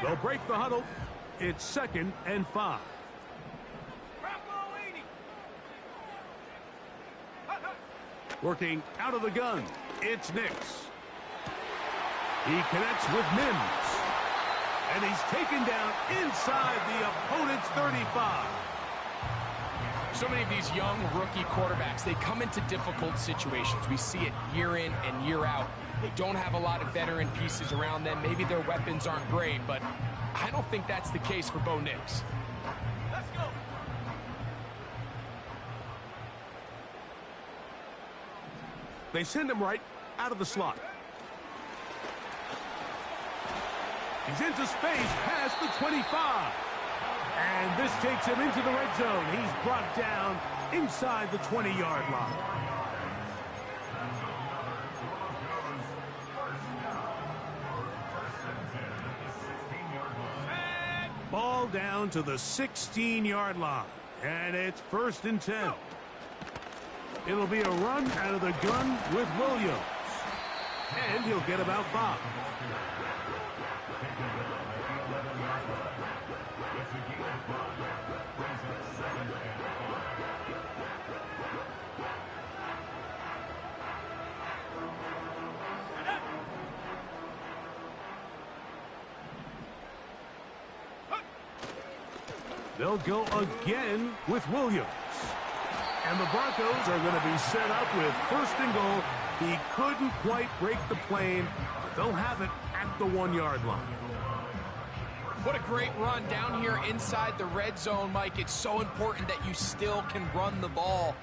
They'll break the huddle. It's 2nd and 5. Working out of the gun, it's Nix. He connects with Mims. And he's taken down inside the opponent's 35. So many of these young rookie quarterbacks, they come into difficult situations. We see it year in and year out. They don't have a lot of veteran pieces around them. Maybe their weapons aren't great, but I don't think that's the case for Bo Nix. Let's go. They send him right out of the slot. He's into space past the 25. And this takes him into the red zone. He's brought down inside the 20-yard line. Ball down to the 16-yard line. And it's 1st and 10. It'll be a run out of the gun with Williams. And he'll get about 5. They'll go again with Williams. And the Broncos are going to be set up with 1st and goal. He couldn't quite break the plane, but they'll have it at the 1-yard line. What a great run down here inside the red zone, Mike. It's so important that you still can run the ball.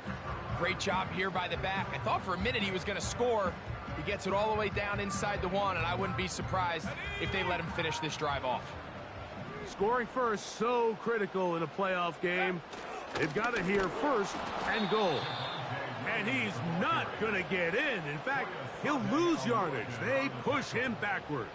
Great job here by the back. I thought for a minute he was going to score. He gets it all the way down inside the 1, and I wouldn't be surprised if they let him finish this drive off. Scoring first, so critical in a playoff game. They've got it here 1st and goal. And he's not going to get in. In fact, he'll lose yardage. They push him backwards.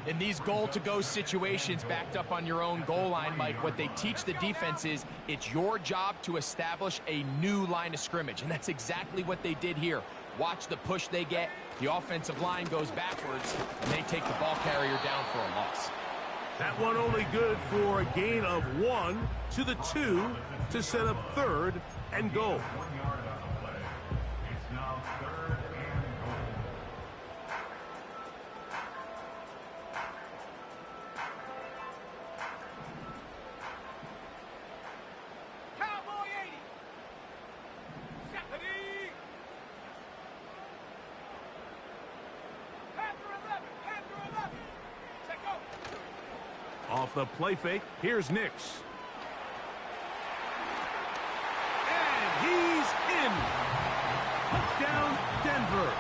In these goal-to-go situations backed up on your own goal line, Mike, what they teach the defense is it's your job to establish a new line of scrimmage. And that's exactly what they did here. Watch the push they get. The offensive line goes backwards, and they take the ball carrier down for a loss. That one only good for a gain of 1 to the 2 to set up 3rd and goal. It's now 3rd and goal. Cowboy 80. Stephanie. Panther 11. Panther 11. Check out. Off the play fake, here's Nix. And he's in. Touchdown, Denver.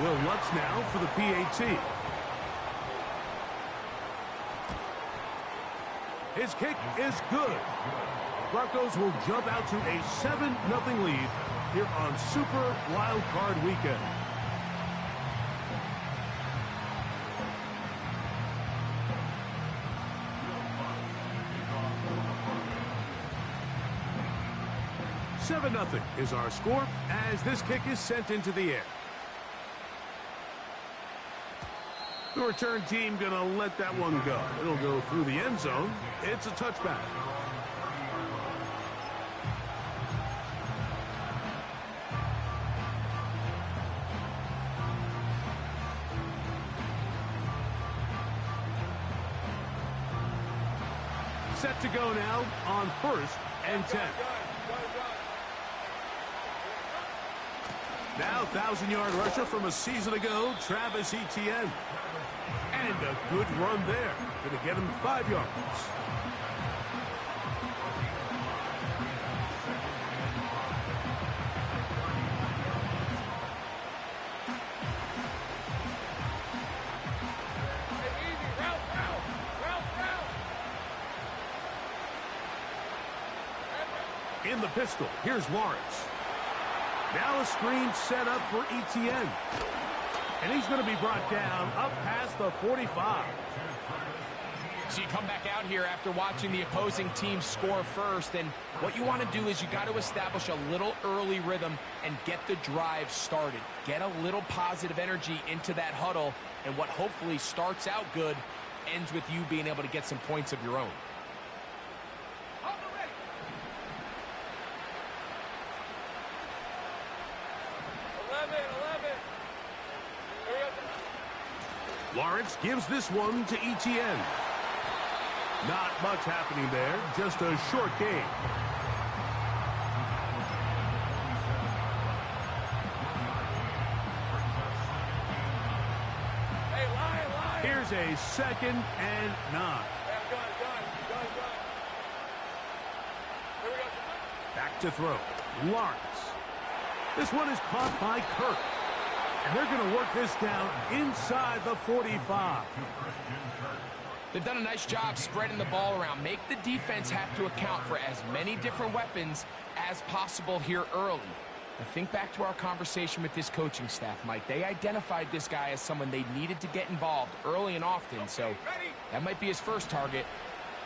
Will Lutz now for the PAT. His kick is good. Broncos will jump out to a 7-0 lead here on Super Wild Card Weekend. $7-0 is our score as this kick is sent into the air. The return team going to let that one go. It'll go through the end zone. It's a touchback. Set to go now on 1st and 10. Now 1,000-yard rusher from a season ago, Travis Etienne. And a good run there. Going to get him 5 yards. In the pistol, here's Lawrence. Now a screen set up for Etienne. And he's going to be brought down up past the 45. So you come back out here after watching the opposing team score first, and what you want to do is you got to establish a little early rhythm and get the drive started. Get a little positive energy into that huddle, and what hopefully starts out good ends with you being able to get some points of your own. Hold the ready. 11. Here we go. Lawrence gives this one to Etienne. Not much happening there, just a short game. Hey, line. Here's a 2nd and 9. Hey, done. Here we go. Back to throw. Lawrence. This one is caught by Kirk. And they're going to work this down inside the 45. They've done a nice job spreading the ball around. Make the defense have to account for as many different weapons as possible here early. Now think back to our conversation with this coaching staff, Mike. They identified this guy as someone they needed to get involved early and often, so that might be his first target.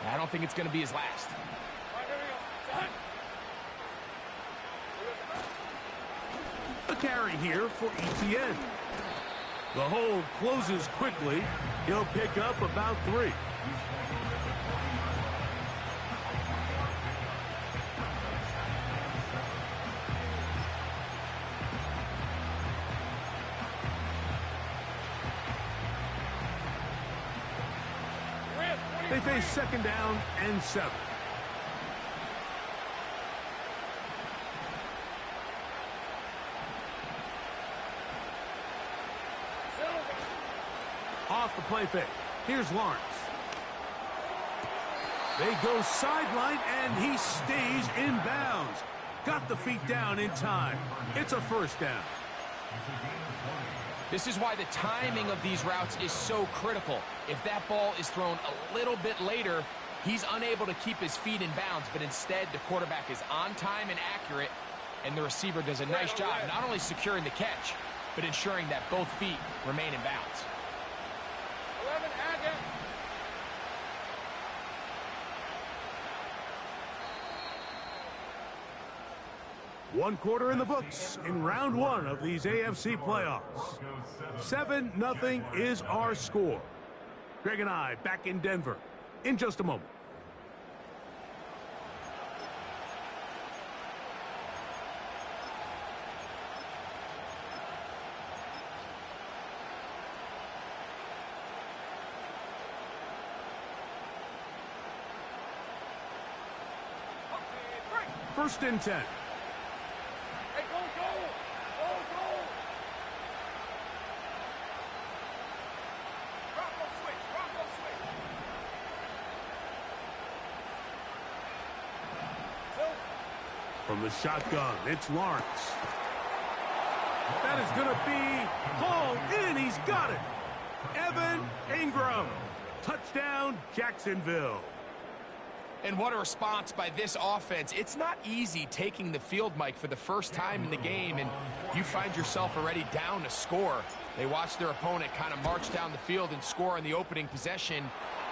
I don't think it's going to be his last. A carry here for Etienne. The hold closes quickly. He'll pick up about 3. They face 2nd down and 7. Off the play fake. Here's Lawrence. They go sideline, and he stays in bounds. Got the feet down in time. It's a 1st down. This is why the timing of these routes is so critical. If that ball is thrown a little bit later, he's unable to keep his feet in bounds, but instead the quarterback is on time and accurate, and the receiver does a nice job not only securing the catch, but ensuring that both feet remain in bounds. 11, add him. One quarter in the books in round 1 of these AFC playoffs. 7-0 is our score. Greg and I back in Denver in just a moment. First and 10. Hey, go. Bronco switch. From the shotgun, it's Lawrence. That is going to be hauled in. He's got it. Evan Ingram. Touchdown, Jacksonville. And what a response by this offense. It's not easy taking the field, Mike, for the first time in the game, and you find yourself already down to score. They watch their opponent kind of march down the field and score in the opening possession,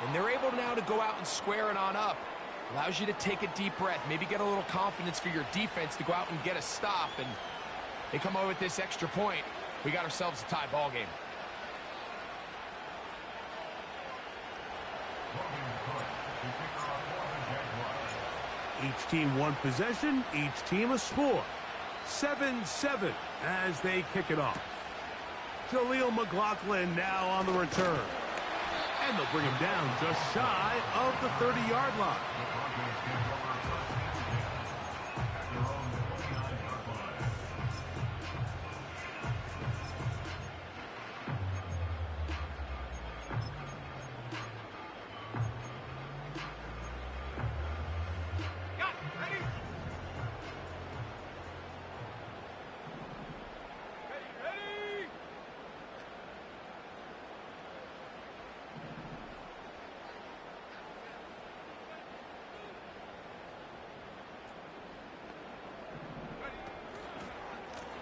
and they're able now to go out and square it on up. Allows you to take a deep breath, maybe get a little confidence for your defense to go out and get a stop, and they come out with this extra point. We got ourselves a tie ball game. Each team one possession, each team a score. 7-7 as they kick it off. Jaleel McLaughlin now on the return. And they'll bring him down just shy of the 30-yard line.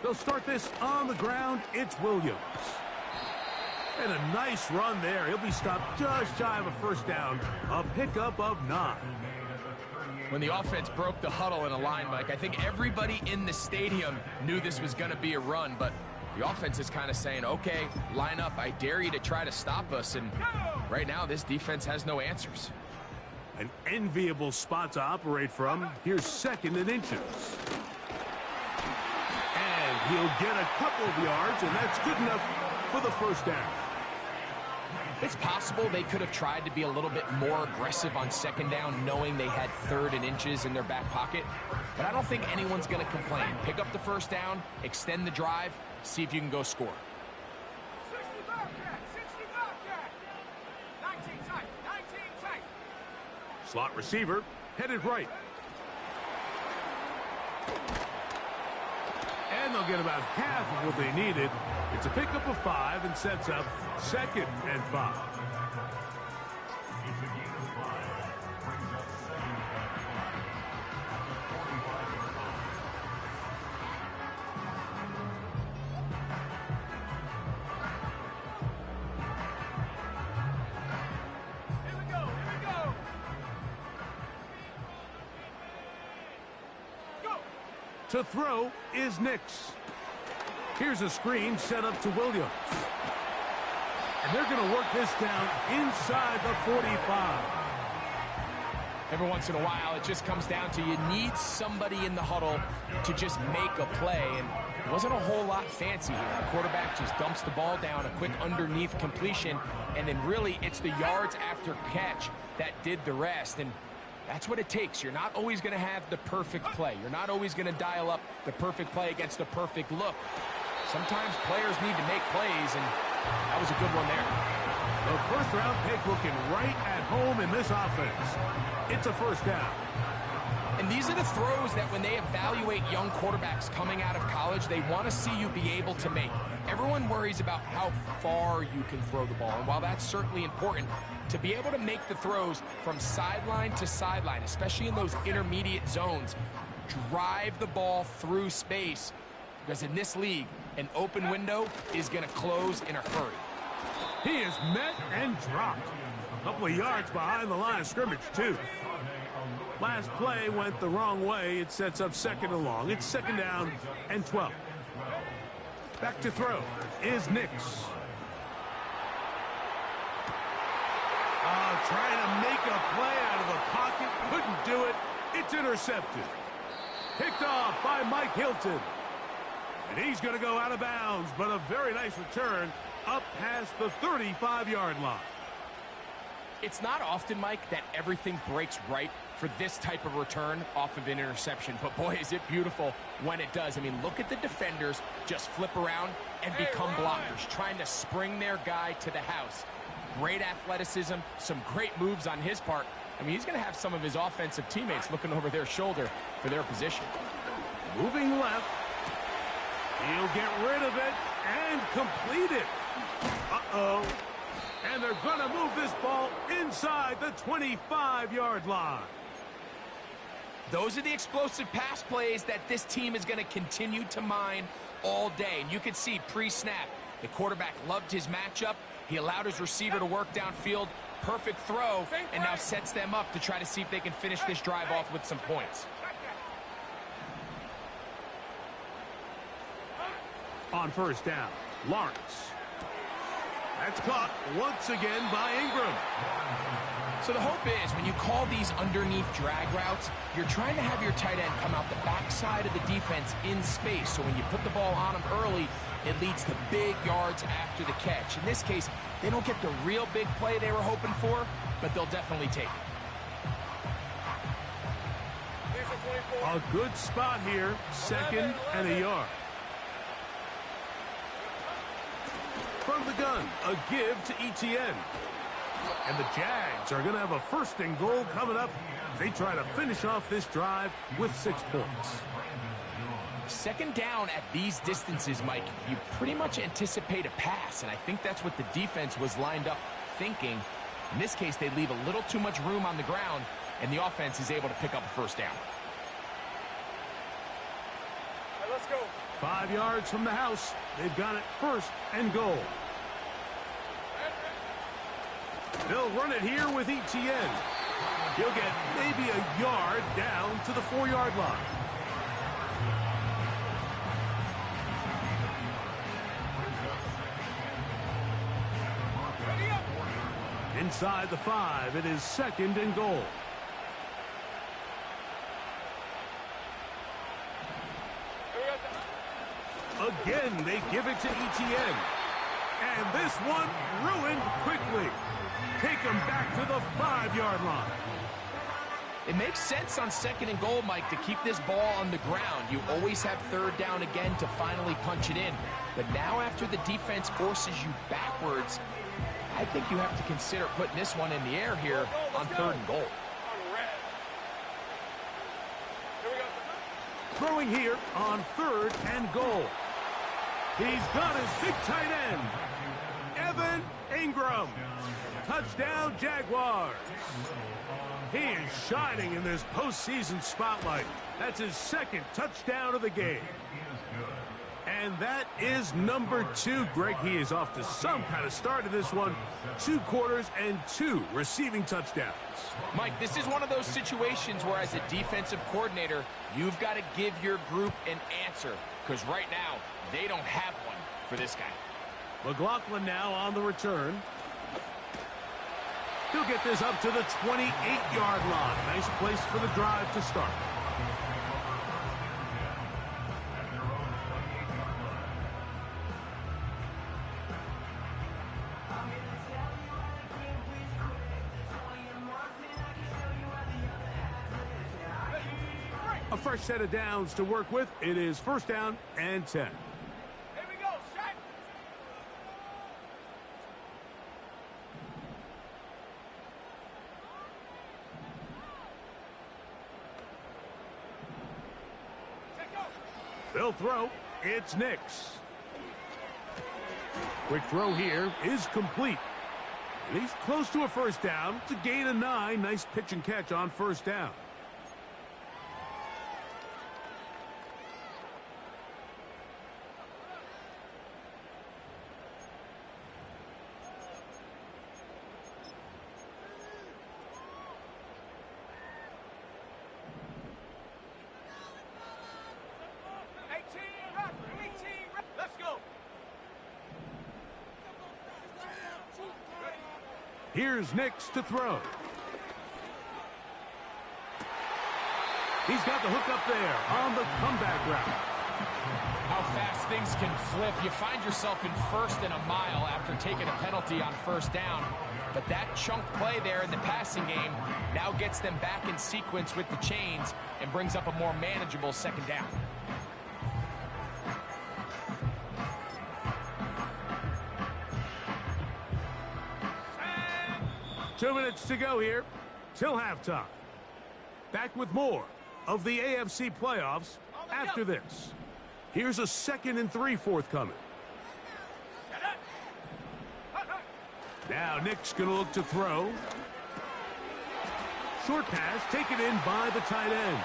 They'll start this on the ground. It's Williams. And a nice run there. He'll be stopped just shy of a first down. A pickup of 9. When the offense broke the huddle in a line, Mike, I think everybody in the stadium knew this was going to be a run, but The offense is kind of saying, okay, line up. I dare you to try to stop us. And right now, this defense has no answers. An enviable spot to operate from. Here's 2nd and inches. And he'll get a couple of yards, and that's good enough for the first down. It's possible they could have tried to be a little bit more aggressive on 2nd down, knowing they had 3rd and inches in their back pocket. But I don't think anyone's going to complain. Pick up the first down, extend the drive, see if you can go score. 60 Bobcat, 60 Bobcat. 19 tight, 19 tight. Slot receiver headed right. And they'll get about half of what they needed. It's a pickup of 5 and sets up 2nd and 5. Here we go, here we go. Go. To throw is Nix. Here's a screen set up to Williams. And they're going to work this down inside the 45. Every once in a while, it just comes down to you need somebody in the huddle to just make a play. And it wasn't a whole lot fancy here. The quarterback just dumps the ball down, a quick underneath completion, and then really it's the yards after catch that did the rest. And that's what it takes. You're not always going to have the perfect play. You're not always going to dial up the perfect play against the perfect look. Sometimes players need to make plays, and that was a good one there. The first-round pick looking right at home in this offense. It's a first down. And these are the throws that when they evaluate young quarterbacks coming out of college, they want to see you be able to make. Everyone worries about how far you can throw the ball, and while that's certainly important, to be able to make the throws from sideline to sideline, especially in those intermediate zones, drive the ball through space, because in this league, an open window is going to close in a hurry. He is met and dropped. A couple of yards behind the line of scrimmage, too. Last play went the wrong way. It sets up 2nd and long. It's 2nd down and 12. Back to throw is Nix. Trying to make a play out of the pocket. Couldn't do it. It's intercepted. Picked off by Mike Hilton. And he's going to go out of bounds, but a very nice return up past the 35-yard line. It's not often, Mike, that everything breaks right for this type of return off of an interception. But, boy, is it beautiful when it does. I mean, look at the defenders just flip around and become blockers, trying to spring their guy to the house. Great athleticism, some great moves on his part. I mean, he's going to have some of his offensive teammates looking over their shoulder for their position. Moving left. He'll get rid of it and complete it. Uh-oh. And they're going to move this ball inside the 25-yard line. Those are the explosive pass plays that this team is going to continue to mine all day. And you can see pre-snap, the quarterback loved his matchup. He allowed his receiver to work downfield. Perfect throw, and now sets them up to try to see if they can finish this drive off with some points. On first down, Lawrence. That's caught once again by Ingram. So the hope is when you call these underneath drag routes, you're trying to have your tight end come out the backside of the defense in space. So when you put the ball on him early, it leads to big yards after the catch. In this case, they don't get the real big play they were hoping for, but they'll definitely take it. A good spot here, 2nd and a yard. From the gun, a give to Etienne. And the Jags are going to have a 1st and goal coming up. They try to finish off this drive with 6 points. 2nd down at these distances, Mike, you pretty much anticipate a pass, and I think that's what the defense was lined up thinking. In this case, they leave a little too much room on the ground, and the offense is able to pick up a 1st down. All right, let's go. 5 yards from the house. They've got it 1st and goal. They'll run it here with Etienne. He'll get maybe a yard down to the 4-yard line. Inside the 5, it is 2nd and goal. Again, they give it to ETN. And this one ruined quickly. Take him back to the 5-yard line. It makes sense on 2nd and goal, Mike, to keep this ball on the ground. You always have 3rd down again to finally punch it in. But now after the defense forces you backwards, I think you have to consider putting this one in the air here on 3rd and goal. Throwing here on 3rd and goal. He's got his big tight end, Evan Ingram. Touchdown, Jaguars. He is shining in this postseason spotlight. That's his 2nd touchdown of the game. And that is number 2. Greg, he is off to some kind of start in this one. 2 quarters and 2 receiving touchdowns. Mike, this is one of those situations where as a defensive coordinator, you've got to give your group an answer. Because right now, they don't have one for this guy. McLaughlin now on the return. He'll get this up to the 28-yard line. Nice place for the drive to start. A fresh set of downs to work with. It is 1st down and 10. Here we go, Shaq. They'll throw. It's Nix. Quick throw here is complete. And he's close to a 1st down. It's a gain of 9. Nice pitch and catch on 1st down. Let's go. Here's Nix to throw. He's got the hook up there on the comeback route. How fast things can flip. You find yourself in 1st and a mile after taking a penalty on 1st down. But that chunk play there in the passing game now gets them back in sequence with the chains and brings up a more manageable 2nd down. 2 minutes to go here till halftime. Back with more of the AFC playoffs after this. Here's a 2nd and 3 forthcoming. Now Nick's going to look to throw. Short pass taken in by the tight end.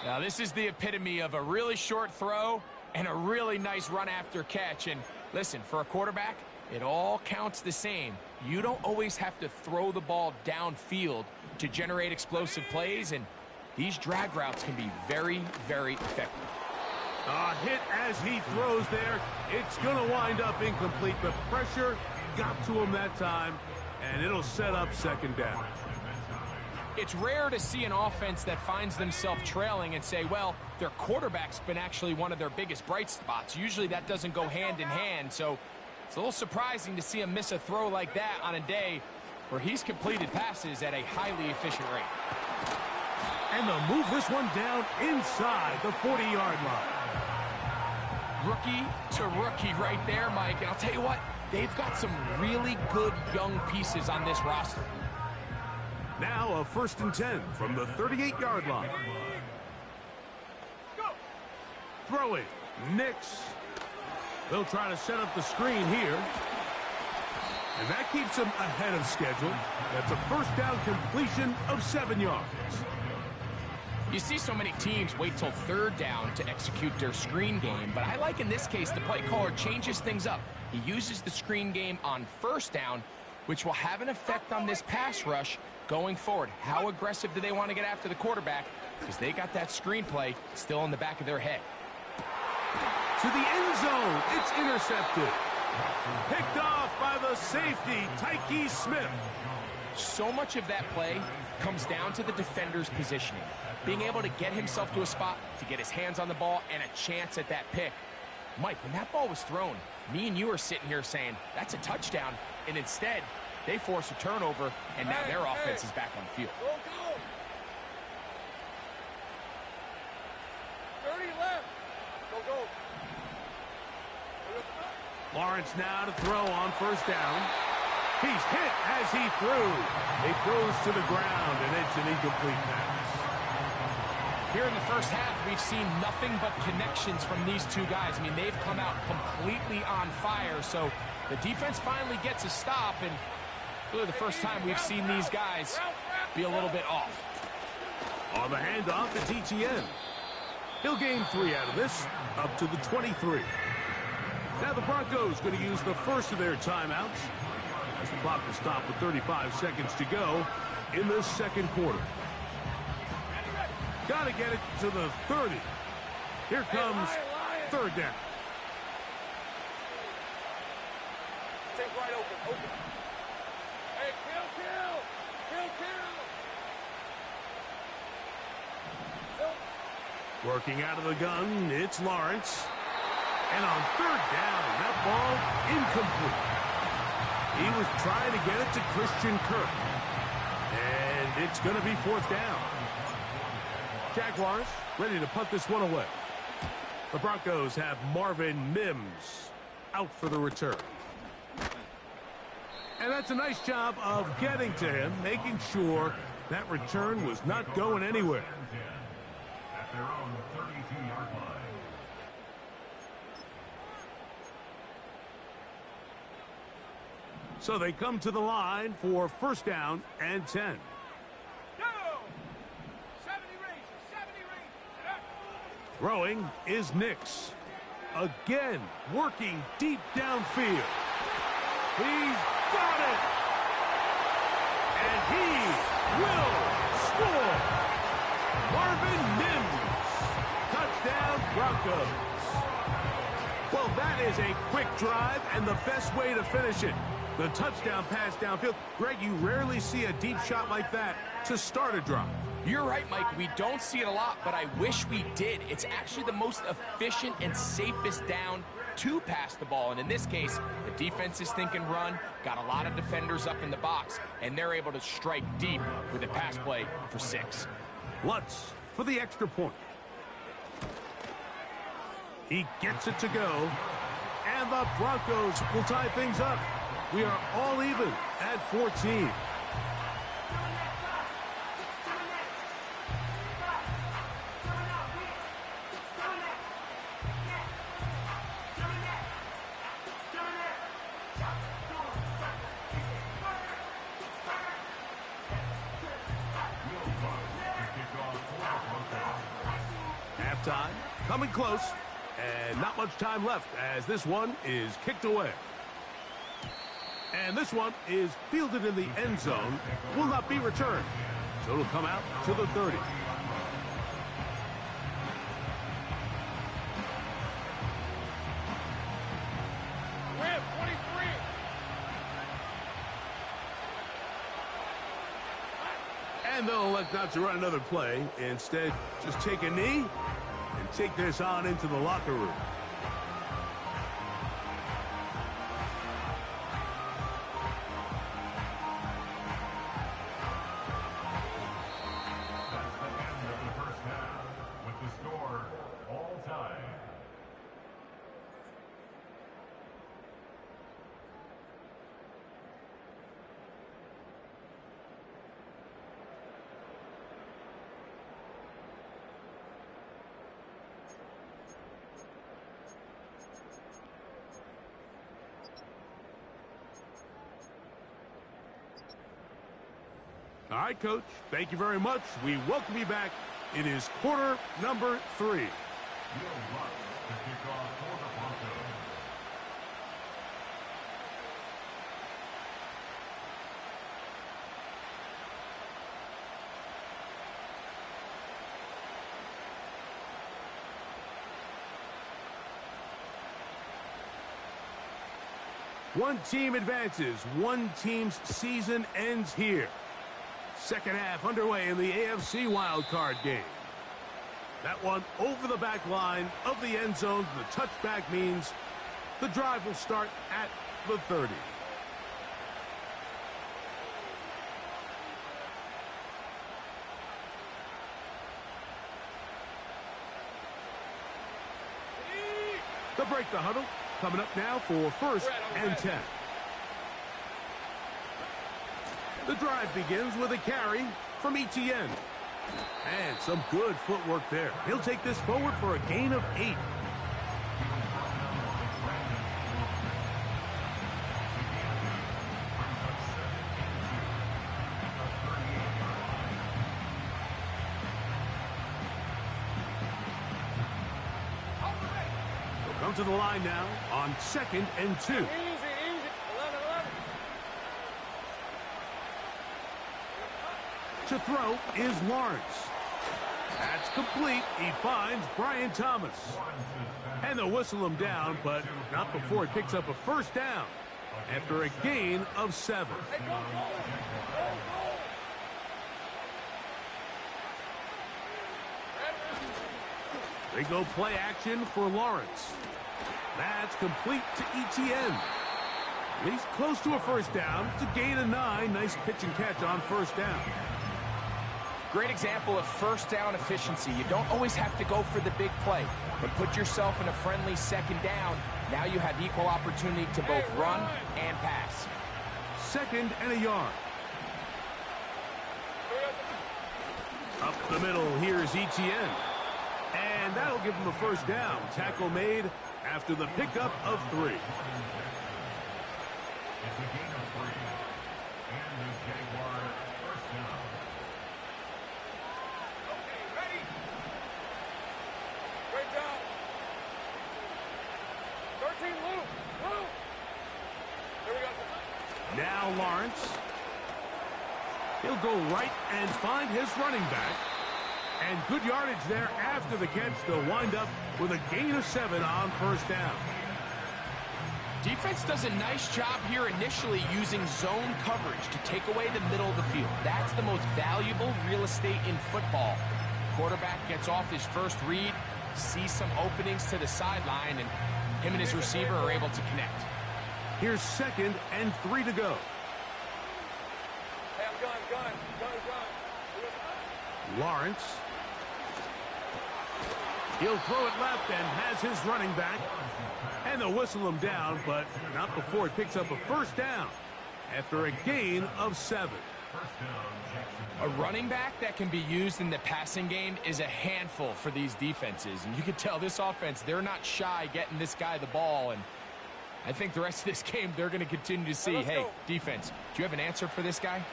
Now this is the epitome of a really short throw and a really nice run after catch. And listen, for a quarterback, it all counts the same. You don't always have to throw the ball downfield to generate explosive plays, and these drag routes can be very, very effective. A hit as he throws there. It's going to wind up incomplete. The pressure got to him that time, and it'll set up 2nd down. It's rare to see an offense that finds themselves trailing and say, well, their quarterback's been actually one of their biggest bright spots. Usually that doesn't go hand in hand, so it's a little surprising to see him miss a throw like that on a day where he's completed passes at a highly efficient rate. And they'll move this one down inside the 40-yard line. Rookie to rookie right there, Mike. And I'll tell you what, they've got some really good young pieces on this roster. Now a 1st and 10 from the 38-yard line. Go. Throwing. Nix. They'll try to set up the screen here. And that keeps them ahead of schedule. That's a 1st down completion of 7 yards. You see so many teams wait till 3rd down to execute their screen game, but I like in this case the play caller changes things up. He uses the screen game on 1st down, which will have an effect on this pass rush going forward. How aggressive do they want to get after the quarterback? Because they got that screen play still in the back of their head. To the end zone. It's intercepted. Picked off by the safety, Tyke Smith. So much of that play comes down to the defender's positioning. Being able to get himself to a spot, to get his hands on the ball, and a chance at that pick. Mike, when that ball was thrown, me and you are sitting here saying, that's a touchdown, and instead, they force a turnover, and now their offense is back on the field. Go, go. 30 left. Go, go. Lawrence now to throw on first down. He's hit as he threw. It goes to the ground, and it's an incomplete pass. Here in the first half, we've seen nothing but connections from these two guys. I mean, they've come out completely on fire, so the defense finally gets a stop, and really the first time we've seen these guys be a little bit off. On the handoff, it's ETN. He'll gain 3 out of this, up to the 23. Now the Broncos going to use the first of their timeouts as the clock will stop with 35 seconds to go in the second quarter. Got to get it to the 30. Here comes third down. Take right open, open. Hey, kill, kill. Kill, kill. Working out of the gun, it's Lawrence. And on third down, that ball incomplete. He was trying to get it to Christian Kirk. And it's going to be fourth down. Jaguars ready to punt this one away. The Broncos have Marvin Mims out for the return. And that's a nice job of getting to him, making sure that return was not going anywhere. At their own 32-yard line. So they come to the line for first down and 10. Throwing is Nix. Again, working deep downfield. He's got it! And he will score! Marvin Mims. Touchdown, Broncos. Well, that is a quick drive and the best way to finish it. The touchdown pass downfield. Greg, you rarely see a deep shot like that to start a drive. You're right, Mike. We don't see it a lot, but I wish we did. It's actually the most efficient and safest down to pass the ball. And in this case, the defense is thinking run, got a lot of defenders up in the box, and they're able to strike deep with a pass play for 6. Lutz for the extra point. He gets it to go, and the Broncos will tie things up. We are all even at 14. Halftime coming close, and not much time left as this one is kicked away. And this one is fielded in the end zone, will not be returned. So it'll come out to the 30. Rip, 23. And they'll elect not to run another play. Instead, just take a knee and take this on into the locker room. That's the end of the first half, with the score all tied. All right, Coach, thank you very much. We welcome you back. It is quarter number 3. Will Lutz to kick off for the Broncos. One team advances. One team's season ends here. Second half underway in the AFC wildcard game. That one over the back line of the end zone. The touchback means the drive will start at the 30. To break the huddle, coming up now for first and 10. The drive begins with a carry from Etienne. And some good footwork there. He'll take this forward for a gain of 8. He'll come to the line now on second and 2. Easy, easy. 11. To throw is Lawrence. That's complete. He finds Brian Thomas. And they'll whistle him down, but not before he picks up a first down after a gain of 7. Hey, go. They go play action for Lawrence. That's complete to Etienne. He's close to a first down. It's a gain of 9. Nice pitch and catch on first down. Great example of first down efficiency. You don't always have to go for the big play, but put yourself in a friendly second down. Now you have equal opportunity to both run and pass. Second and a yard. Up the middle, here's Etienne. And that'll give him a first down. Tackle made after the pickup of 3. It's a gain of 3. And the Jaguar first down. Okay, ready. Great job. 13, Luke. Here we go. Now Lawrence. He'll go right and find his running back. And good yardage there after the catch. They'll wind up with a gain of 7 on first down. Defense does a nice job here initially using zone coverage to take away the middle of the field. That's the most valuable real estate in football. Quarterback gets off his first read, sees some openings to the sideline, and him and his receiver are able to connect. Here's second and 3 to go. Hey, I'm gun. Lawrence. He'll throw it left and has his running back. And they'll whistle him down, but not before he picks up a first down after a gain of 7. A running back that can be used in the passing game is a handful for these defenses. And you can tell this offense, they're not shy getting this guy the ball. And I think the rest of this game, they're going to continue to see, hey, defense, do you have an answer for this guy?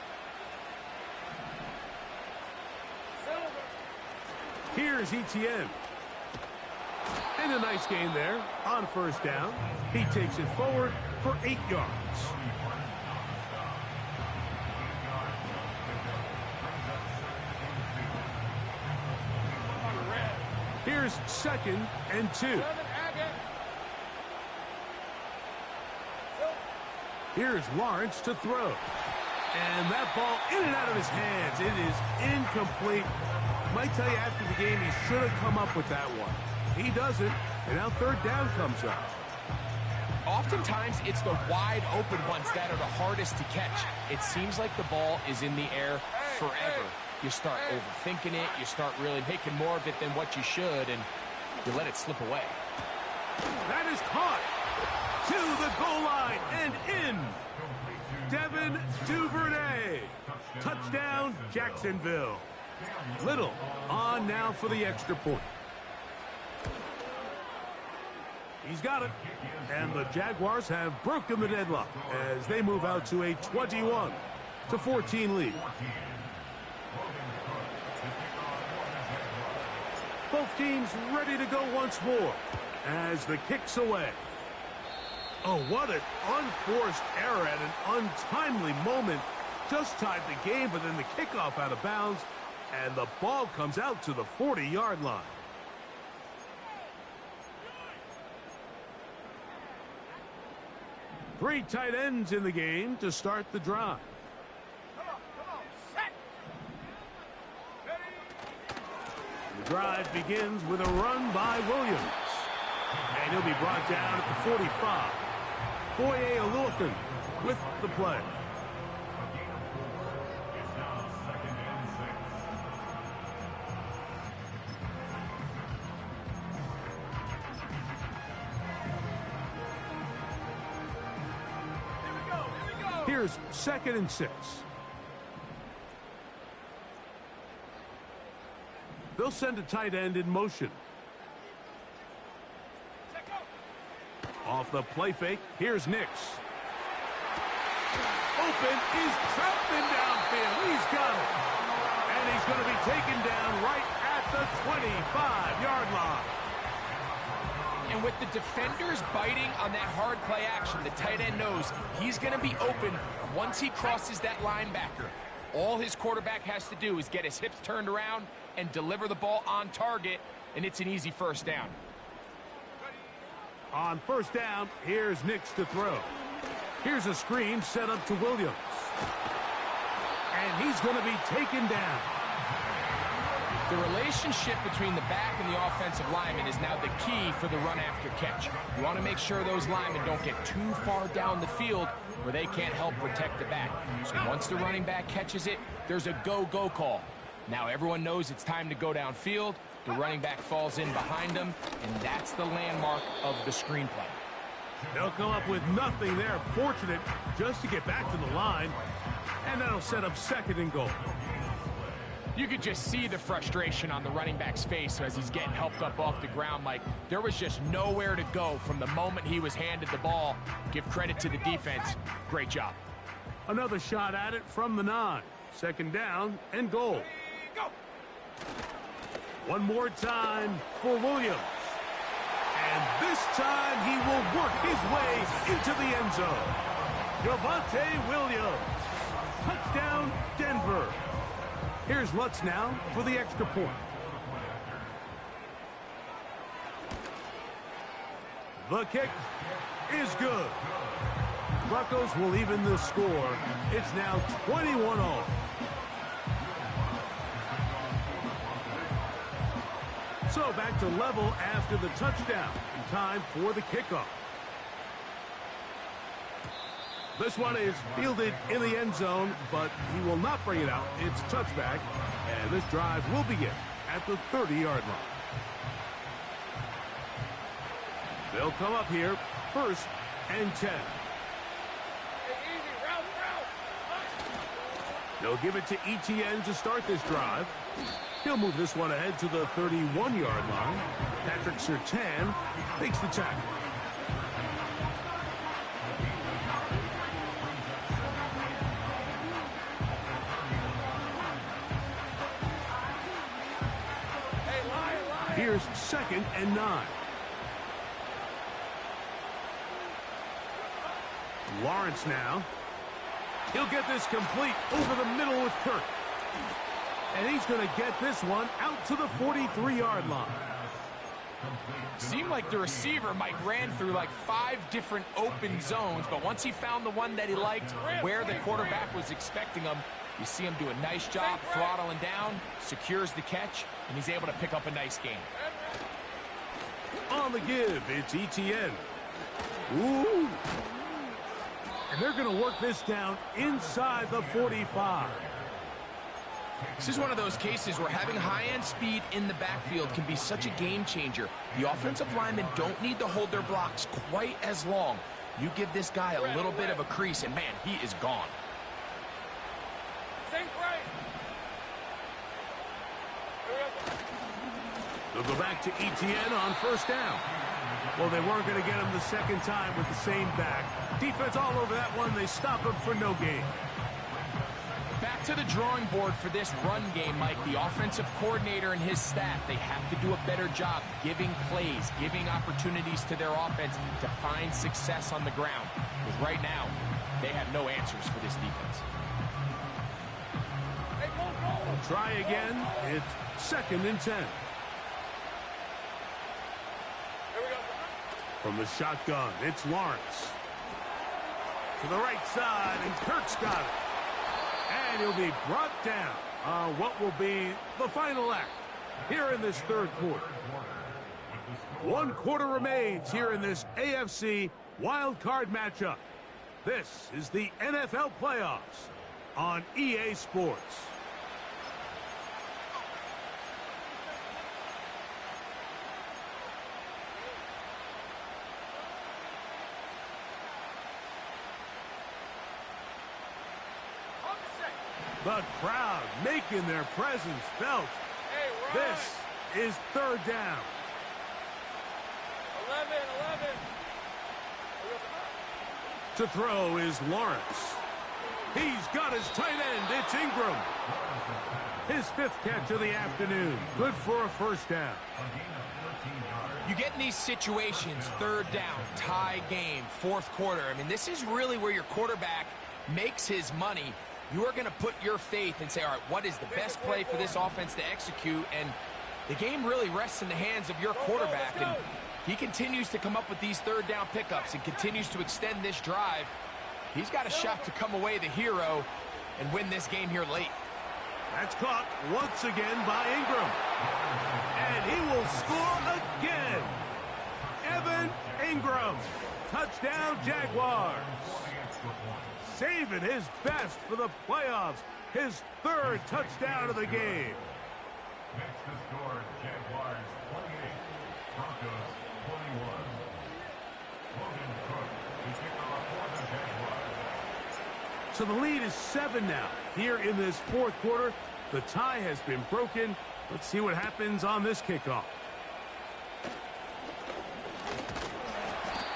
Here's Etienne. And a nice gain there on first down. He takes it forward for 8 yards. Here's second and 2. Here's Lawrence to throw. And that ball in and out of his hands. It is incomplete. Might tell you after the game he should have come up with that one. He doesn't, and now third down comes up. Oftentimes, it's the wide open ones that are the hardest to catch. It seems like the ball is in the air forever. You start overthinking it, you start really making more of it than what you should, and you let it slip away. That is caught to the goal line and in. Devin Duvernay. Touchdown, Jacksonville. Little on now for the extra point. He's got it. And the Jaguars have broken the deadlock as they move out to a 21-14 lead. Both teams ready to go once more as the kick's away. Oh, what an unforced error at an untimely moment. Just tied the game, but then the kickoff out of bounds, and the ball comes out to the 40-yard line. Three tight ends in the game to start the drive. Come on, set. Ready. The drive begins with a run by Williams. And he'll be brought down at the 45. Foye Oluokun with the play. It's now 2nd and 6. Here we go. Here's 2nd and 6. They'll send a tight end in motion. Check out. Off the play fake, here's Nix. Open is Troutman downfield. He's got it. And he's going to be taken down right at the 25-yard line. And with the defenders biting on that hard play action, the tight end knows he's going to be open once he crosses that linebacker. All his quarterback has to do is get his hips turned around and deliver the ball on target, and it's an easy first down. On first down, here's Nix to throw. Here's a screen set up to Williams. And he's going to be taken down. The relationship between the back and the offensive lineman is now the key for the run after catch. You want to make sure those linemen don't get too far down the field where they can't help protect the back. So once the running back catches it, there's a go-go call. Now everyone knows it's time to go downfield. The running back falls in behind him, and that's the landmark of the screenplay. They'll come up with nothing there. Fortunate just to get back to the line. And that'll set up 2nd and goal. You could just see the frustration on the running back's face as he's getting helped up off the ground. Like, there was just nowhere to go from the moment he was handed the ball. Give credit to the defense. Great job. Another shot at it from the 9. 2nd down and goal. Go. One more time for Williams. And this time he will work his way into the end zone. Javonte Williams. Touchdown, Denver. Here's Lutz now for the extra point. The kick is good. Broncos will even the score. It's now 21-all. So back to level after the touchdown. In time for the kickoff. This one is fielded in the end zone, but he will not bring it out. It's touchback, and this drive will begin at the 30-yard line. They'll come up here, 1st and 10. Hey, easy. Route. They'll give it to ETN to start this drive. He'll move this one ahead to the 31-yard line. Patrick Surtain makes the tackle. Here's 2nd and 9. Lawrence now. He'll get this complete over the middle with Kirk. And he's going to get this one out to the 43-yard line. Seemed like the receiver, Mike, ran through like 5 different open zones, but once he found the one that he liked, where the quarterback was expecting him, you see him do a nice job throttling down, secures the catch, and he's able to pick up a nice gain. On the give, it's ETN. Ooh. And they're going to work this down inside the 45. This is one of those cases where having high-end speed in the backfield can be such a game changer. The offensive linemen don't need to hold their blocks quite as long. You give this guy a little bit of a crease, and man, he is gone. They'll go back to ETN on 1st down. Well, they weren't going to get him the 2nd time with the same back. Defense all over that one. They stop him for no gain. Back to the drawing board for this run game, Mike. The offensive coordinator and his staff, they have to do a better job giving plays, giving opportunities to their offense to find success on the ground. Because right now, they have no answers for this defense. Try again. It's 2nd and 10. From the shotgun, it's Lawrence. To the right side, and Kirk's got it. And he'll be brought down on what will be the final act here in this third quarter. 1 quarter remains here in this AFC wild card matchup. This is the NFL playoffs on EA Sports. The crowd making their presence felt. Hey, This is third down. 11. To throw is Lawrence. He's got his tight end. It's Ingram. His 5th catch of the afternoon. Good for a first down. You get in these situations, third down, tie game, fourth quarter. I mean, this is really where your quarterback makes his money. You are going to put your faith and say, all right, what is the best play for this offense to execute? And the game really rests in the hands of your quarterback. And he continues to come up with these third down pickups and continues to extend this drive. He's got a shot to come away the hero and win this game here late. That's caught once again by Ingram. And he will score again. Evan Ingram. Touchdown, Jaguars. Saving his best for the playoffs. His 3rd touchdown of the game. Next to score, Jaguars 28, Broncos 21. Logan Cook to kick off for the Jaguars. So the lead is 7 now. Here in this fourth quarter, the tie has been broken. Let's see what happens on this kickoff.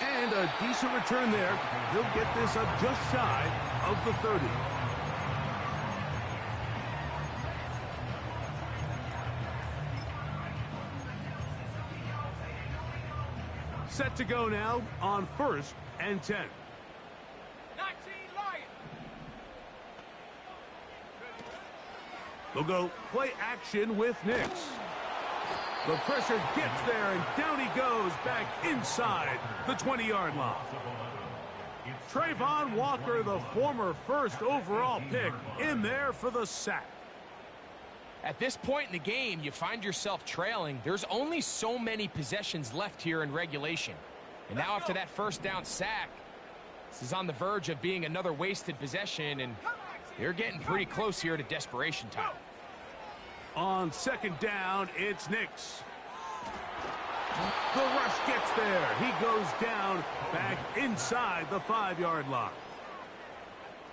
And a decent return there. He'll get this up just shy of the 30. Set to go now on 1st and 10. 19 Lions. They'll go play action with Nix. The pressure gets there, and down he goes back inside the 20-yard line. Trayvon Walker, the former 1st overall pick, in there for the sack. At this point in the game, you find yourself trailing. There's only so many possessions left here in regulation. And now after that first down sack, this is on the verge of being another wasted possession, and they're getting pretty close here to desperation time. On 2nd down, it's Nix. The rush gets there. He goes down back inside the 5-yard line.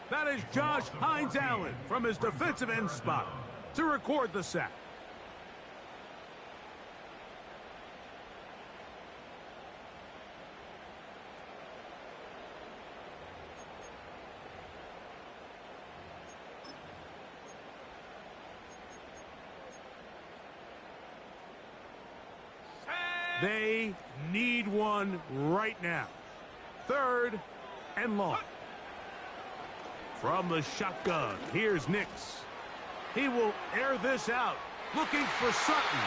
That is Josh Hines-Allen from his defensive end spot to record the sack. They need one right now. 3rd and long. From the shotgun, here's Nix. He will air this out, looking for Sutton.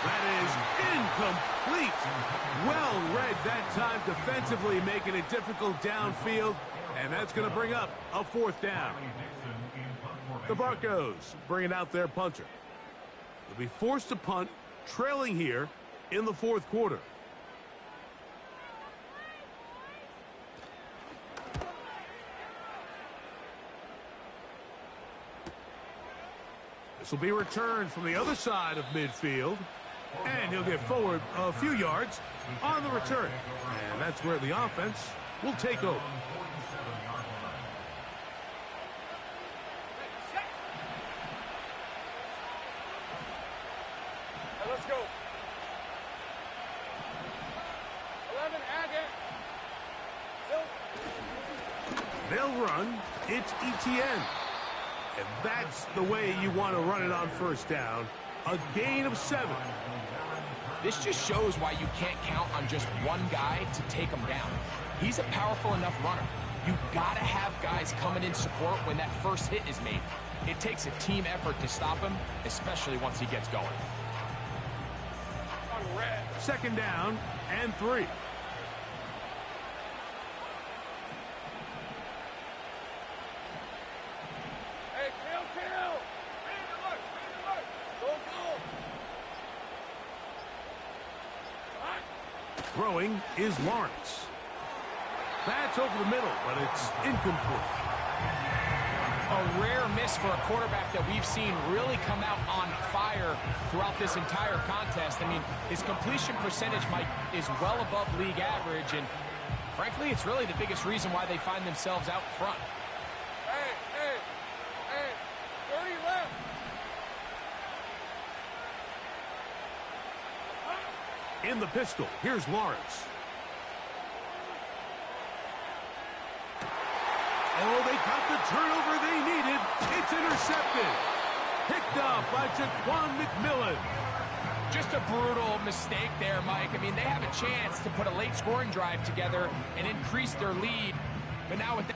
That is incomplete. Well read that time defensively, making it difficult downfield, and that's going to bring up a 4th down. The Broncos bringing out their punter. They'll be forced to punt, trailing here in the 4th quarter. This will be returned from the other side of midfield, and he'll get forward a few yards on the return. And that's where the offense will take over. Let's go. 11 again. They'll run. It's ETN. And that's the way you want to run it on 1st down. A gain of 7. This just shows why you can't count on just one guy to take him down. He's a powerful enough runner. You gotta have guys coming in support when that first hit is made. It takes a team effort to stop him, especially once he gets going. On red. 2nd down and 3. Throwing is Lawrence. That's over the middle, but it's incomplete. A rare miss for a quarterback that we've seen really come out on fire throughout this entire contest. I mean, his completion percentage, Mike, is well above league average, and frankly, it's really the biggest reason why they find themselves out front. Hey, 30 left. In the pistol, here's Lawrence. Oh, they got the turnover they needed. It's intercepted. Picked off by Jaquan McMillan. Just a brutal mistake there, Mike. I mean, they have a chance to put a late scoring drive together and increase their lead. But now with the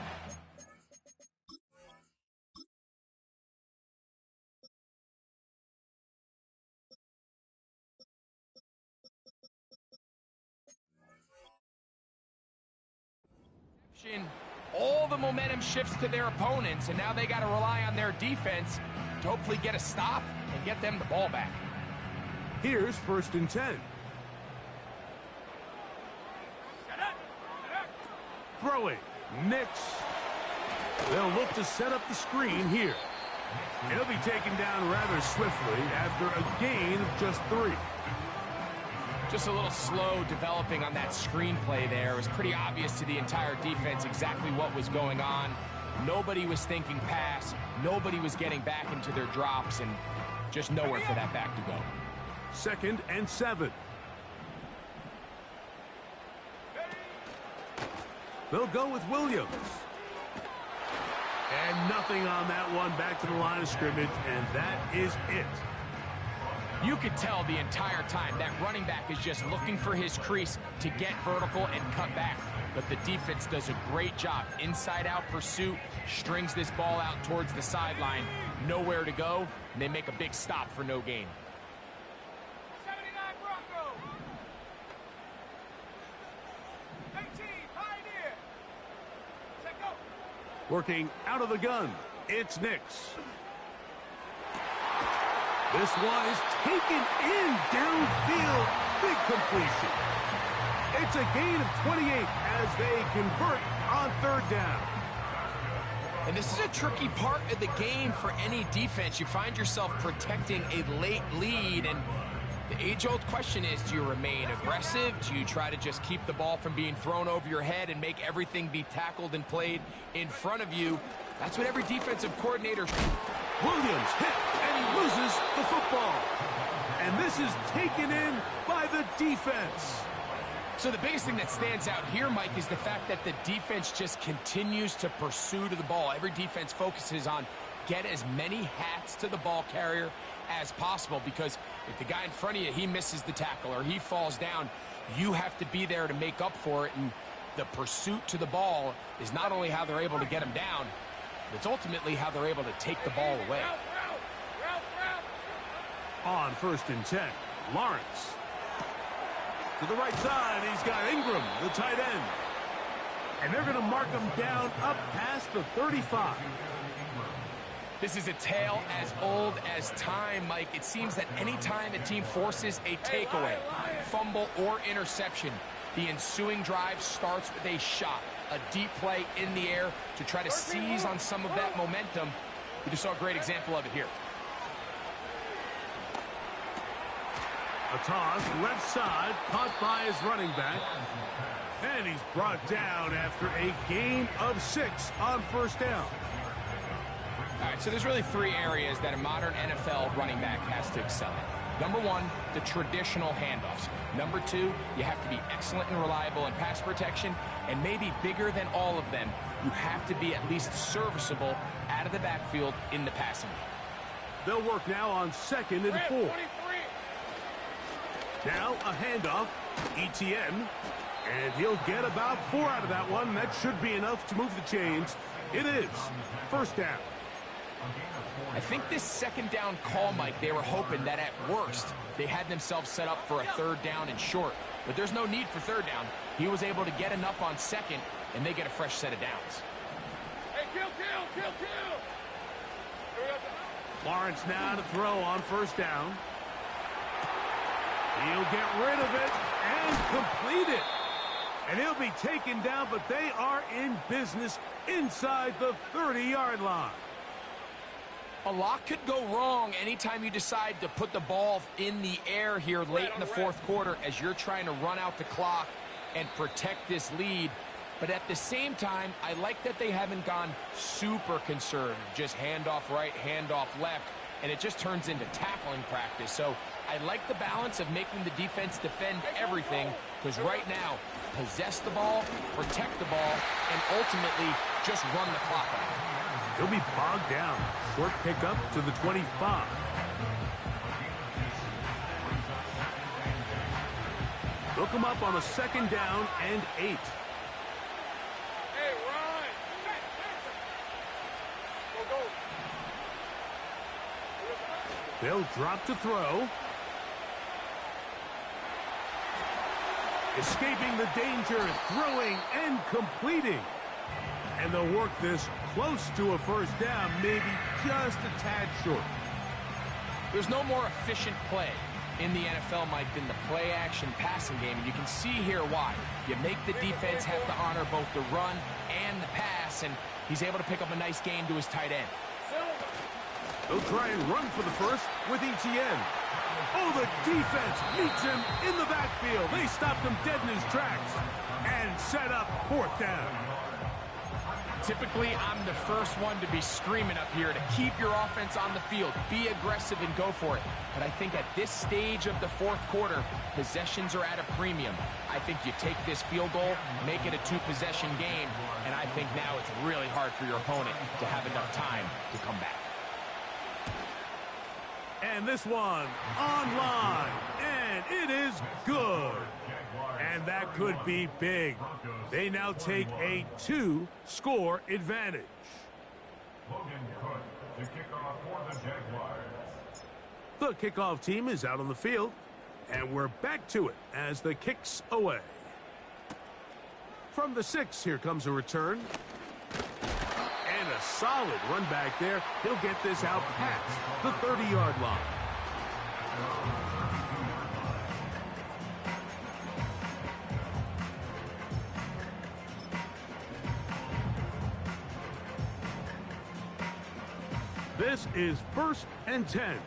all the momentum shifts to their opponents, and now they got to rely on their defense to hopefully get a stop and get them the ball back. Here's 1st and 10. Throwing. Nix. They'll look to set up the screen here. He'll be taken down rather swiftly after a gain of just 3. Just a little slow developing on that screenplay there. It was pretty obvious to the entire defense exactly what was going on. Nobody was thinking pass. Nobody was getting back into their drops, and just nowhere for that back to go. 2nd and 7. They'll go with Williams. And nothing on that one. Back to the line of scrimmage, and that is it. You could tell the entire time that running back is just looking for his crease to get vertical and cut back. But the defense does a great job. Inside-out pursuit, strings this ball out towards the sideline. Nowhere to go, and they make a big stop for no gain. 79 Bronco. 18 Pioneer. Check go. Working out of the gun, it's Nix. This one is taken in downfield. Big completion. It's a gain of 28 as they convert on 3rd down. And this is a tricky part of the game for any defense. You find yourself protecting a late lead, and the age-old question is, do you remain aggressive? Do you try to just keep the ball from being thrown over your head and make everything be tackled and played in front of you? That's what every defensive coordinator... Williams hit, and he loses the football. And this is taken in by the defense. So the biggest thing that stands out here, Mike, is the fact that the defense just continues to pursue to the ball. Every defense focuses on get as many hats to the ball carrier as possible, because if the guy in front of you, he misses the tackle or he falls down, you have to be there to make up for it. And the pursuit to the ball is not only how they're able to get him down, it's ultimately how they're able to take the ball away. On 1st and 10, Lawrence. To the right side, he's got Ingram, the tight end. And they're going to mark him down up past the 35. This is a tale as old as time, Mike. It seems that any time a team forces a takeaway, fumble, or interception, the ensuing drive starts with a shot, a deep play in the air to try to seize on some of that momentum. We just saw a great example of it here. A toss, left side, caught by his running back. And he's brought down after a gain of 6 on 1st down. All right, so there's really 3 areas that a modern NFL running back has to excel in. Number 1, the traditional handoffs. Number 2, you have to be excellent and reliable in pass protection. And maybe bigger than all of them, you have to be at least serviceable out of the backfield in the passing game. They'll work now on 2nd and 4. Now a handoff, ETN. And he'll get about 4 out of that one. That should be enough to move the chains. It is 1st down. I think this 2nd down call, Mike, they were hoping that at worst they had themselves set up for a 3rd down and short. But there's no need for 3rd down. He was able to get enough on 2nd, and they get a fresh set of downs. Hey, kill. Lawrence now to throw on 1st down. He'll get rid of it. and complete it. And he'll be taken down, but they are in business inside the 30-yard line. A lot could go wrong anytime you decide to put the ball in the air here late in the fourth quarter as you're trying to run out the clock and protect this lead. But at the same time, I like that they haven't gone super conservative, just handoff right, handoff left, and it just turns into tackling practice. So I like the balance of making the defense defend everything, because right now, possess the ball, protect the ball, and ultimately just run the clock out. He'll be bogged down. Short pickup to the 25. Look him up on a 2nd down and 8. Hey, Ryan. Go, go. They'll drop to throw. Escaping the danger, throwing and completing. And they'll work this close to a 1st down, maybe just a tad short. There's no more efficient play in the NFL, Mike, than the play-action passing game. And you can see here why. You make the defense have to honor both the run and the pass, and he's able to pick up a nice gain to his tight end. They'll try and run for the 1st with Etienne. Oh, the defense meets him in the backfield. They stopped him dead in his tracks and set up 4th down. Typically, I'm the first one to be screaming up here to keep your offense on the field. Be aggressive and go for it. But I think at this stage of the fourth quarter, possessions are at a premium. I think you take this field goal, make it a 2-possession game, and I think now it's really hard for your opponent to have enough time to come back. And this one online, and it is good. And that could be big. They now take a 2-score advantage. Logan Cook to kick off for the Jaguars. The kickoff team is out on the field, and we're back to it as the kick's away. From the 6, here comes a return. And a solid run back there. He'll get this out past the 30-yard line. This is 1st and 10.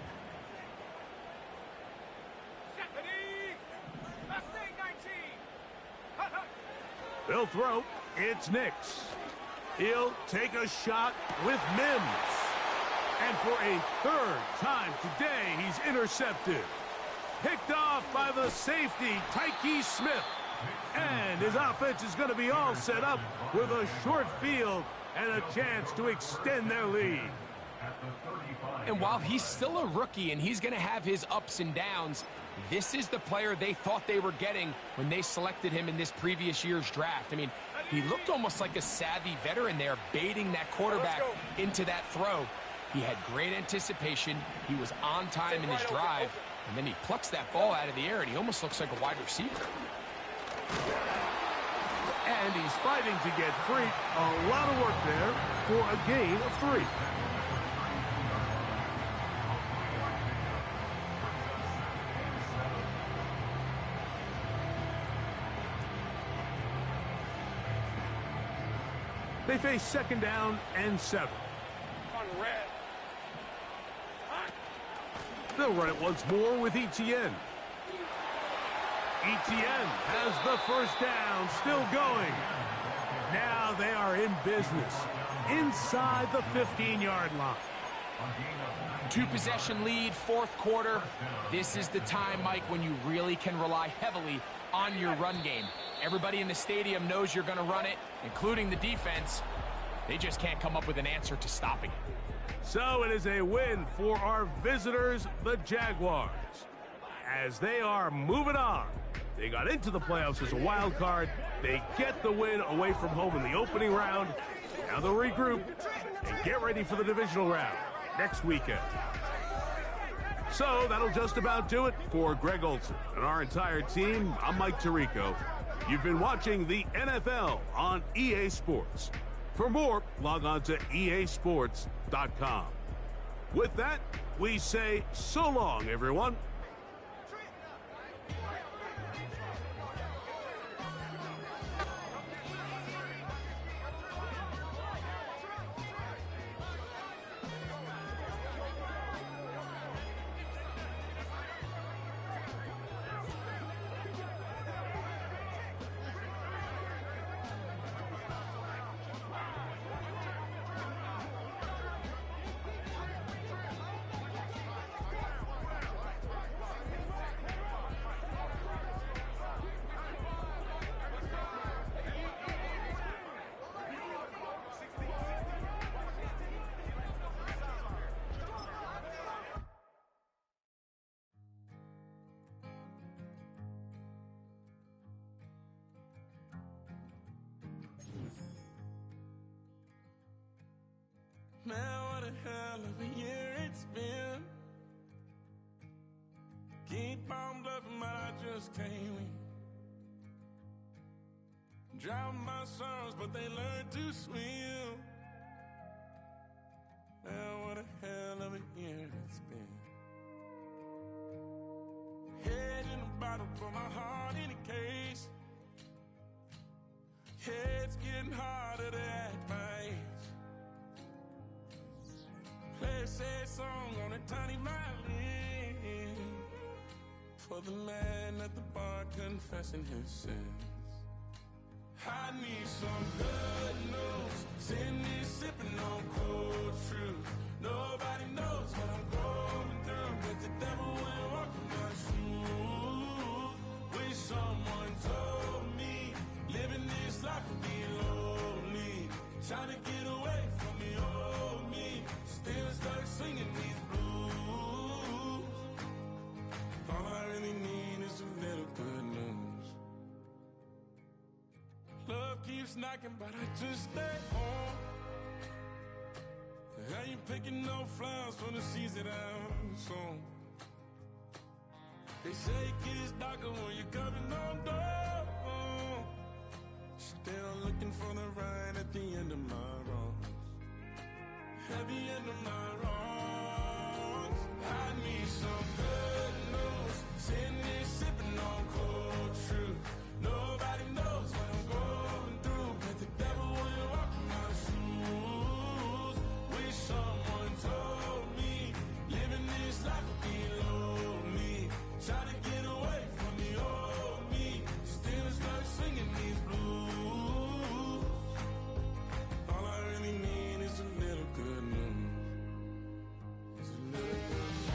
They'll throw. It's Nix. He'll take a shot with Mims. And for a 3rd time today, he's intercepted. Picked off by the safety, Tyke Smith. And his offense is going to be all set up with a short field and a chance to extend their lead. And while he's still a rookie and he's going to have his ups and downs, this is the player they thought they were getting when they selected him in this previous year's draft. I mean, he looked almost like a savvy veteran there, baiting that quarterback into that throw. He had great anticipation. He was on time in his drive, and then he plucks that ball out of the air, and he almost looks like a wide receiver. And he's fighting to get free. A lot of work there for a gain of 3. They face 2nd down and 7. On red. They'll run it once more with Etienne. Etienne has the 1st down, still going. Now they are in business inside the 15-yard line. 2-possession lead, 4th quarter. This is the time, Mike, when you really can rely heavily on your run game. Everybody in the stadium knows you're going to run it, including the defense. They just can't come up with an answer to stopping it. So it is a win for our visitors, the Jaguars, as they are moving on. They got into the playoffs as a wild card. They get the win away from home in the opening round. Now they'll regroup and get ready for the divisional round next weekend. So that'll just about do it for Greg Olson and our entire team. I'm Mike Tirico. You've been watching the NFL on EA Sports. For more, log on to easports.com. With that, we say so long, everyone. hell of a year it's been. Keep on bluffing, but I just can't win. Drown my sorrows, but they learn to swim. Now what a hell of a year it's been. Head in a bottle, put my heart in a case. It's getting harder to act my age. Play a sad song on a tiny violin for the man at the bar confessing his sins. I need some good news. Sitting here sipping on cold truth. Nobody knows what I'm going through, but the devil will walk in my shoes. Wish someone told me living this life would be lonely. Trying to get away from the old me. Still stuck singing these blues. All I really need is a little good news. Love keeps knocking, but I just stay home. I ain't picking no flowers for the seeds that I'm sown. They say it gets darker when you're coming on door. Still looking for the right at the end of my wrongs. At the end of my wrongs. I need some good news. Sitting here sipping on cold truth. Nobody knows what I'm going through, but the devil will walk in my shoes. Wish someone told me living this life would be lonely. Try to get away from the old me. Still stuck singing these blues. All I really need is a little good news. It's a little good news.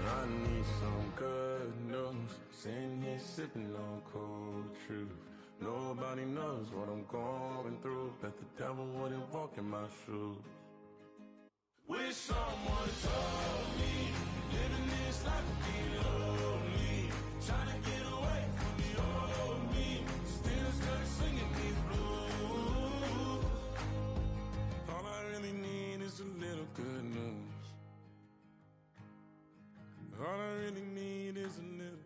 I need some good news. Sitting here sipping on cold truth. Nobody knows what I'm going through, but the devil wouldn't walk in my shoes. Wish someone told me living this life would be lonely. Trying to get away from the old me. Still stuck singing these blues. All I really need is a little good news. All I really need is a little.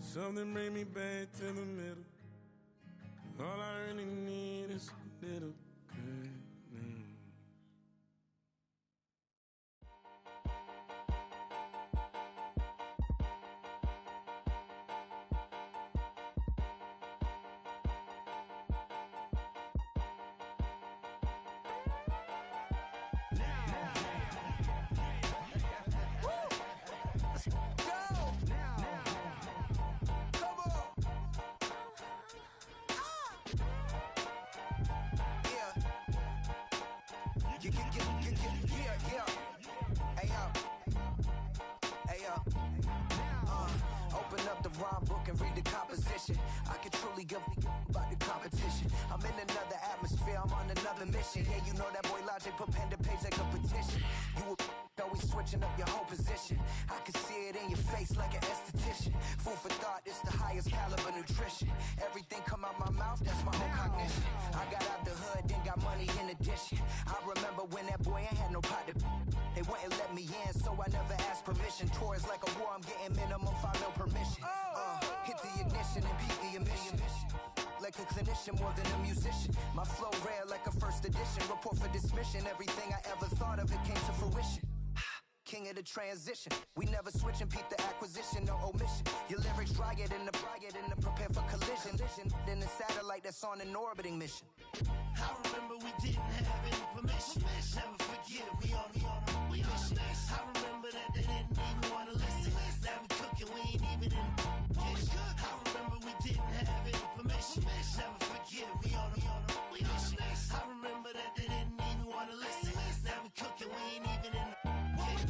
Something bring me back to the middle. All I really need is a little good news. Open up the rhyme book and read the composition. I can truly give about the competition. I'm in another atmosphere, I'm on another mission. Yeah, you know that boy Logic put pen to page like a petition. You were always switching up your whole position. I can see it in your face like an esthetician. Food for thought, it's the highest caliber nutrition. Everything come out my mouth, that's my own cognition. I got out the hood, then got money in addition. I remember when that boy ain't had no pot to. They wouldn't let me in, so I never asked permission. Tours like a war, I'm getting minimum 5 mil permission. Hit the ignition and beat the emission. Like a clinician more than a musician. My flow rare like a first edition. Report for dismission. Everything I ever thought of, it came to fruition. King of the transition. We never switch and peep the acquisition, no omission. Your lyrics dry it in the prepare for collision. Then the satellite that's on an orbiting mission. I remember we didn't have any permission. Never forget we on a mission. I remember that they didn't even want to listen. Now we cooking, we ain't even in the kitchen. I remember we didn't have any permission. Never forget we on a mission. I remember that they didn't even want to listen. Now we cooking, we ain't even in the kitchen.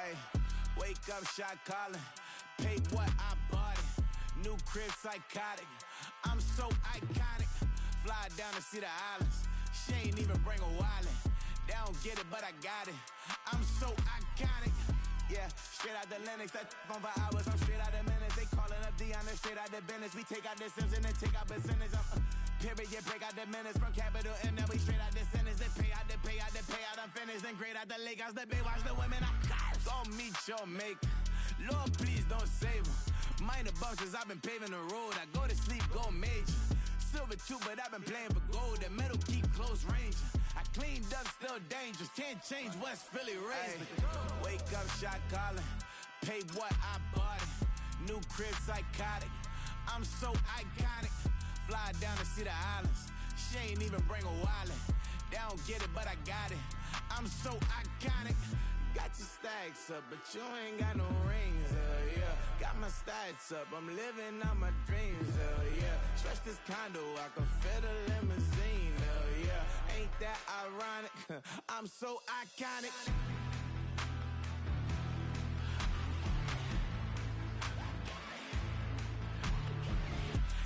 Hey, wake up, shot calling. Pay what I bought it. New crib, psychotic. I'm so iconic. Fly down to see the islands. She ain't even bring a wallet. They don't get it, but I got it. I'm so iconic. Yeah, straight out the Lennox, that on for hours, I'm straight out the minutes. They calling up Deanna, straight out the business. We take out the Sims and then take out percentage. Period, break out the minutes from capital and then we straight out the sentence. They pay out, I'm finished. Then grade out the Lakers, the Bay, watch the women, I curse. Gon' meet your maker. Lord, please don't save them. Minor bumps as I've been paving the road. I go to sleep, go major. Silver too, but I've been playing for gold. The metal keep close range. I cleaned up, still dangerous. Can't change West Philly raised. Wake up, shot calling. Pay what I bought it. New crib, psychotic. I'm so iconic. Fly down to see the islands. She ain't even bring a wallet. They don't get it, but I got it. I'm so iconic. Got your stacks up, but you ain't got no rings, yeah. Got my stats up, I'm living out my dreams, yeah. Stretch this condo, I can fit a limousine, yeah. Ain't that ironic? I'm so iconic.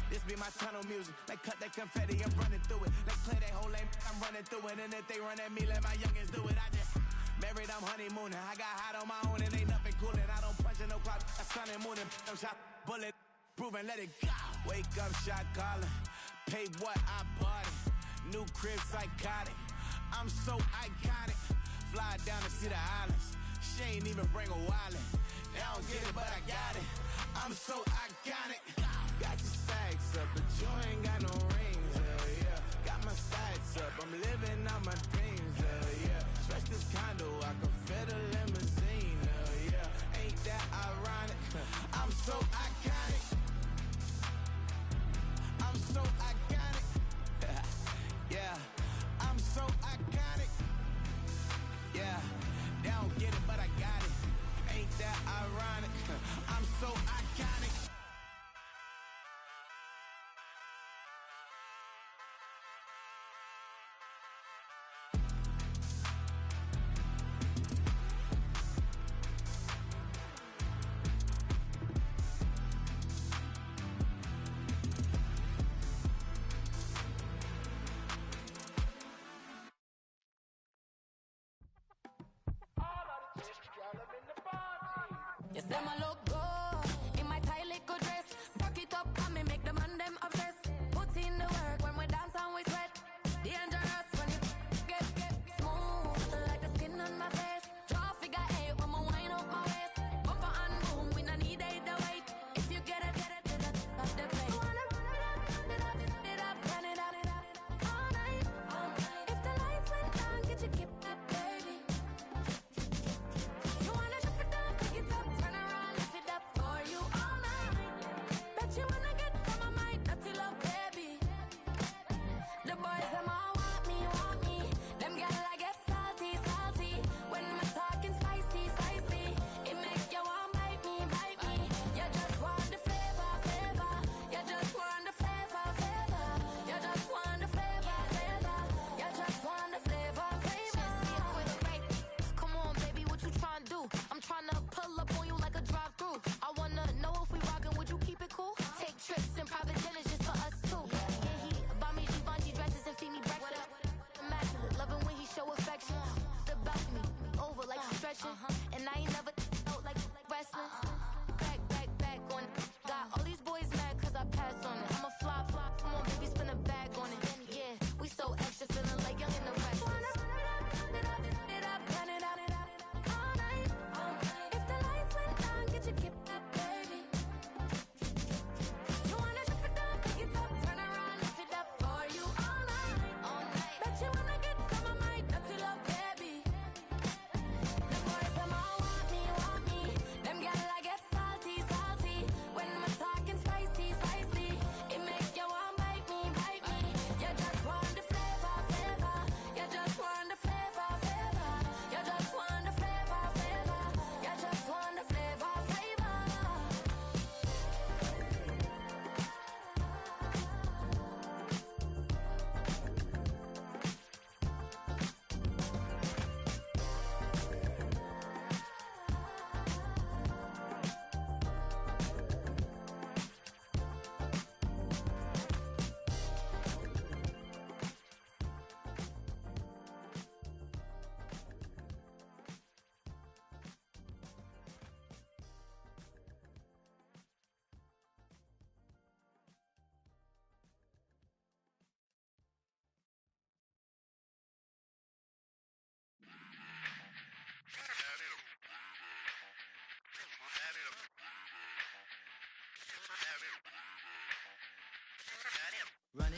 This be my tunnel music. Like cut that confetti, I'm running through it. Like clear that whole lane, I'm running through it. And if they run at me, let my youngins do it. I just married, I'm honeymooning. I got hot on my own and ain't nothing coolin'. I don't punch in no clock, I sun and moonin'. I'm shot, bullet, proven, let it go. Wake up, shot calling. Pay what I bought it. New crib, psychotic. I'm so iconic. Fly down to see the islands. She ain't even bring a wallet. They don't get it, but I got it. I'm so iconic. Got your stacks up, but you ain't got no rings, yeah. Got my stacks up, I'm living out my dreams, yeah. Stretch this condo, I can fit a limousine, yeah. Ain't that ironic? I'm so iconic. I'm so iconic. Yeah, I'm so iconic. Yeah, they don't get it, but I got it. Ain't that ironic? I'm so iconic. Yes, them a look good in my tight little dress. Rock it up and me make the man them obsessed. Put in the work when we dance and we sweat. Dangerous when you get smooth like the skin on my face. Draw figure eight when we wind up my waist. Bumper and boom, we no need it the weight. If you get it, off the plate. Wanna run it up, all night. If the lights went down, get you keep that baby. You wanna drop it down, pick it up, turn around, lift it up.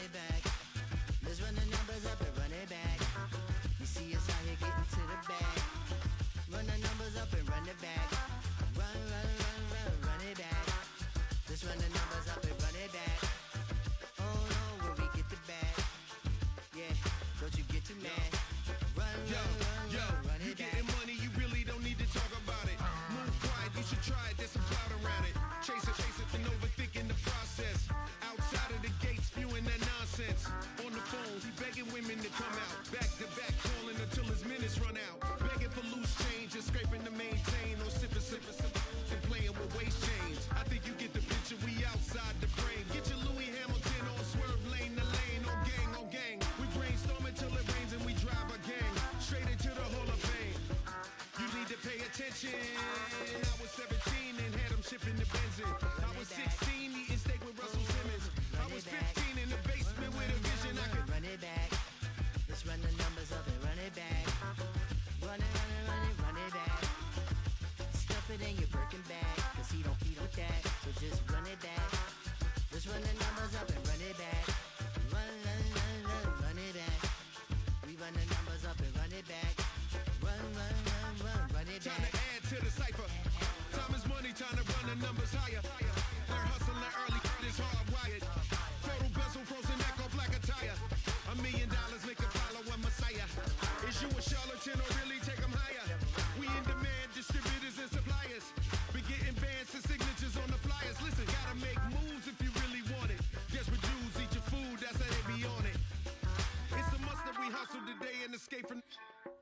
it back. Let's run the numbers up and run it back. You see us out here getting to the bag. Run the numbers up and run it back. Run, run, run, run, run it back. Let's run the numbers up and run it back. Oh no, where we get the bag. Yeah, don't you get too mad. Run, run it back. You getting money, you really don't need to talk about it. Move quiet, you should try it, there's some clout around it. Chase it, and overthinking the process. Outside of the gates, spewing that nonsense. On the phone, he begging women to come out. Back to back, calling until his minutes run out. Begging for loose change and scraping to maintain. Or sipping, and playing with waist chains. I think you get the picture, we outside the frame. Get your Louis Hamilton on swerve lane to lane. On gang. We brainstorm until it rains and we drive a gang. Straight into the Hall of Fame. You need to pay attention. I was 17 and had them shipping the benzin. I was 16 eating steak with Russell Simmons. I was 15 in the basement with a vision. I could run it back. Let's run the numbers up and run it back. Run it back. Stuff it in your Birkin bag, cause he don't eat with that. So just run it back. Let's run the numbers up and run it back. Run it back. We run the numbers up and run it back. Run it back. Time to add to the cipher. Time is money, time to run the numbers higher. They're hustling early, this hardwired. Photo bezel, frozen echo, black attire. $1 million make a follow a messiah. Is you a charlatan or really take them higher? We in demand, distributors and suppliers. Been getting bands and signatures on the flyers. Listen, gotta make moves if you really want it. Desperate Jews eat your food, that's how they be on it. It's a must that we hustle today and escape from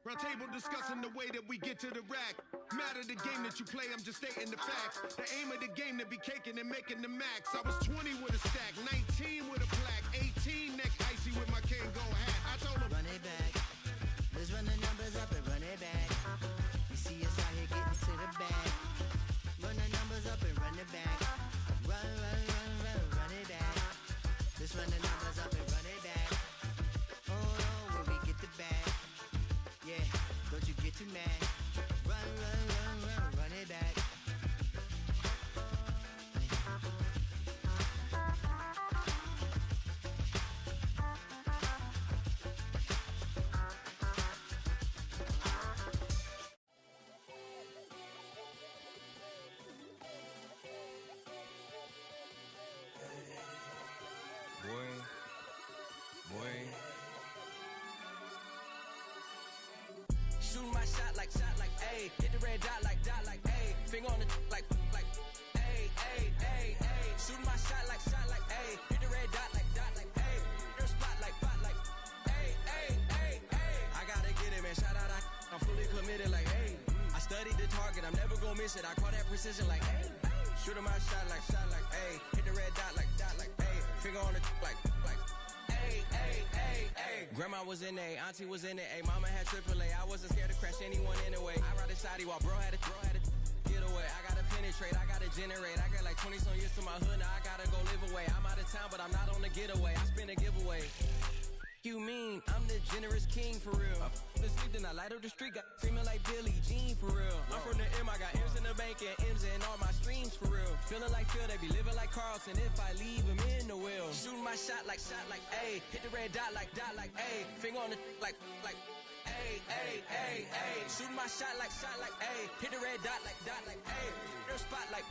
round table discussing the way that we get to the rack. Matter the game that you play, I'm just stating the facts. The aim of the game to be caking and making the max. I was 20 with a stack, 19 with a plaque, 18 neck icy with my Kango hat. I told him, run it back. Let's run the numbers up and run it back. You see us out here getting to the bag. Run the numbers up and run it back. Run it back. Let's run the numbers up and run it back. Oh no, where we get the bag. Yeah, don't you get too mad. Run it back. Shooting my shot like, ayy. Hit the red dot like, ayy. Finger on the like, ayy, ayy, ayy, ayy. Shooting my shot like, ayy. Hit the red dot like, ayy. Your spot like, ayy, ayy, ayy, ayy. I gotta get it, man. Shout out, I'm fully committed like, ayy. I studied the target, I'm never gonna miss it. I call that precision like, ayy. Shooting my shot like, ayy. Hit the red dot like, ayy. Finger on the like, ayy, ayy, ayy, ayy. Grandma was in A, auntie was in it, ayy. Mama had AAA, I wasn't scared to crash anyone anyway. I ride a shotty while bro had to get away. I gotta penetrate, I gotta generate. I got like 20 some years to my hood, now I gotta go live away. I'm out of town, but I'm not on the getaway. I spin a giveaway. You mean I'm the generous king for real? The sleep, then I light up the street, got screaming like Billie Jean for real. I'm from the M, I got M's in the bank and M's in all my streams for real. Feeling like Phil, they be living like Carlson if I leave him in the wheel. Shooting my shot like, ayy. Hit the red dot like, ayy. Finger on the like, ayy, ayy, ayy, ayy. Shooting my shot like, ayy. Hit the red dot like, ayy. Your spot like,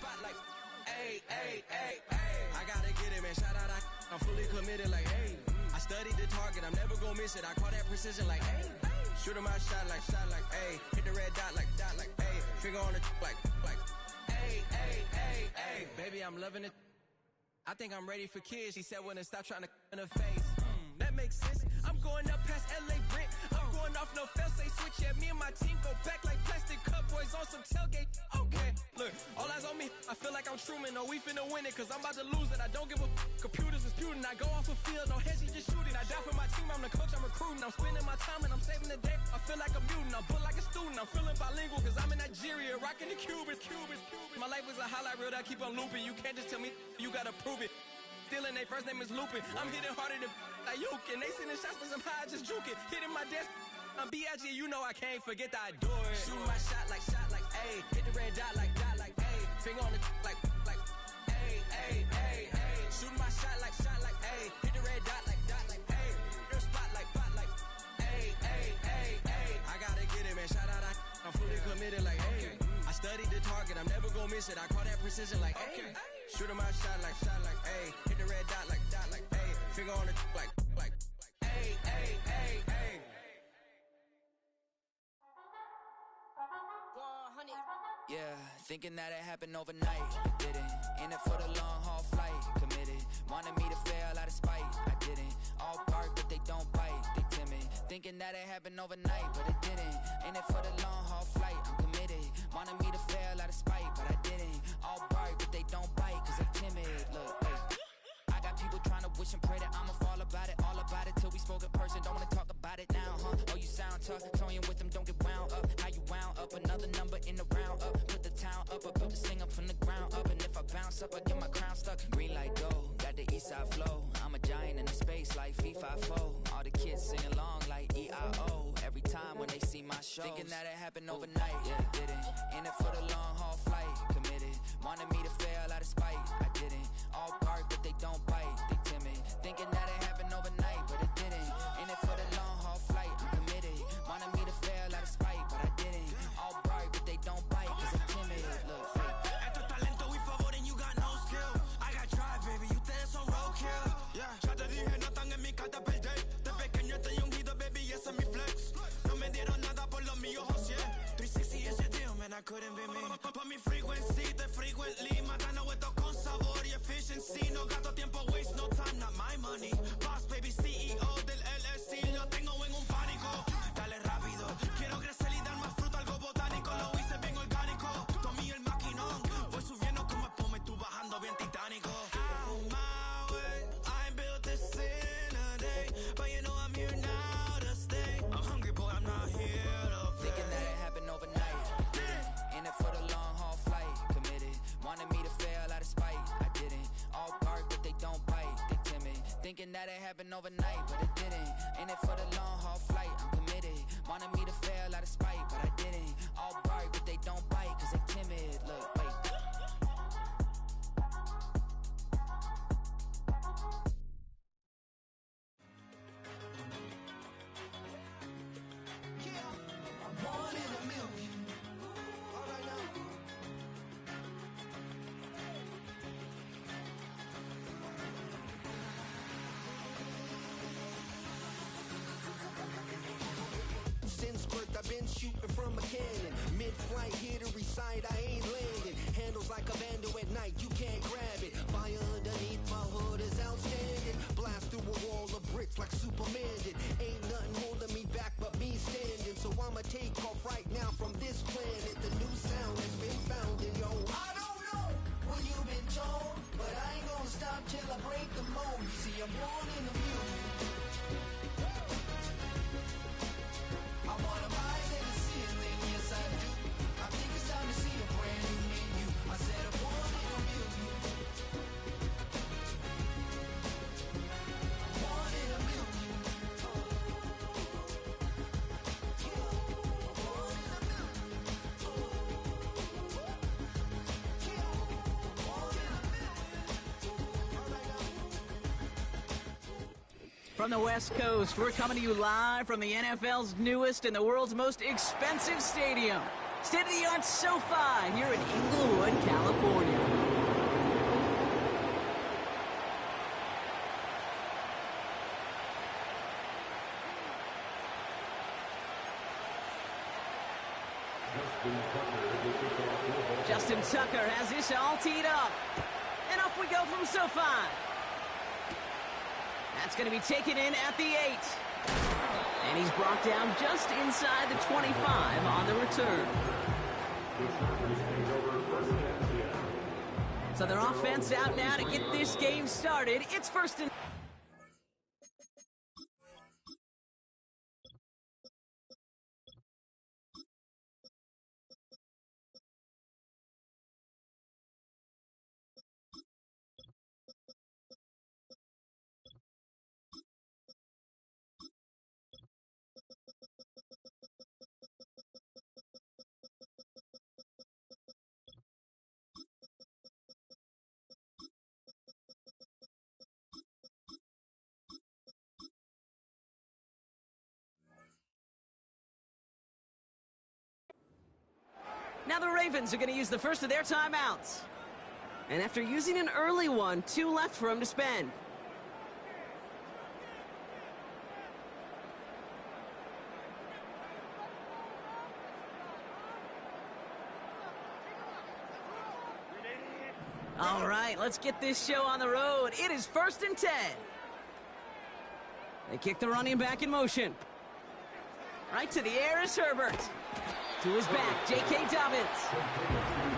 ayy, ayy, ayy, ayy. I gotta get it, man. Shout out, I'm fully committed like, ayy. I studied the target, I'm never gonna miss it. I call that precision like, ayy. Shooting my shot like, ayy. Hit the red dot like, ayy. Finger on the like, ayy, ayy, ayy, ayy. Baby, I'm loving it. I think I'm ready for kids. She said when to stop trying to in her face. That makes sense. I'm going up past LA Brent. I'm going off no fail, say switch. Yeah, me and my team go back like plastic cup boys on some tailgate. Okay, look, all eyes on me. I feel like I'm Truman. No, we finna win it, cause I'm about to lose it. I don't give a computers disputing. I go off a field, no heads, just shooting. I die for my team, I'm the coach, I'm recruiting. I'm spending my time and I'm saving the day. I feel like a mutant, I'm built like a student. I'm feeling bilingual, cause I'm in Nigeria, rocking the Cubans. My life is a highlight reel that I keep on looping. You can't just tell me, you gotta prove it. Stealing, their first name is Lupin. I'm hitting harder than Ayuk, and they sending shots, but I'm high, just juke it. Hitting my desk, I'm B.I.G., you know I can't forget that I do it. Shooting my shot like, ayy. Hit the red dot like, ayy. Finger on the like, ayy, ayy, ayy, ayy. Shooting my shot like, ayy. Hit the red dot like, visit. I call that precision like, hey. Shoot my shot like, hey. Hit the red dot like, hey. Finger on the like, hey, hey, hey, hey. Yeah, thinking that it happened overnight. It didn't. In it for the long haul flight. Committed. Wanted me to fail out of spite. I didn't. All bark, but they don't bite. They timid. Thinking that it happened overnight, but it didn't. In it for the long haul flight. I'm committed. Wanted me to fail out of spite, but I didn't. All bark, but they don't bite, cause they're timid. Look, hey. I got people trying to wish and pray that I'ma fall about it, all about it till we spoke in person. Don't wanna talk about it now, huh? Oh, you sound tough, toying with them, don't get wound up. How you wound up? Another number in the round up. Put the town up, I built this thing up from the ground up. And if I bounce up, I get my crown stuck. Green light go, got the east side flow. I'm a giant in the space like FIFA 4. All the kids sing along like EIO. Every time when they see my show, thinking that it happened overnight, yeah, didn't. In it for the long haul flight, committed. Wanted me to fail out of spite, I didn't. All bark, but they don't bite, they timid. Thinking that it happened overnight, but it didn't. In it for the long haul flight, I'm committed. Wanted me to fail out of spite, but I didn't. All bark, but they don't bite, cause I'm timid. Look, Esto es talento y favor and you got no skill. I got drive, baby, ustedes son roadkill. Yeah, ya te dije, no están en mi carta perder. De pequeño estoy ungido, baby, y ese es mi flex. No me dieron nada por lo mío, José. 360 is your deal, man, I couldn't be me. Pa' mi frequency, te frequently. Matando esto con sabor y efficiency. No gasto tiempo, waste no time, not my money. Boss, baby, CEO del LLC. Lo tengo en un pánico. Dale rápido, quiero crecer y dar más fruto, algo botánico. Lo hice bien orgánico. Tomé el maquinón. Voy subiendo como espuma y tú bajando bien titánico. Out my way, I ain't built this in a day. But you know I'm here now to stay. I'm hungry, boy, I'm not here to play. thinking that it happened overnight, didn't. In it for the long haul flight, committed. Wanted me to fail out of spite, I didn't. All bark, but they don't bite, they timid. Thinking that it happened overnight, but it didn't. In it for the long haul flight, I'm committed. Wanted me to fail out of spite, but I didn't. All bark, but they don't bite, cause they timid. Look, wait. One in a million. All right now. Since birth, I've been shooting from a cannon. Mid-flight, here to recite, I ain't landing. Handles like a vandal at night, you can't grab it. Fire underneath my hood is outstanding. Blast through a wall of bricks like Superman did. Ain't nothing holding me back but me standing. So I'ma take off right now from this planet. The new sound has been founded, yo. I don't know what you've been told, but I ain't gonna stop till I break the mold. You see, I'm born in a million. I wanna rise in the ceiling, yes I do. I think it's time to see a brand new menu. I said I'm born in a million. Born in a million. Born in a million. Born in a million. All right now. From the West Coast, we're coming to you live from the NFL's newest and the world's most expensive stadium. State-of-the-art SoFi here in Inglewood, California. Justin Tucker has this all teed up. And off we go from SoFi. That's going to be taken in at the 8. And he's brought down just inside the 25 on the return. So their offense out now to get this game started. It's first and... Ravens are going to use the first of their timeouts. And after using an early one, 2 left for him to spend. All right, let's get this show on the road. It is 1st and 10. They kick the running back in motion. Right to the air is Herbert. To his back, J.K. Dobbins.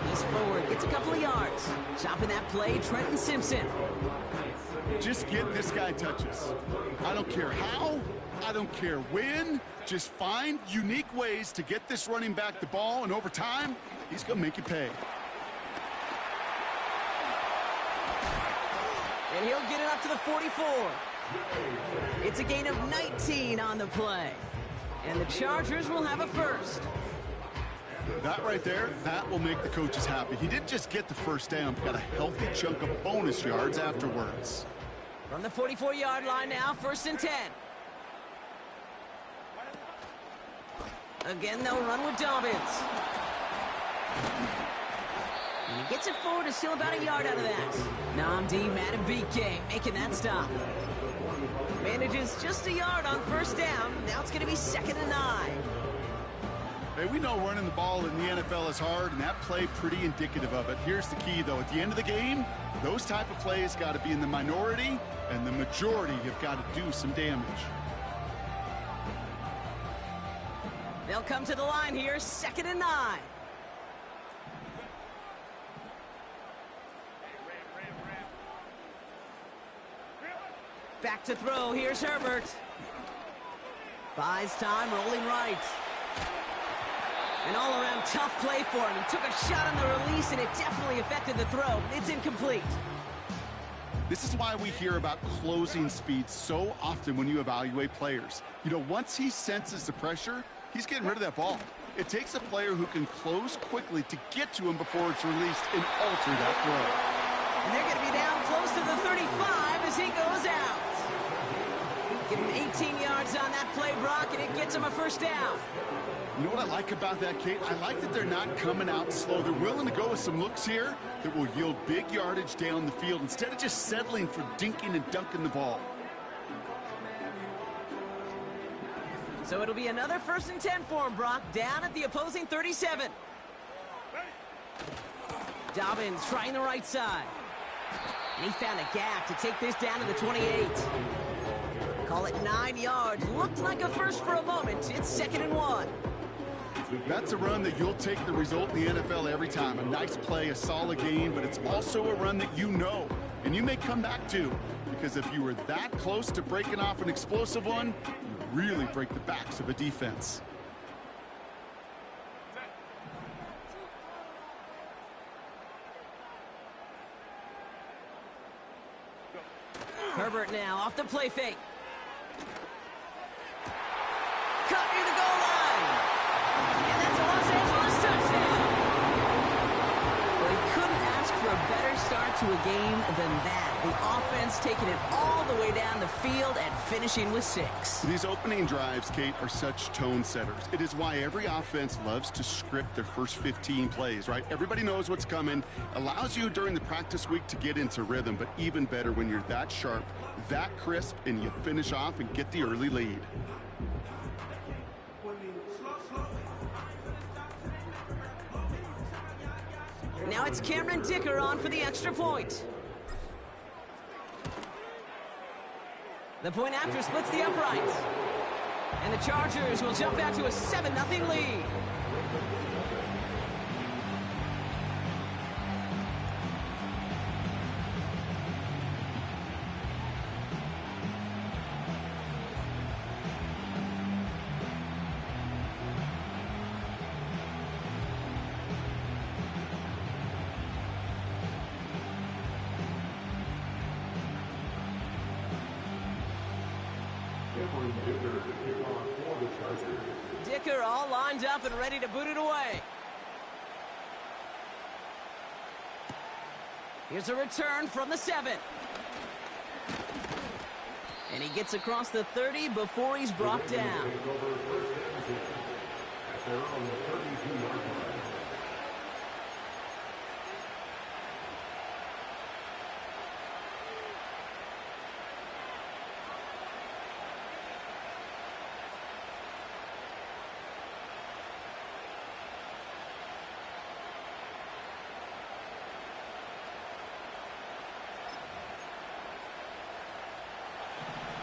He's forward, gets a couple of yards. Chopping that play, Trenton Simpson. Just get this guy touches. I don't care how, I don't care when. Just find unique ways to get this running back the ball, and over time, he's going to make you pay. And he'll get it up to the 44. It's a gain of 19 on the play. And the Chargers will have a first. That right there, that will make the coaches happy. He didn't just get the first down, but got a healthy chunk of bonus yards afterwards. From the 44-yard line now, 1st and 10. Again, they'll run with Dobbins. And he gets it forward, is still about a yard out of that. Nnamdi Madubuike making that stop. Manages just a yard on 1st down. Now it's going to be 2nd and 9. Hey, we know running the ball in the NFL is hard, and that play pretty indicative of it. Here's the key, though. At the end of the game, those type of plays got to be in the minority, and the majority have got to do some damage. They'll come to the line here, 2nd and 9. Back to throw, here's Herbert. Buys time, rolling right. An all-around tough play for him. He took a shot on the release, and it definitely affected the throw. It's incomplete. This is why we hear about closing speed so often when you evaluate players. You know, once he senses the pressure, he's getting rid of that ball. It takes a player who can close quickly to get to him before it's released and alter that throw. And they're going to be down close to the 35 as he goes out. Get him 18 yards on that play, Brock, and it gets him a 1st down. You know what I like about that, Kate? I like that they're not coming out slow. They're willing to go with some looks here that will yield big yardage down the field instead of just settling for dinking and dunking the ball. So it'll be another 1st and 10 for him, Brock, down at the opposing 37. Dobbins trying the right side. And he found a gap to take this down to the 28. Call it 9 yards. Looked like a first for a moment. It's 2nd and 1. That's a run that you'll take the result in the NFL every time. A nice play, a solid game, but it's also a run that you know, and you may come back to, because if you were that close to breaking off an explosive one, you really break the backs of a defense. Herbert now off the play fake. Cut near the goal line. And that's a Los Angeles touchdown. Well, he couldn't ask for a better start to a game than that. The offense taking it all the way down the field and finishing with 6. These opening drives, Kate, are such tone setters. It is why every offense loves to script their first 15 plays, right? Everybody knows what's coming. Allows you during the practice week to get into rhythm, but even better when you're that sharp, that crisp, and you finish off and get the early lead. Now it's Cameron Dicker on for the extra point. The point after splits the uprights. And the Chargers will jump out to a 7-0 lead. Dicker all lined up and ready to boot it away. Here's a return from the 7. And he gets across the 30 before he's brought down.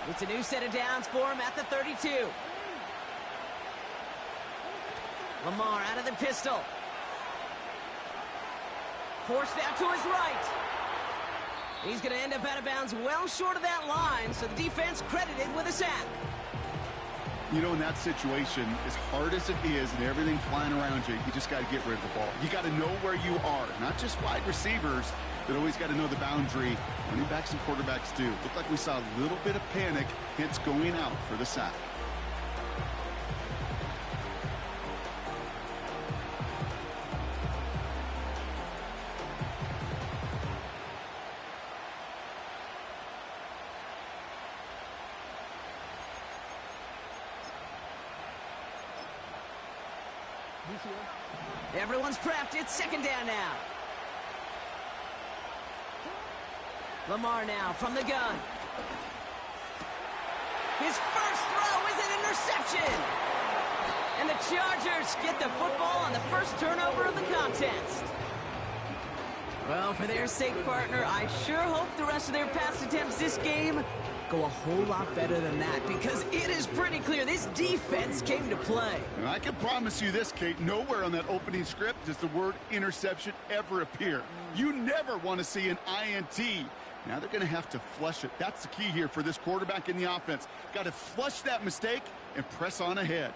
It's a new set of downs for him at the 32. Lamar out of the pistol. Forced out to his right. He's going to end up out of bounds well short of that line, so the defense credited with a sack. You know, in that situation, as hard as it is and everything flying around you, you just got to get rid of the ball. You got to know where you are, not just wide receivers, but always got to know the boundary. Running backs and quarterbacks do. Looked like we saw a little bit of panic, hence going out for the sack. Everyone's prepped. It's second down now. Lamar now from the gun. His first throw is an interception. And the Chargers get the football on the first turnover of the contest. Well, for their sake, partner, I sure hope the rest of their pass attempts this game go a whole lot better than that, because it is pretty clear this defense came to play. And I can promise you this, Kate, nowhere on that opening script does the word interception ever appear. You never want to see an INT. Now they're going to have to flush it. That's the key here for this quarterback in the offense. Got to flush that mistake and press on ahead.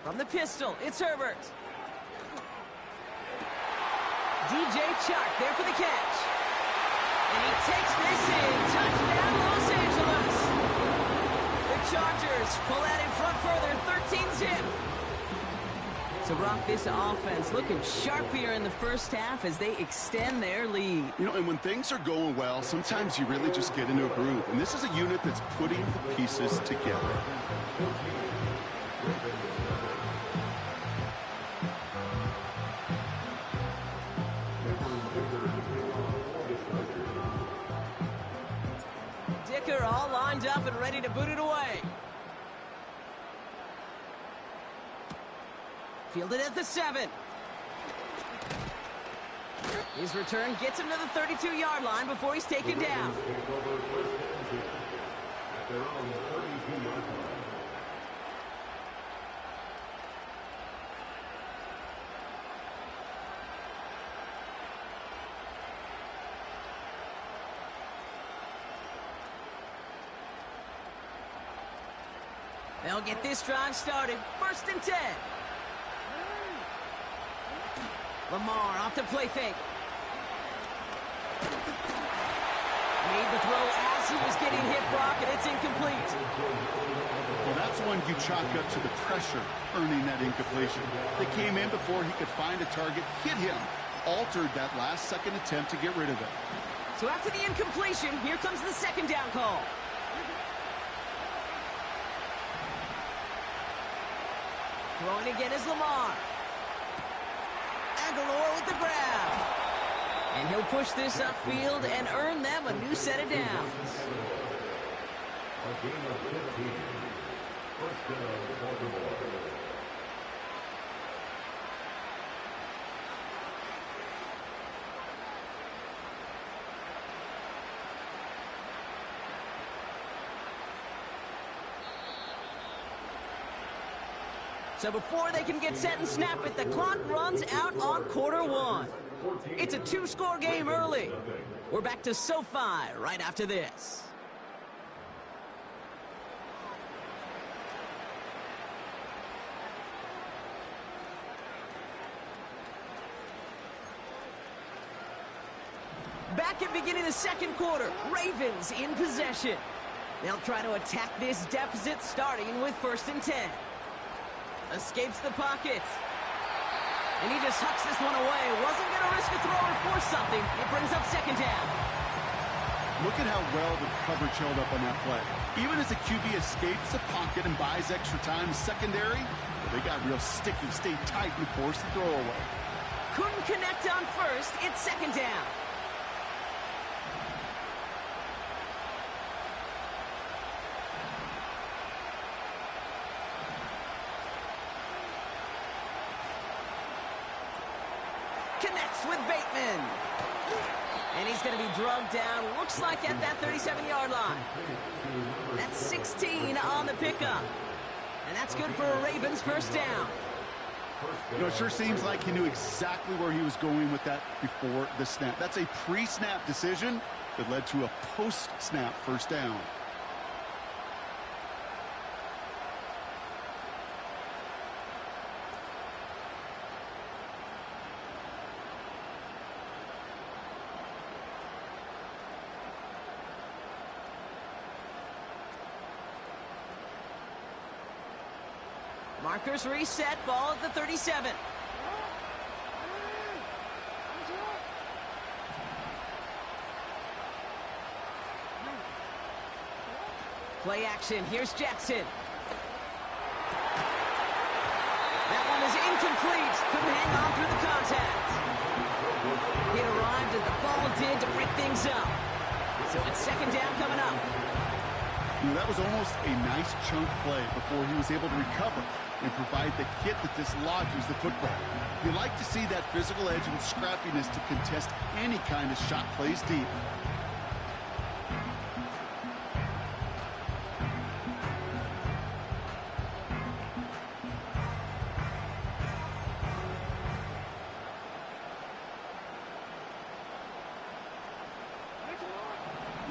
From the pistol, it's Herbert. DJ Chark there for the catch. And he takes this in. Touchdown, Los Angeles. The Chargers pull that in front further, 13-zip. So, Brock, this offense looking sharp here in the first half as they extend their lead. You know, and when things are going well, sometimes you really just get into a groove. And this is a unit that's putting the pieces together. Dicker all lined up and ready to boot it away. Fielded at the 7. His return gets him to the 32-yard line before he's taken down. They'll get this drive started. 1st and 10. Lamar off the play fake. Made the throw as he was getting hit, Brock, and it's incomplete. Well, that's one you chalk up to the pressure earning that incompletion. They came in before he could find a target, hit him, altered that last-second attempt to get rid of it. So after the incompletion, here comes the second down call. Throwing again is Lamar. Aguilar with the grab. And he'll push this upfield and earn them a new set of downs. A game of 15. First down, Baltimore. So before they can get set and snap it, the clock runs out on quarter one. It's a 2-score game early. We're back to SoFi right after this. Back at beginning of the second quarter, Ravens in possession. They'll try to attack this deficit starting with 1st and 10. Escapes the pocket. And he just hucks this one away. Wasn't going to risk a throw or force something. It brings up second down. Look at how well the coverage held up on that play. Even as the QB escapes the pocket and buys extra time, secondary, they got real sticky, stayed tight, and forced the throw away. Couldn't connect on first. It's second down. Connects with Bateman. And he's going to be drugged down, looks like at that 37-yard line. That's 16 on the pickup. And that's good for a Ravens first down. You know, it sure seems like he knew exactly where he was going with that before the snap. That's a pre-snap decision that led to a post-snap first down. Markers reset, ball at the 37. Play action, here's Jackson. That one is incomplete, couldn't hang on through the contact. He arrived as the ball did to break things up. So it's second down coming up. You know, that was almost a nice chunk play before he was able to recover and provide the hit that dislodges the football. You like to see that physical edge and scrappiness to contest any kind of shot plays deep.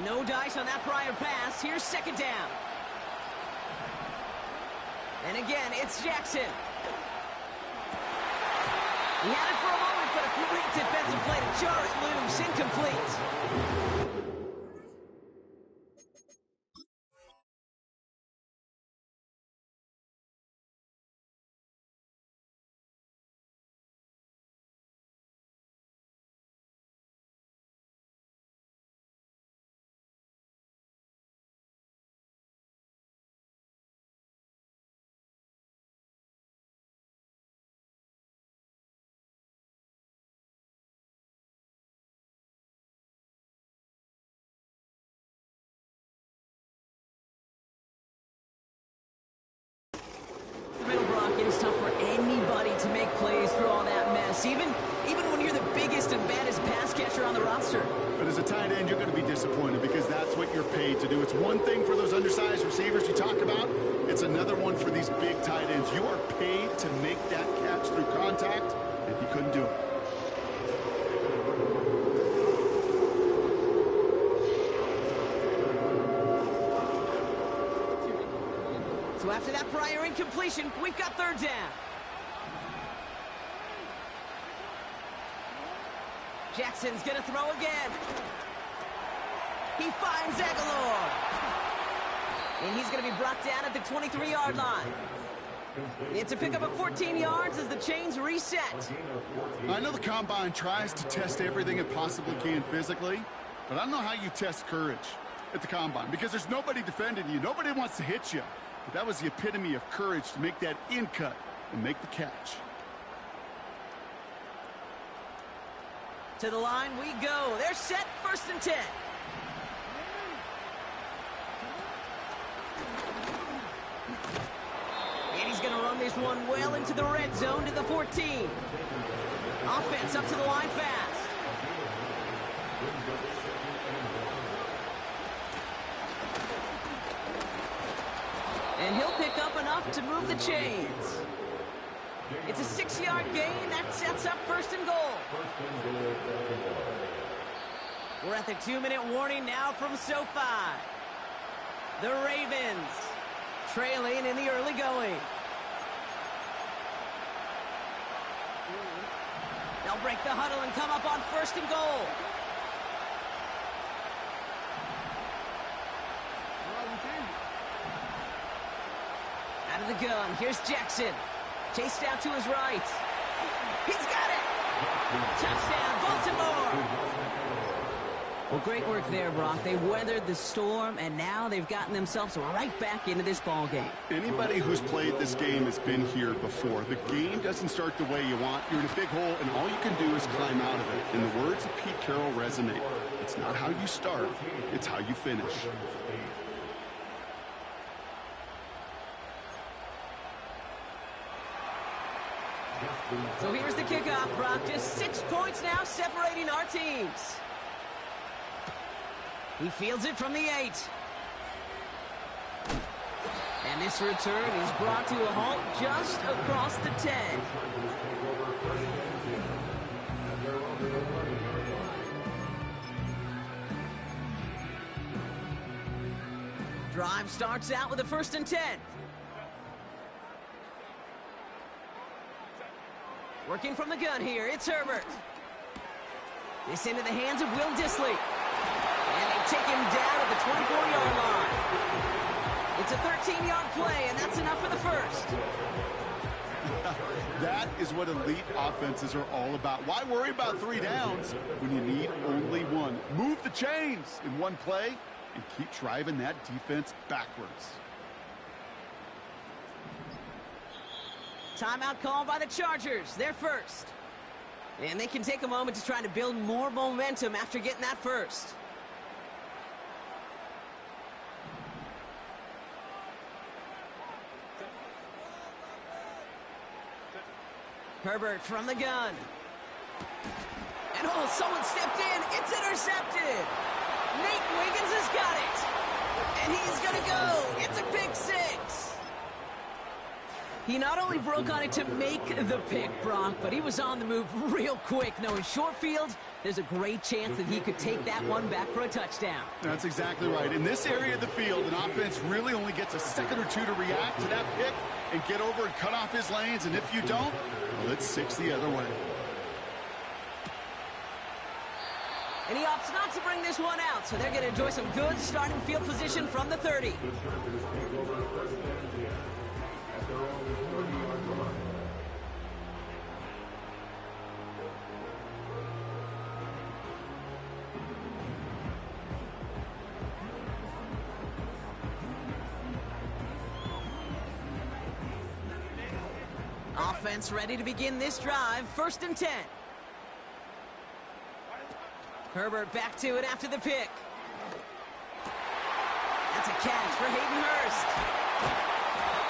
No dice on that prior pass. Here's second down. And again, it's Jackson. He had it for a moment, but a great defensive play to jar it loose. Incomplete. It's tough for anybody to make plays through all that mess, even when you're the biggest and baddest pass catcher on the roster. But as a tight end, you're going to be disappointed because that's what you're paid to do. It's one thing for those undersized receivers you talk about. It's another one for these big tight ends. You are paid to make that catch through contact, and he couldn't do it. So after that prior incompletion, we've got third down. Jackson's going to throw again. He finds Aguilar. And he's going to be brought down at the 23-yard line. It's a pickup of 14 yards as the chains reset. I know the Combine tries to test everything it possibly can physically, but I don't know how you test courage at the Combine because there's nobody defending you. Nobody wants to hit you. But that was the epitome of courage to make that in cut and make the catch. To the line we go. They're set, first and 10. And he's going to run this one well into the red zone to the 14. Offense up to the line fast. And he'll pick up enough to move the chains. It's a 6-yard gain. That sets up first and goal. We're at the 2-minute warning now from SoFi. The Ravens trailing in the early going. They'll break the huddle and come up on first and goal. Out of the gun, here's Jackson. Chased out to his right. He's got it! Touchdown, Baltimore! Well, great work there, Brock. They weathered the storm, and now they've gotten themselves right back into this ball game. Anybody who's played this game has been here before. The game doesn't start the way you want. You're in a big hole, and all you can do is climb out of it. And the words of Pete Carroll resonate. It's not how you start, it's how you finish. So here's the kickoff, Brock. Just 6 points now separating our teams. He fields it from the 8. And this return is brought to a halt just across the 10. Drive starts out with a 1st and 10. Working from the gun here, it's Herbert. This into the hands of Will Dissly. And they take him down at the 24-yard line. It's a 13-yard play, and that's enough for the first. That is what elite offenses are all about. Why worry about 3 downs when you need only 1? Move the chains in one play and keep driving that defense backwards. Timeout called by the Chargers. They're first. And they can take a moment to try to build more momentum after getting that first. Herbert from the gun. And someone stepped in. It's intercepted. Nate Wiggins has got it. And he's going to go. It's a pick 6. He not only broke on it to make the pick, Brock, but he was on the move real quick. Knowing short field, there's a great chance that he could take that one back for a touchdown. That's exactly right. In this area of the field, an offense really only gets a second or 2 to react to that pick and get over and cut off his lanes. And if you don't, well, it's 6 the other way. And he opts not to bring this one out, so they're going to enjoy some good starting field position from the 30. Offense ready to begin this drive. 1st and 10. Herbert back to it after the pick. That's a catch for Hayden Hurst.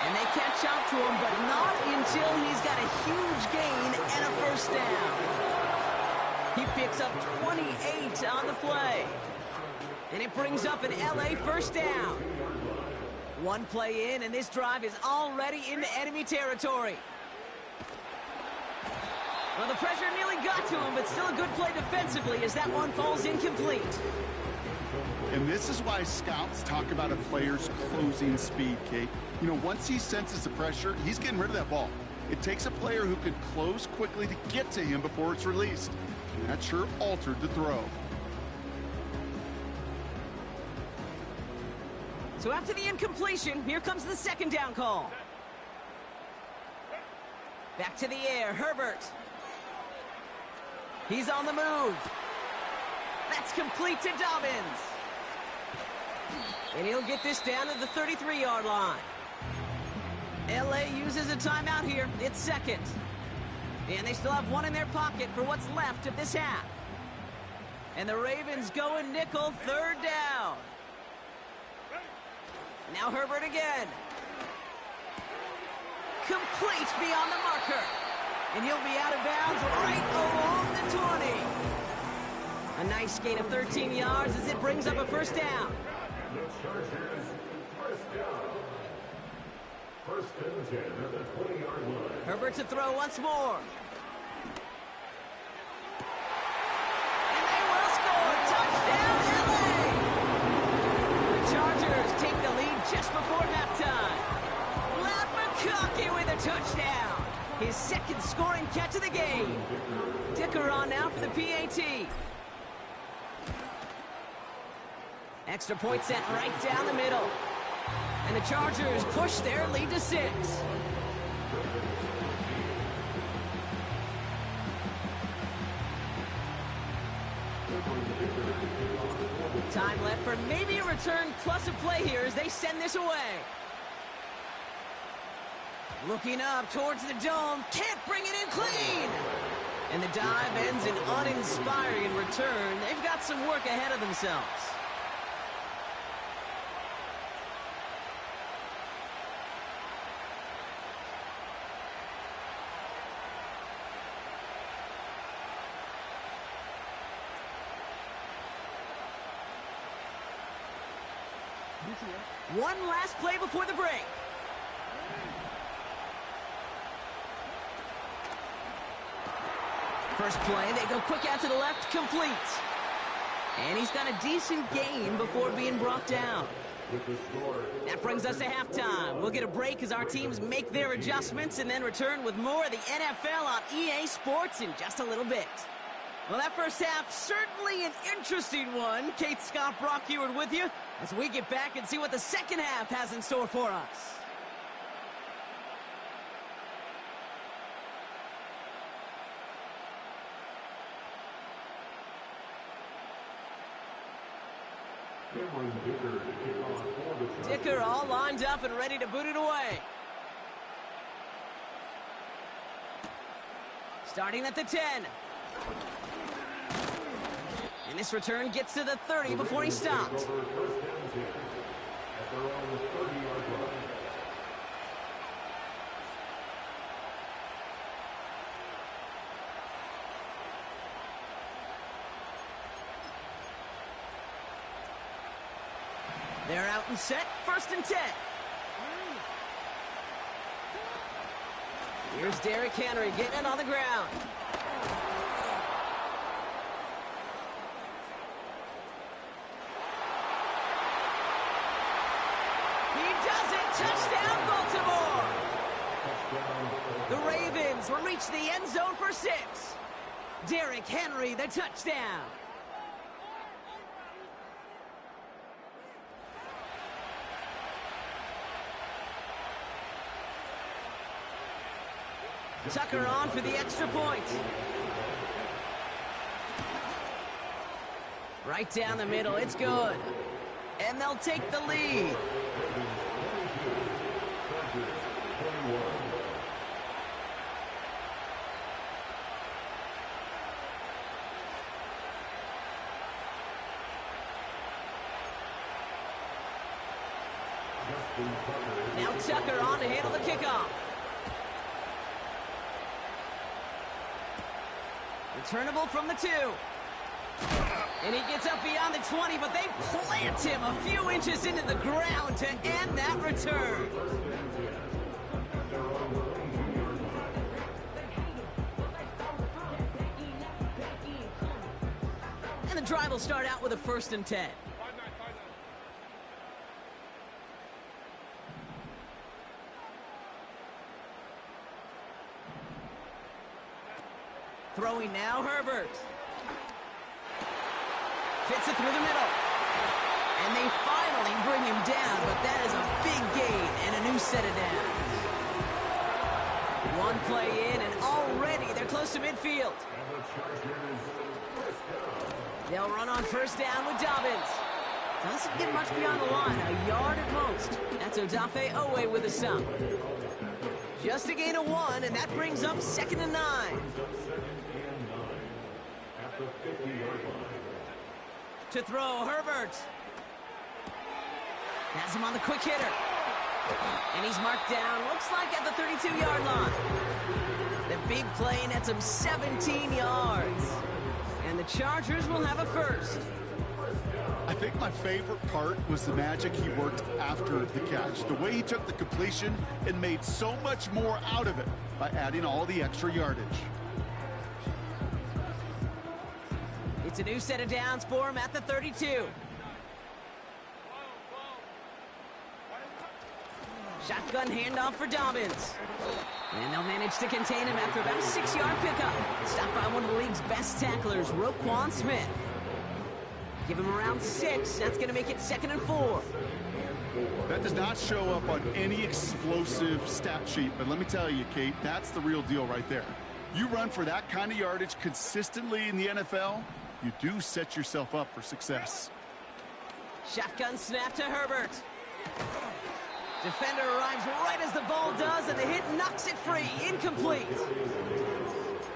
And they catch up to him, but not until he's got a huge gain and a 1st down. He picks up 28 on the play. And it brings up an LA 1st down. One play in, and this drive is already into enemy territory. Well, the pressure nearly got to him, but still a good play defensively as that one falls incomplete. And this is why scouts talk about a player's closing speed, Kate. You know, once he senses the pressure, he's getting rid of that ball. It takes a player who can close quickly to get to him before it's released. And that sure altered the throw. So after the incompletion, here comes the 2nd down call. Back to the air, Herbert. He's on the move. That's complete to Dobbins. And he'll get this down to the 33-yard line. LA uses a timeout here. It's 2nd. And they still have 1 in their pocket for what's left of this half. And the Ravens go in nickel, 3rd down. Now Herbert again. Complete beyond the marker. And he'll be out of bounds right along the 20. A nice gain of 13 yards as it brings up a 1st down. The Chargers, 1st down. 1st and 10 at the 20-yard line. Herbert to throw once more. And they will score. Touchdown, LA! The Chargers take the lead just before halftime. Ladd McConkey with a touchdown. His 2nd scoring catch of the game. Dicker on now for the PAT. Extra point set right down the middle. And the Chargers push their lead to 6. Time left for maybe a return plus a play here as they send this away. Looking up towards the dome, can't bring it in clean. And the dive ends in uninspiring return. They've got some work ahead of themselves. One last play before the break. First play, they go quick out to the left, complete. And he's got a decent gain before being brought down. That brings us to halftime. We'll get a break as our teams make their adjustments and then return with more of the NFL on EA Sports in just a little bit. Well, that first half, certainly an interesting one. Kate, Scott, Brock Heward with you as we get back and see what the second half has in store for us. Dicker all lined up and ready to boot it away. Starting at the 10. And this return gets to the 30 before he stopped. They're out and set, 1st and 10. Here's Derrick Henry getting it on the ground. He does it, touchdown Baltimore. The Ravens will reach the end zone for 6. Derrick Henry, the touchdown. Tucker on for the extra point. Right down the middle, it's good. And they'll take the lead. Now Tucker on to handle the kickoff. Returnable from the 2. And he gets up beyond the 20, but they plant him a few inches into the ground to end that return. And the drive will start out with a 1st and 10. Throwing now, Herbert. Fits it through the middle. And they finally bring him down, but that is a big gain and a new set of downs. One play in, and already they're close to midfield. They'll run on 1st down with Dobbins. Doesn't get much beyond the line, a yard at most. That's Odafe Owe with a stop. Just a gain of 1, and that brings up 2nd and 9. To throw, Herbert. Has him on the quick hitter. And he's marked down, looks like at the 32-yard line. The big play nets him 17 yards. And the Chargers will have a 1st. I think my favorite part was the magic he worked after the catch. The way he took the completion and made so much more out of it by adding all the extra yardage. It's a new set of downs for him at the 32. Shotgun handoff for Dobbins. And they'll manage to contain him after about a 6-yard pickup. Stopped by one of the league's best tacklers, Roquan Smith. Give him around 6. That's going to make it 2nd and 4. That does not show up on any explosive stat sheet, but let me tell you, Kate, that's the real deal right there. You run for that kind of yardage consistently in the NFL, you do set yourself up for success. Shotgun snap to Herbert. Defender arrives right as the ball does, and the hit knocks it free. Incomplete.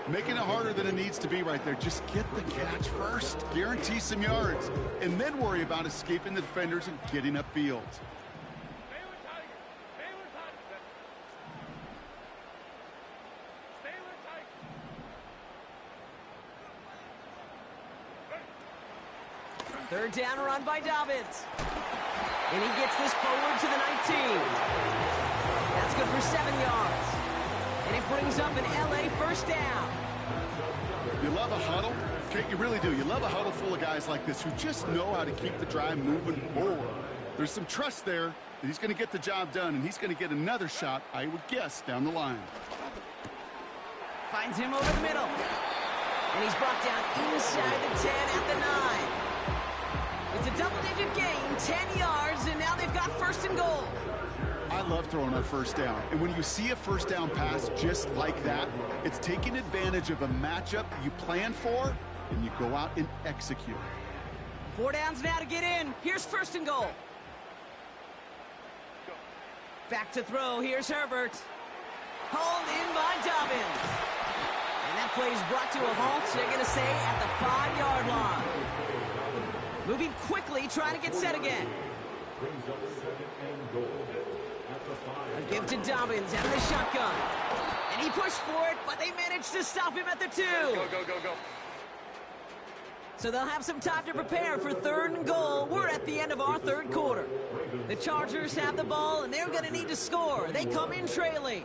Making it harder than it needs to be right there. Just get the catch first. Guarantee some yards. And then worry about escaping the defenders and getting upfield. Third down run by Dobbins. And he gets this forward to the 19. That's good for 7 yards. And it brings up an LA first down. You love a huddle? Okay, you really do. You love a huddle full of guys like this who just know how to keep the drive moving forward. There's some trust there that he's going to get the job done, and he's going to get another shot, I would guess, down the line. Finds him over the middle. And he's brought down inside the 10 at the 9. It's a double-digit gain, 10 yards, and now they've got first and goal. I love throwing on first down. And when you see a first down pass just like that, it's taking advantage of a matchup you plan for, and you go out and execute. 4 downs now to get in. Here's first and goal. Back to throw. Here's Herbert. Hauled in by Dobbins. And that play is brought to a halt, so they're going to say at the 5-yard line. Moving quickly, trying to get set again. A give to Dobbins out of the shotgun. And he pushed for it, but they managed to stop him at the 2. Go. So they'll have some time to prepare for third and goal. We're at the end of our third quarter. The Chargers have the ball, and they're going to need to score. They come in trailing.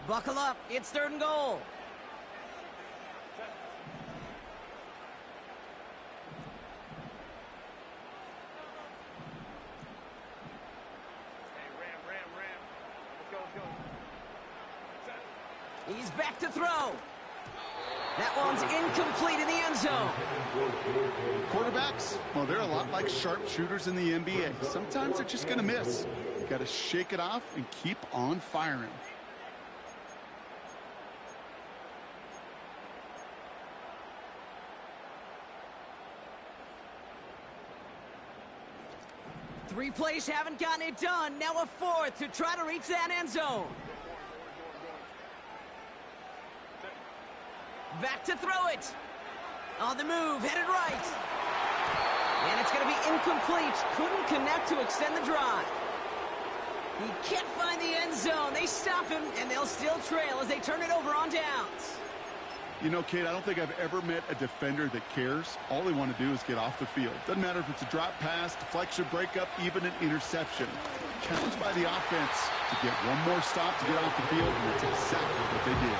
Buckle up. It's third and goal. He's back to throw. That one's incomplete in the end zone. Quarterbacks, well, they're a lot like sharpshooters in the NBA. Sometimes they're just going to miss. You got to shake it off and keep on firing. Three plays haven't gotten it done. Now a fourth to try to reach that end zone. Back to throw it. On the move, headed right. And it's going to be incomplete. Couldn't connect to extend the drive. He can't find the end zone. They stop him, and they'll still trail as they turn it over on downs. You know, Kate, I don't think I've ever met a defender that cares. All they want to do is get off the field. Doesn't matter if it's a drop pass, deflection, breakup, even an interception. Challenged by the offense to get one more stop to get off the field, and that's exactly what they did.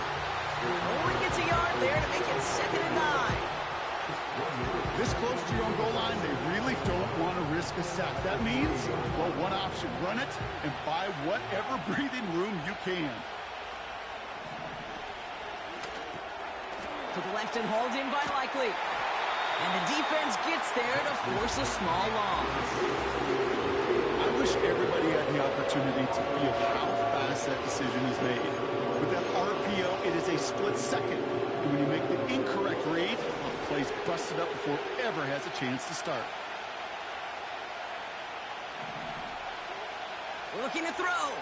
Only gets a yard there to make it 2nd and 9. This close to your own goal line, they really don't want to risk a sack. That means, well, one option, run it and buy whatever breathing room you can. To the left and hauled in by Likely. And the defense gets there to force a small loss. I wish everybody had the opportunity to feel how fast that decision is made. With that RPO, it is a split second. And when you make the incorrect read, the play's busted up before it ever has a chance to start. Looking to throw.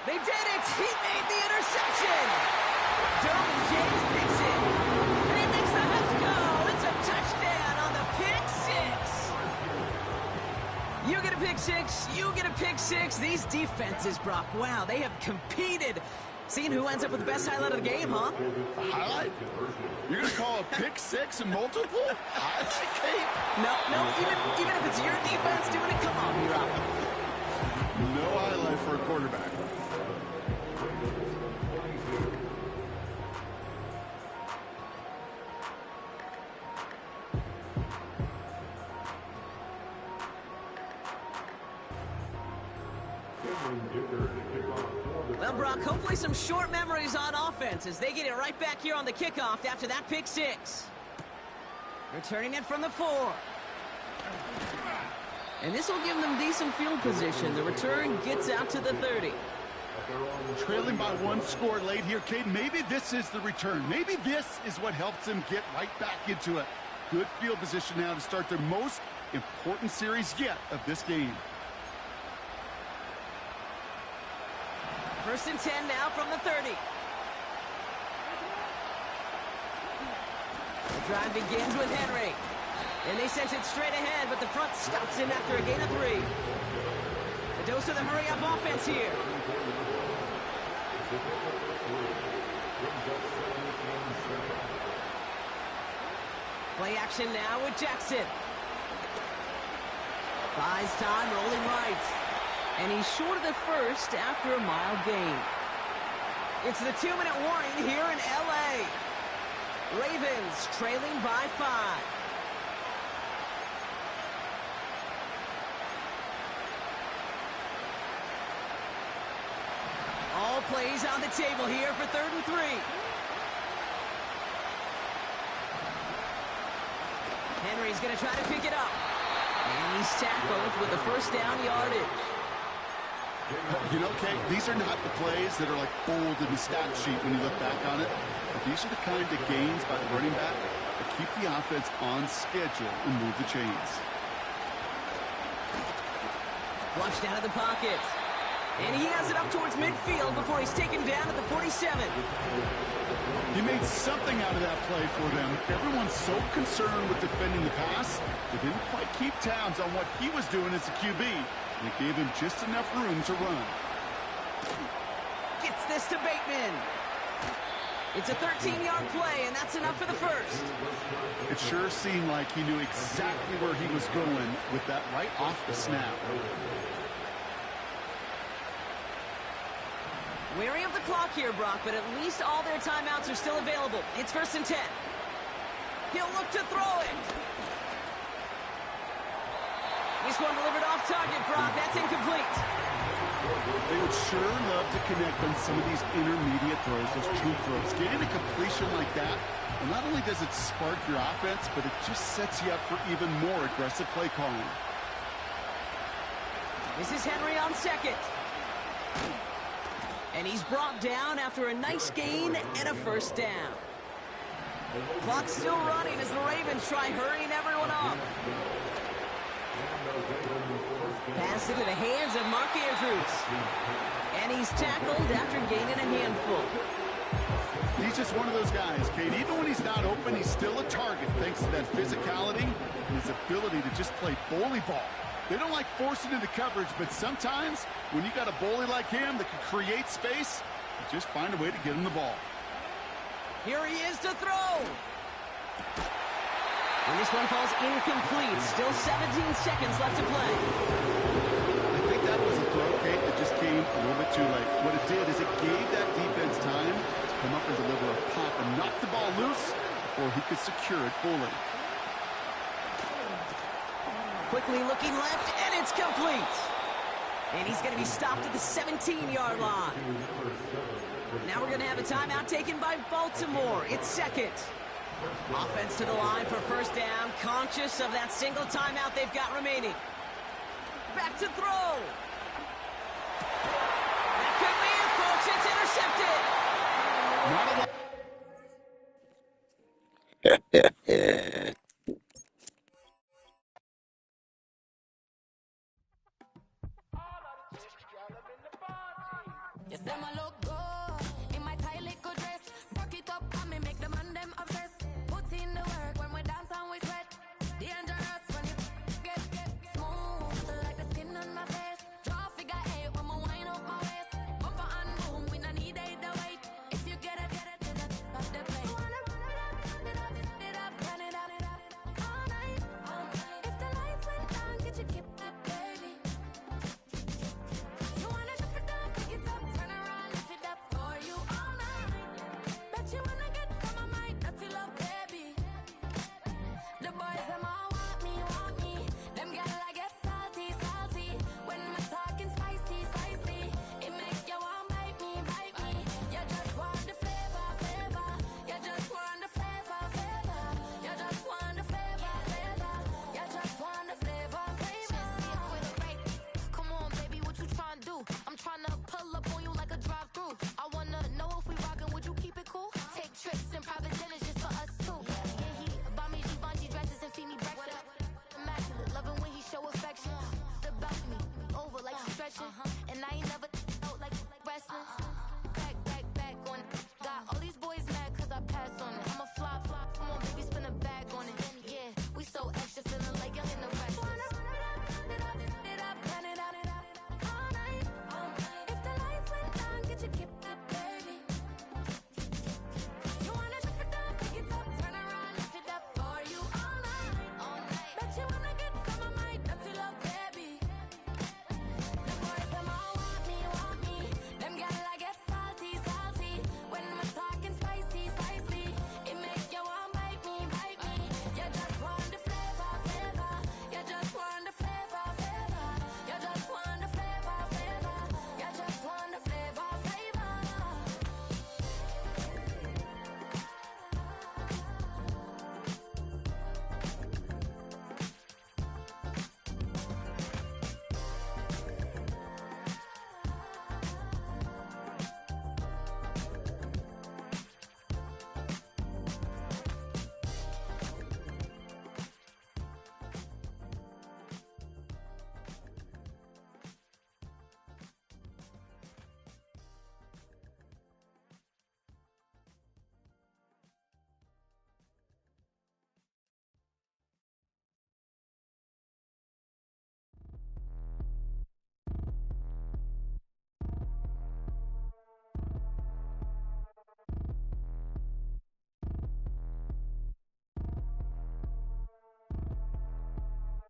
They did it! He made the interception! Derwin James picks it. And he makes the Husk go! It's a touchdown on the pick six! You get a pick six, you get a pick six. These defenses, Brock, wow, they have competed. Seeing who ends up with the best highlight of the game, huh? A highlight? You're going to call a pick six and multiple? Highlight, Kate? No, even if it's your defense doing it, come on, Brock. No highlight for a quarterback. Well, Brock, hopefully some short memories on offense as they get it right back here on the kickoff after that pick six. Returning it from the 4. And this will give them decent field position. The return gets out to the 30. Trailing by 1 score late here, Kate. Maybe this is the return. Maybe this is what helps them get right back into it. Good field position now to start their most important series yet of this game. 1st and 10 now from the 30. The drive begins with Henry. And they sent it straight ahead, but the front stops him after a gain of 3. The Dose of the hurry-up offense here. Play action now with Jackson. Buys time, rolling right. And he's short of the first after a mild gain. It's the 2-minute warning here in L.A. Ravens trailing by 5. All plays on the table here for 3rd and 3. Henry's going to try to pick it up. And he's tackled with the first down yardage. You know, Kate, these are not the plays that are like bold in the stat sheet when you look back on it. But these are the kind of gains by the running back that keep the offense on schedule and move the chains. Flushed out of the pocket. And he has it up towards midfield before he's taken down at the 47. He made something out of that play for them. Everyone's so concerned with defending the pass, they didn't quite keep tabs on what he was doing as a QB. And it gave him just enough room to run. Gets this to Bateman. It's a 13-yard play, and that's enough for the first. It sure seemed like he knew exactly where he was going with that right off the snap. Wary of the clock here, Brock, but at least all their timeouts are still available. It's 1st and 10. He'll look to throw it. This one delivered off target, Brock. That's incomplete. They would sure love to connect on some of these intermediate throws, those true throws. Getting a completion like that, well, not only does it spark your offense, but it just sets you up for even more aggressive play calling. This is Henry on second. And he's brought down after a nice gain and a first down. Clock's still running as the Ravens try hurrying everyone up. Pass into the hands of Mark Andrews. And he's tackled after gaining a handful. He's just one of those guys, Kate. Even when he's not open, he's still a target thanks to that physicality and his ability to just play bully ball. They don't like forcing into coverage, but sometimes when you got a bully like him that can create space, you just find a way to get him the ball. Here he is to throw. And this one falls incomplete. Still 17 seconds left to play. I think that was a throw, Kate, that just came a little bit too late. What it did is it gave that defense time to come up and deliver a pop and knock the ball loose before he could secure it fully. Quickly looking left, and it's complete. And he's going to be stopped at the 17-yard line. Now we're going to have a timeout taken by Baltimore. It's second. Offense to the line for first down, conscious of that single timeout they've got remaining. Back to throw. That could be it, folks. It's intercepted. Yes, them a look good in my tight little dress. Rock it up and me make the man them obsessed. Put in the work when we dance and we sweat. Dangerous when you get smooth like the skin on my face. Draw figure 8 when we wind up my waist. Bumper and boom, we no need either wait. If you get it to the top of the plate. Wanna run it up,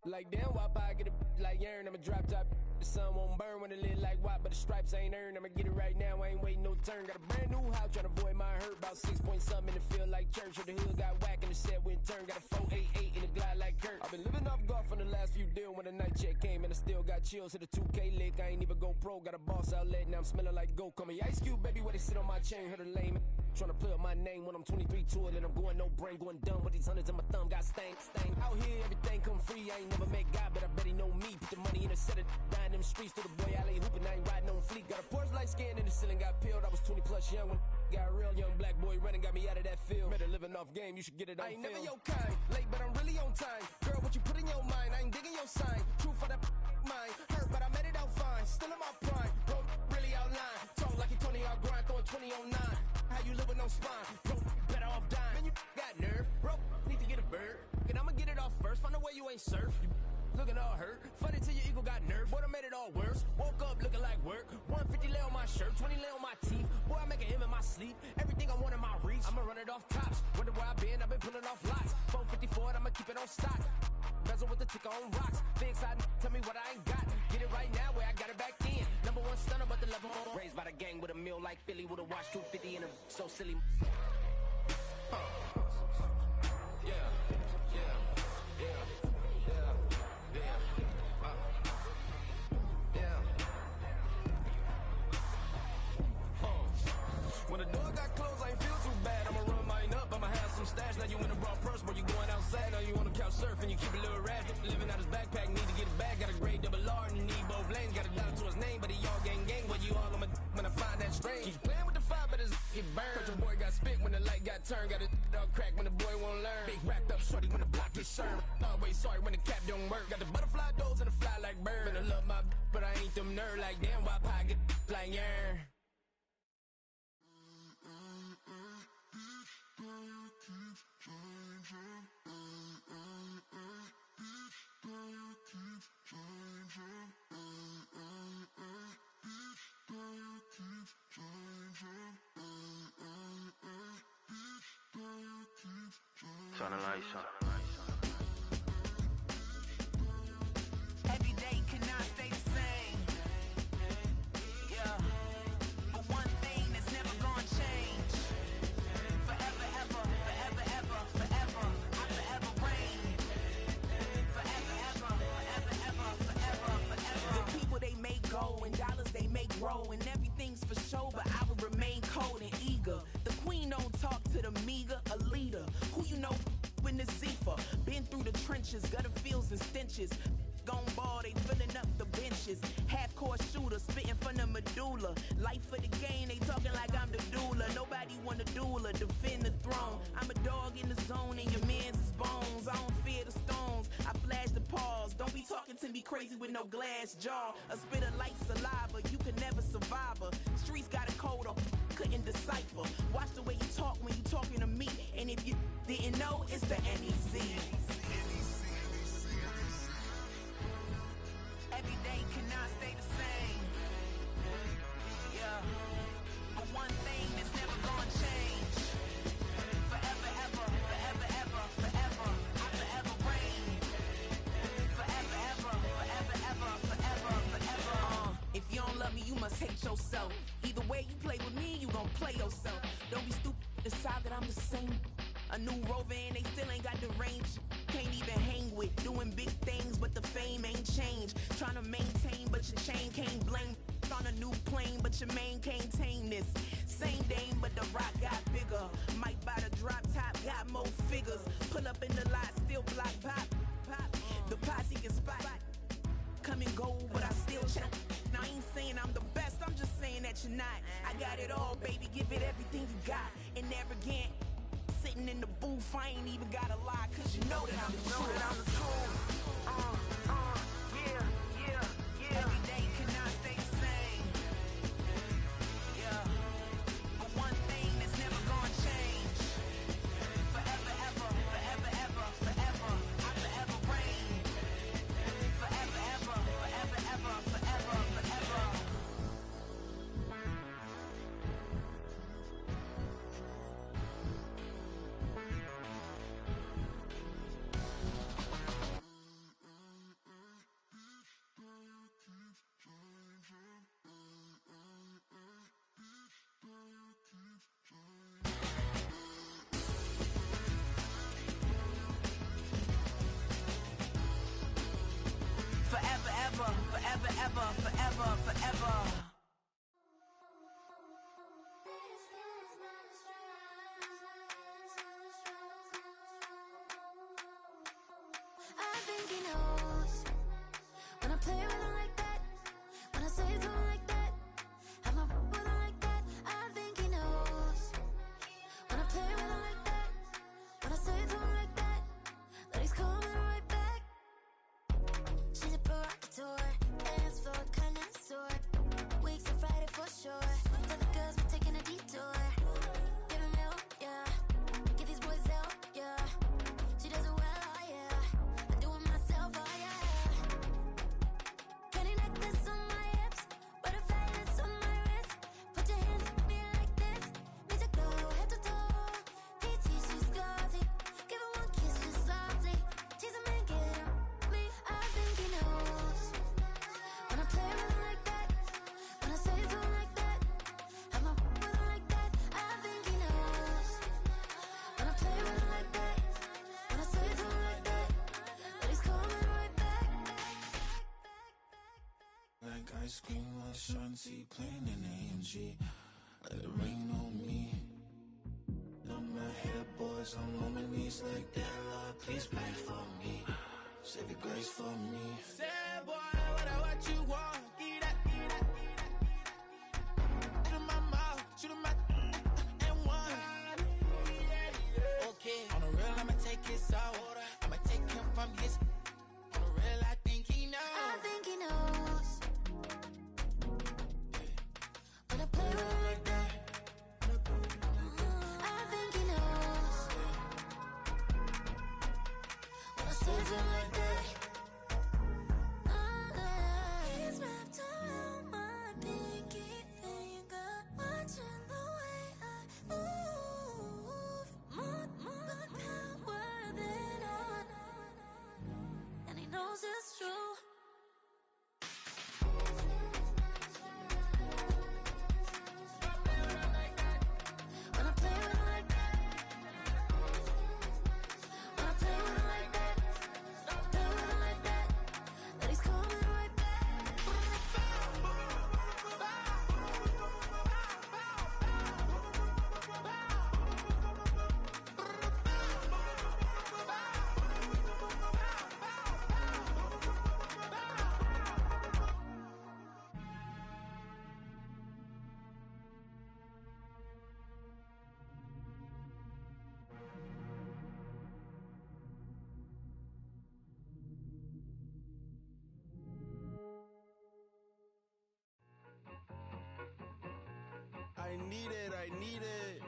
Like damn, why I get a like urn? I'm a drop top. The sun won't burn when it lit like white, but the stripes ain't earned. I'ma get it right now, I ain't waiting no turn. Got a brand new house, tryna avoid my hurt. About 6 point something, and it feel like church. Or the hood got whack and the set went turn. Got a 488 in the glide like Kurt. I've been living off golf from the last few deals. When the night check came and I still got chills. Hit a 2K lick, I ain't even go pro. Got a boss outlet, now I'm smelling like gold. Call me Ice Cube, baby, where they sit on my chain. Heard a lame tryna play up my name when I'm 23 to it. And I'm going no brain, going dumb with these hundreds in my thumb. Got stank. Out here, everything come free. I ain't never met God, but I bet he know me. Put the money in a set of dying them streets to the boy alley hooping. I ain't riding on fleek. Got a Porsche light skin in the ceiling, got peeled. I was 20 plus young when got a real young black boy running, got me out of that field. Better living off game, you should get it on film. I ain't never your kind, late but I'm really on time. Girl, what you put in your mind, I ain't digging your sign. True for that mine, hurt but I made it out fine. Still in my prime, bro, really outline. Talk like you Tony, I'll grind, throwing 20 on 9. How you live with no spine, bro, better off dying. Man, you got nerve, bro, need to get a bird. And I'ma get it off first, find a way you ain't surf. You looking all hurt, funny till your ego got nerve. Boy, I made it all worse, woke up looking like work. 150 lay on my shirt, 20 lay on my teeth. Boy, I make an M in my sleep, everything I want in my reach. I'ma run it off tops, wonder where I been, I've been pulling off lots. 454, I'ma keep it on stock. Bezel with the ticker on rocks. Big side, tell me what I ain't got. Get it right now where I got it back then. Number one stunner, but the level on. Raised by the gang with a meal like Philly with a watch 250 and a so silly. When the door got closed, I ain't feel too bad. I'ma run mine up, I'ma have some stash. Now you in a broad purse, but you going outside. Now you on the couch surfing, you keep a little rash. Living out his backpack, need to get it back. Got a grade double R and you need both lanes. Got a dollar to his name, but he all gang. But you all on my when I find that strange. Keep playing with the fire, but his get burned. But your boy got spit when the light got turned. Got a dog crack when the boy won't learn. Big wrapped up shorty when the block gets served. Always sorry when the cap don't work. Got the butterfly doors and the fly like bird. And I love my but I ain't them nerd like damn. Why I get like yarn? Turn the lights on. Every day cannot stay the same. Yeah. But one thing that's never gonna change. Forever, ever, forever, ever, forever. I forever reign. Forever, ever, forever, ever, forever, forever. The people they make go and dollars they make grow and everything's for show, but I will remain cold and eager. The queen don't talk to the meager, a leader. Who you know in the Zephyr? Been through the trenches, gutter fields and stenches. Gone ball, they filling up the benches. Half-court shooter, spitting from the medulla. Life for the game, they talking like I'm the doula. Nobody want a doula, defend the throne. I'm a dog in the zone and your man's is bones. I don't fear the stones, I flash the paws. Don't be talking to me crazy with no glass jaw. A spit of light saliva, you can never survive her. Streets got a code up, couldn't decipher. Watch the way you talk when you talking to me. And if you didn't know, it's the NEC. Every day cannot stay the same. Yeah. But one thing that's never gonna change. Forever, ever, forever, ever, forever. I forever reign. Forever, ever, forever, ever, forever, forever. If you don't love me, you must hate yourself. Either way you play with me, you gon' play yourself. Don't be stupid, decide that I'm the same. A new rover and they still ain't got the range. Can't even hang with, doing big things, but the fame ain't changed. Trying to maintain, but your chain can't blame. On a new plane, but your main can't tame this. Same dame, but the rock got bigger. Might buy the drop top, got more figures. Pull up in the lot, still block pop. The posse can spot. Come and go, but I still check. Now I ain't saying I'm the best, I'm just saying that you're not. I got it all, baby, give it everything you got. And never again. Sitting in the booth, I ain't even gotta lie, cause you know that I'm the truth. Yeah. Every day cannot stay the same. Yeah. But one thing that's never gonna change. Forever, ever, forever, ever, forever. I forever reign. Forever, ever, forever, ever, forever, forever. forever, forever. I think he knows when I play with him like that, when I say it to him like that, have my with him like that. I think he knows when I play with him like that, when I say it to him like that, that he's coming right back. She's a provocateur, dance floor connoisseur, weeks of Friday for sure. Tell the girls we're taking a detour, give him milk, yeah, get these boys out, yeah. She does it well, oh yeah. I do it myself, oh yeah. Candy necklace on my hips, butterflies on my wrist. Put your hands on me like this, need to go head to toe. PT, she's glossy. Give her one kiss just softly. Tease him and get him me. I think he knows when I play with him like that, when I say it to him like that, have my with him like that. I think he knows when I play with him like that, when I say it to him like that, that he's coming right back. Like ice cream, like Shanti playing in AMG. Let it rain on me. On my head, boys, I'm on my knees like that. Lord, please pray for me. Save your grace for me. Say, boy, what you want? Get that, get that, get that. Shoot in my mouth, shoot in my and one. Okay, on the real, I'ma take his out. I'ma take him from his. On the real, I think he knows. I think he knows when I play with him like that. I think he knows when I say it to him like that. He's wrapped around my pinky finger, watching the way I move. More power than on, and he knows it's true. When I play with him like that, when I play with him like that, play with him like that, that he's coming right back. I need it, I need it.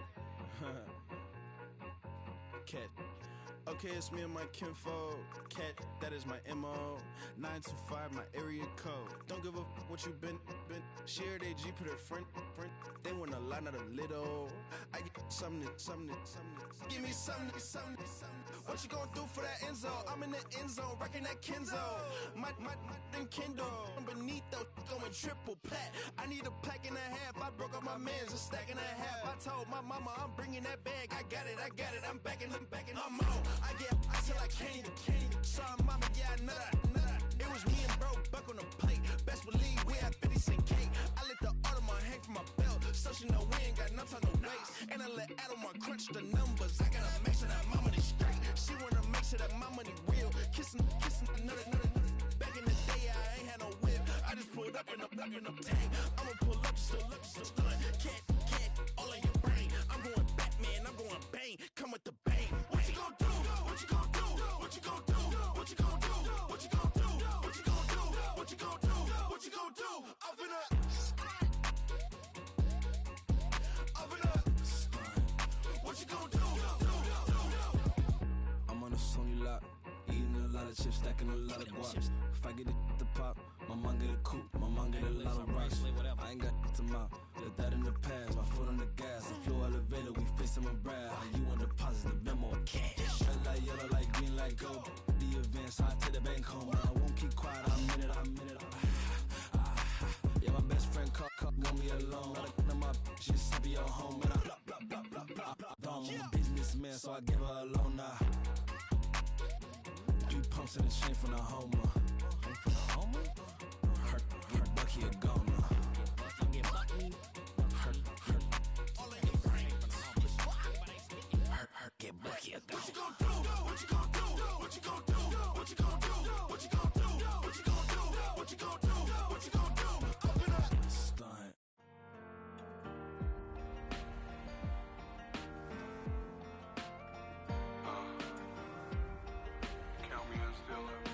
Cat. Okay, it's me and my kinfolk. Cat, that is my MO. 925, my area code. Don't give a what you been. Shared AG, put her friend. They want a lot, not a little. I get something. Give me something. What you gonna do for that end zone? I'm in the end zone, rocking that Kenzo. My thing Kindle. Beneath though, going triple plat. I need a pack and a half. I broke up my mans, a stack and a half. I told my mama I'm bringing that bag. I got it. I'm backing, I'm on. I get till I can't. Sorry, mama, yeah, I know that. It was me and bro, buck on the plate. Best believe we had 50 cent cake. I let the Audemars hang from my belt, so she know we ain't got no time to waste. And I let Adelmar crunch the numbers. I gotta make sure that my money straight. She wanna make sure that my money real. Kissing another. Back in the day, I ain't had no whip. I just pulled up in a tank. I'ma pull up just to stun. Cat, all in your brain. I'm going Batman, I'm going bang. Come with the bang. What you gonna do? What you gonna do? What you gonna do? What you gonna do? What you gonna do? What you gonna do? What you gonna do? What you gonna do? I'm finna. What you gonna do? I'm on a Sony lot, eating a lot of chips, stacking a lot of guaps. If I get it to pop, my mom get a coupe, my mom get a lot of rice. I ain't got to mouth, let that in the past. My foot on the gas, I flew elevator, we facing my brad. How you want deposit the memo of cash? Red like yellow, like green, like gold. The events, I take the bank home. I won't keep quiet, I'm in it. Yeah, my best friend want me alone. None of my bitches be at home, and I blah. I'm a businessman, so I give her a loan now. 3 pumps in the chain from the Homer. Her bucky a goner. Get bucky a goner. What you gonna do? What you gonna do? What you gonna do? What you gonna do? What you gonna do? What you gonna do? What you gonna do? What you gonna do? Open up. Stunt. Count me in still up.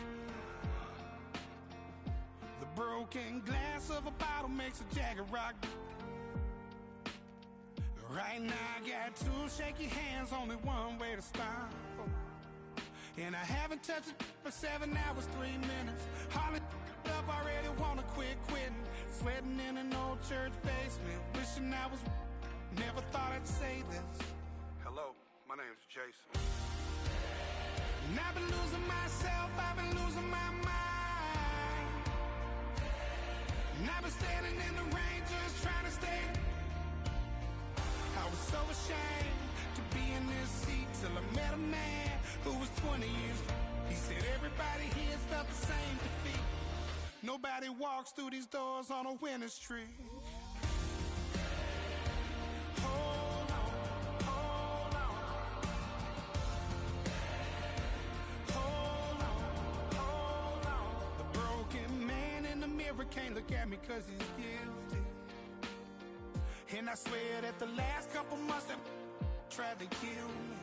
The broken glass of a bottle makes a Jagger rock. Right now I got two shaky hands, only one way to stop. And I haven't touched it for 7 hours, 3 minutes. Holly up, already wanna quit quitting. Sweating in an old church basement, wishing I was. Never thought I'd say this. Hello, my name's Jason. And I've been losing myself, I've been losing my mind. And I've been standing in the rain just trying to stay. I was so ashamed to be in this seat till I met a man who was 20 years. He said everybody here felt the same defeat. Nobody walks through these doors on a winning streak. Hold on, hold on. Hold on, hold on. The broken man in the mirror can't look at me 'cause he's guilty. And I swear that the last couple months that tried to kill me.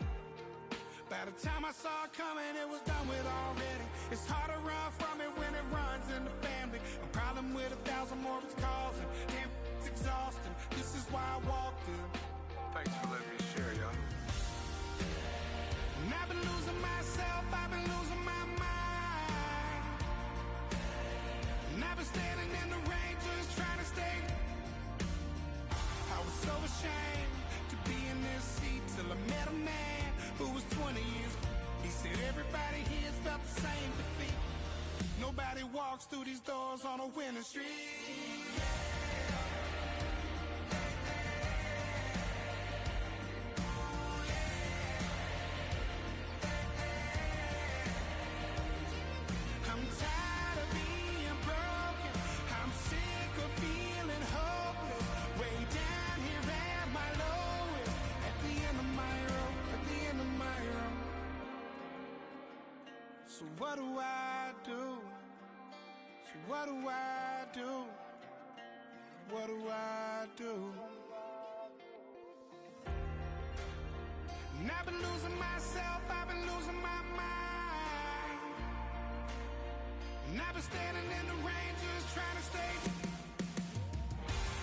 By the time I saw it coming, it was done with already. It's hard to run from it when it runs in the family. A problem with 1,000 more it's causing. Damn, it's exhausting. This is why I walked in. Thanks for letting me share, y'all. And I've been losing myself, I've been losing my mind. And I've been standing in the rain just trying to stay. I was so ashamed to be in this seat till I met a man who was 20 years. He said everybody here felt the same defeat. Nobody walks through these doors on a winning streak. I'm tired of being broken. I'm sick of feeling hopeless. Way down here at my lowest. At the end of my road. At the end of my road. So what do I do? So what do I do? What do I do? And I've been losing myself, I've been losing my mind. And I've been standing in the rain just trying to stay.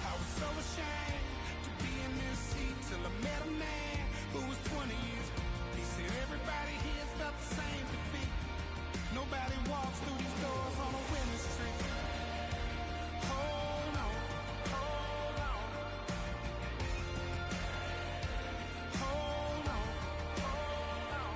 I was so ashamed to be in this seat till I met a man who was 20 years. He said everybody here felt the same defeat. Nobody walks through these doors on a winning streak. Hold on, hold on. Hold on, hold on.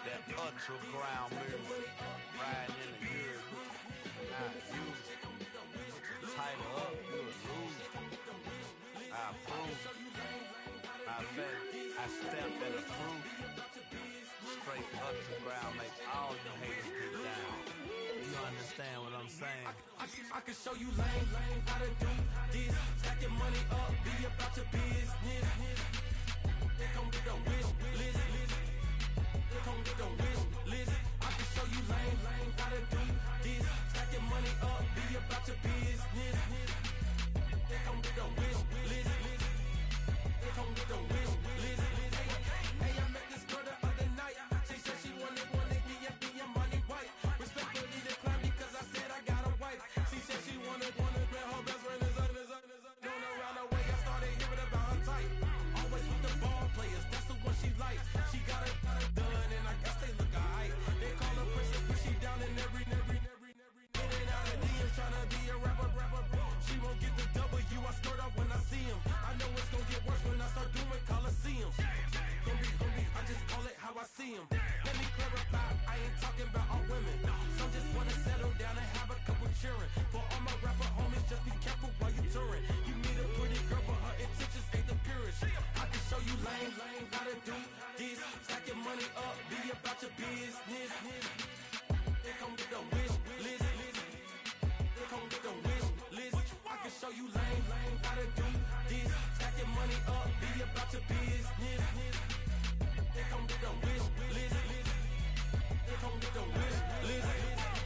That ultra ground music, riding in the years, not used. Title up, you a loser. I approve. I bet I step and approve. Straight ultra ground make all you haters get down. You understand what I'm saying? I can show you lame, how to do this. Stack your money up, be about your business. They come with a wish list. Come with a wish list. I can show you lame, how to do this. Stack your money up, be about your business. They come with a wish list. get the wish list. Hey, I met this girl the other night. She said she wanted me and money white. Respectfully declined because I said I got a wife. She said she wanted man, her best friend is known around the way. I started hearing about her type. Always with the ball players, that's the one she likes. She got it done, and I guess they look alright. They call her princess, but she down in every. In and out of DMs, tryna be a rapper. She won't get the W, I skirt off when I see him. I know it's gonna get worse when I start doing Coliseums. Gonna be, I just call it how I see him. Let me clarify, I ain't talking about all women. Some just wanna settle down and have a couple cheering. For all my rapper homies, just be careful while you touring. You meet a pretty girl, but her intentions ain't the purest. I can show you lame, how to do this. Stack your money up, be about your business. They come with the wish list. They come with the wish list. I can show you lame, how to do this. Stack your money up, be about your business. They come with the wish list. They come with the wish list.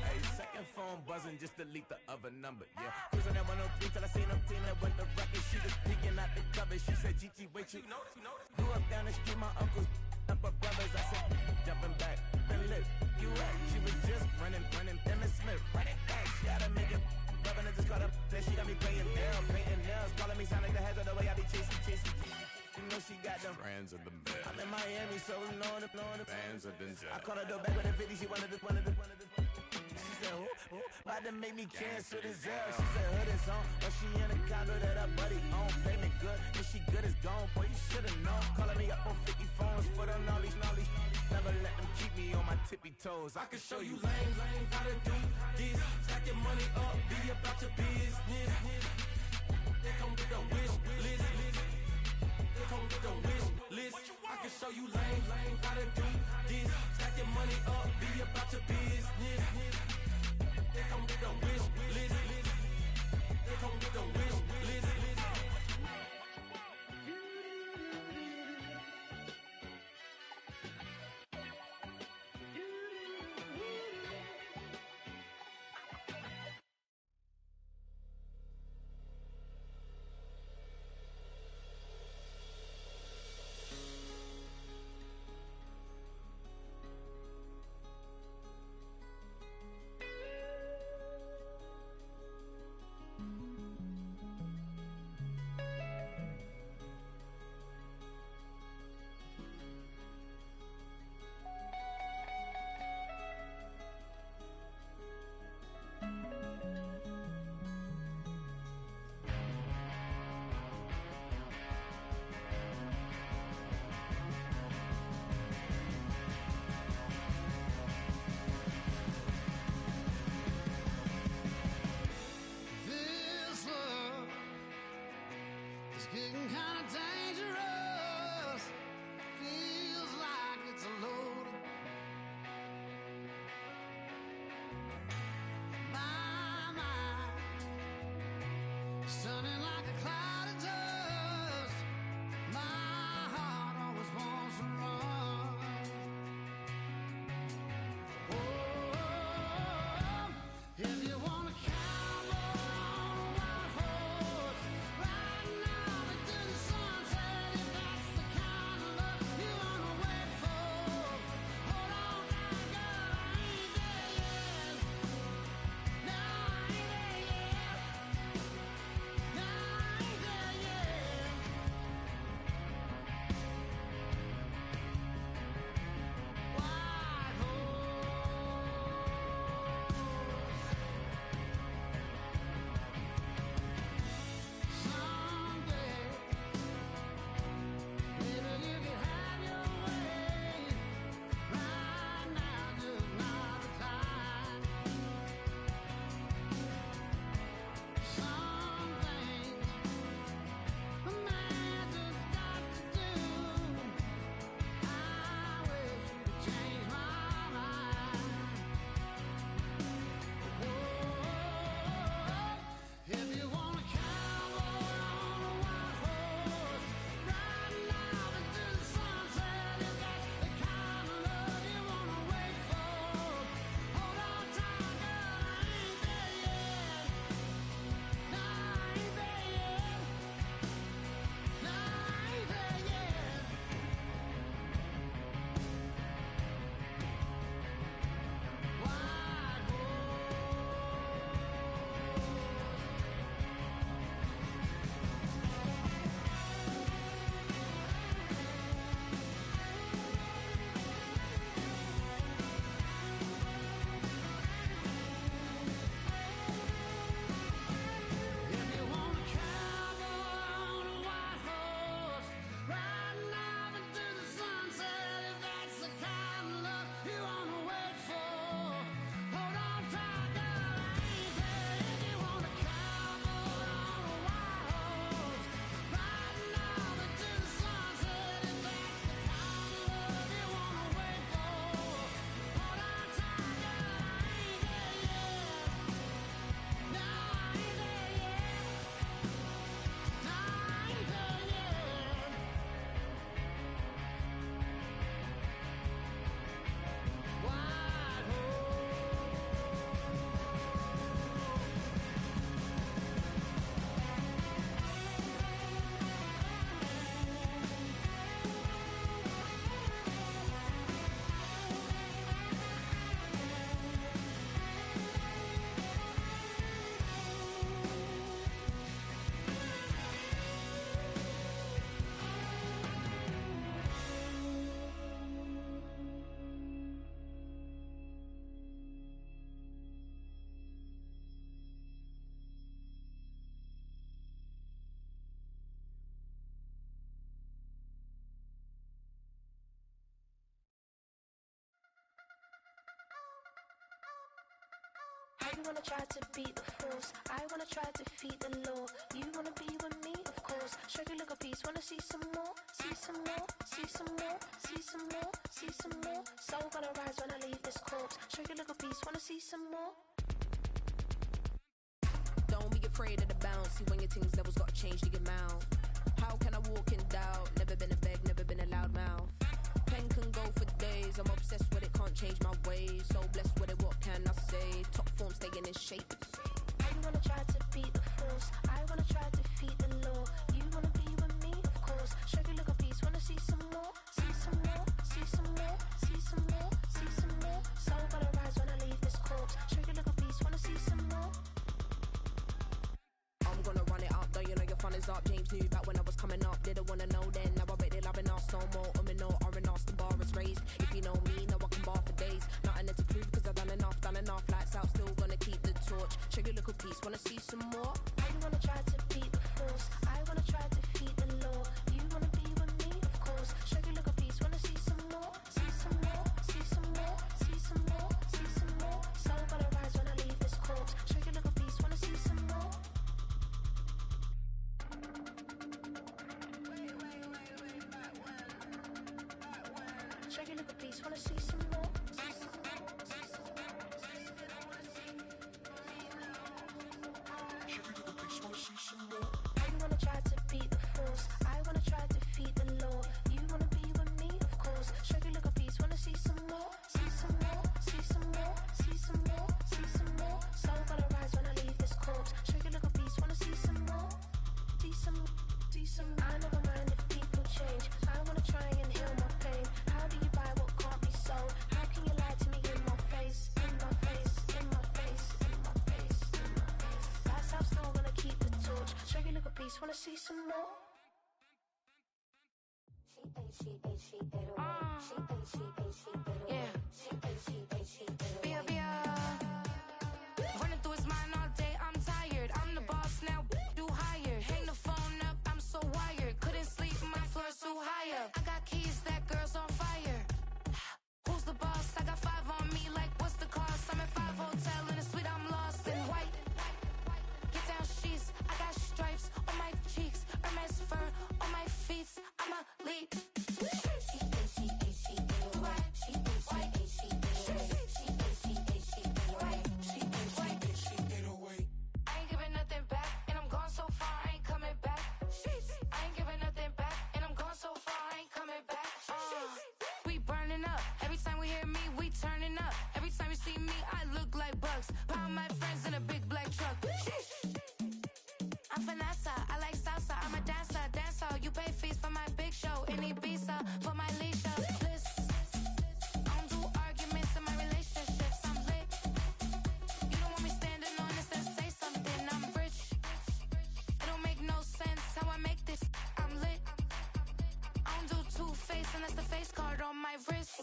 Hey, second phone buzzing, just delete the other number, yeah. Cruising at 103 till I seen them team that went the record. She was peeking out the cover. She said, Gigi, wait, you grew up down the street, my uncles, up her brothers. I said, jumping back, been lit. You at? She was just running, Emmett Smith, running back. She had to make it. Rubbing it, just caught up. Then she got me paying painting nails, calling me sound like the heads of the way I be chasing. You know she got them Brands of the bed. I'm in Miami, so know the Bands of the jet. I called her door back with a 50. She wanted the. She said, who? About to make me cancel this L. She said, hood is on, but she in a condo that her buddy own. Payment good, if she good is gone. Boy, you should've known. Calling me up on 50 phones, foot on all these. Never let them keep me on my tippy toes. I can show you lame, how to do this. Stack your money up, be about your business. They come with the wish list. They come with the wish list. I can show you lame, how to do this. Stack your money up, be about your business. They come with the wish list. They come with the wish list. I wanna try to beat the force. I wanna try to defeat the law. You wanna be with me, of course. Show you look a piece, wanna see some more, see some more, see some more, see some more, see some more. Soul gonna rise when I leave this corpse. Show you look a piece, wanna see some more. Don't be afraid of the bounce. See when your things levels gotta change to your mouth. How can I walk in doubt? Never been a beg, never been a loud mouth. Pen can go for days. I'm obsessed with it, can't change my ways. So blessed with it, what can I say? Top form staying in shape. I wanna try to beat the force. I wanna try to defeat the law. You wanna be with me, of course. Show you look a piece, wanna see some more, see some more, see some more, see some more, see some more. Soul gonna rise when I leave this corpse. Show you look a piece, wanna see some more. I'm gonna run it up, though you know your fun is up. James knew back when I was coming up. Didn't wanna know then, now I bet they loving us no more. No, R&R's, the bar is raised. If you know me, now I can bar for days. Nothing to prove, cause I've done enough. Lights out, still gonna keep the torch. Show you look a piece, wanna see some more? I wanna try to beat the force. I wanna try to defeat the law. You wanna be with me, of course. Show you look a piece, wanna see some more, see some more, see some more, see some more, see some more. Soul gonna rise when I leave this corpse. Show you look a piece, wanna see some more. Show you look a piece, wanna see some more. I wanna try to beat the force. I wanna try to defeat the law. You wanna be with me, of course. Show you look a piece, wanna see some more, see some more, see some more, see some more, see some more. Soul gonna rise when I leave this corpse. Show you look a piece, wanna see some more, see some, see some. I never mind if people change. I wanna try and heal my pain. How do you buy what can't be sold? How can you lie to me in my face, in my face, in my face, in my face, in my face? That's how I'm still gonna keep the torch. Show you look a piece, wanna see some more? Running through his mind all day, I'm tired. I'm the boss now, do higher. Hang the phone up, I'm so wired. Couldn't sleep, my floor's too high up. I got keys, that girl's on fire. Who's the boss? I got 5 on me, like what's the cost? I'm at 5 hotel in a suite, I'm lost in white. Get down sheets, I got stripes on my cheeks, Hermes fur on my feet. I'm a lead. I ain't giving nothing back, and I'm gone so far, I ain't coming back. I ain't giving nothing back, and I'm gone so far, I ain't coming back. We burning up. Every time we hear me, we turning up. Every time you see me, I look like bugs. Pound my friends in a big black truck. I'm Vanessa, I like salsa. I'm a dancer, You pay fees for my big show in Ibiza for my leisure. Listen, I don't do arguments in my relationships. I'm lit. You don't want me standing on this and say something. I'm rich. It don't make no sense how I make this. I'm lit. I don't do two-face unless the face card on my wrist.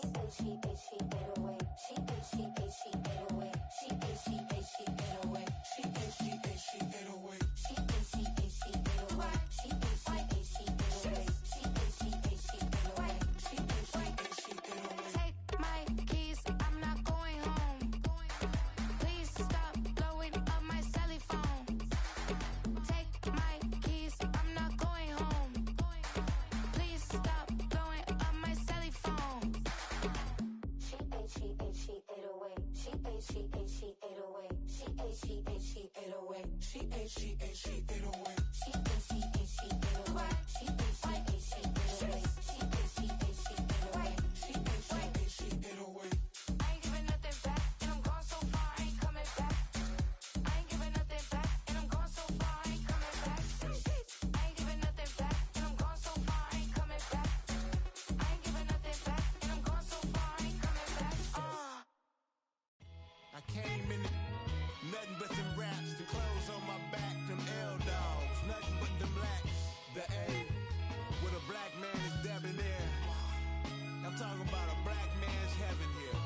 Take my keys, I'm not going home. Please stop blowing up my celly phone. Take my keys, I'm not going home. Please stop blowing up my celly phone. I ain't giving nothing back, and I'm gone so far, I ain't coming back. I ain't giving nothing back, and I'm gone so far, I ain't coming back. I ain't giving nothing back, and I'm gone so far, I ain't coming back. I ain't giving nothing back, and I'm gone so far, I ain't coming back. I came in nothing but some raps, the clothes on my back, them L-dogs, nothing but them blacks. The A, with a black man is debonair. I'm talking about a black man's heaven here.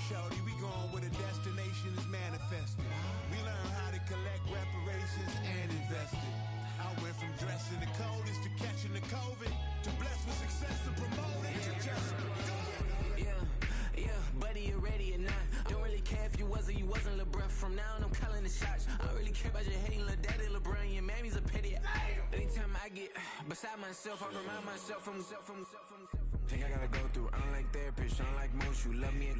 Shorty, we going where the destination is manifested. We learn how to collect reparations and invest it. I went from dressing the coldest to catching the COVID, to blessed with success to promote it to just Yeah, buddy, you ready or not? Don't really care if you was or you wasn't LeBron from I'm now and I'm calling the shots. I don't really care about your hating, little daddy, LeBron, your mammy's a pity. Anytime I get beside myself, I remind myself from. Think I gotta go through, unlike therapist, unlike most. You love me,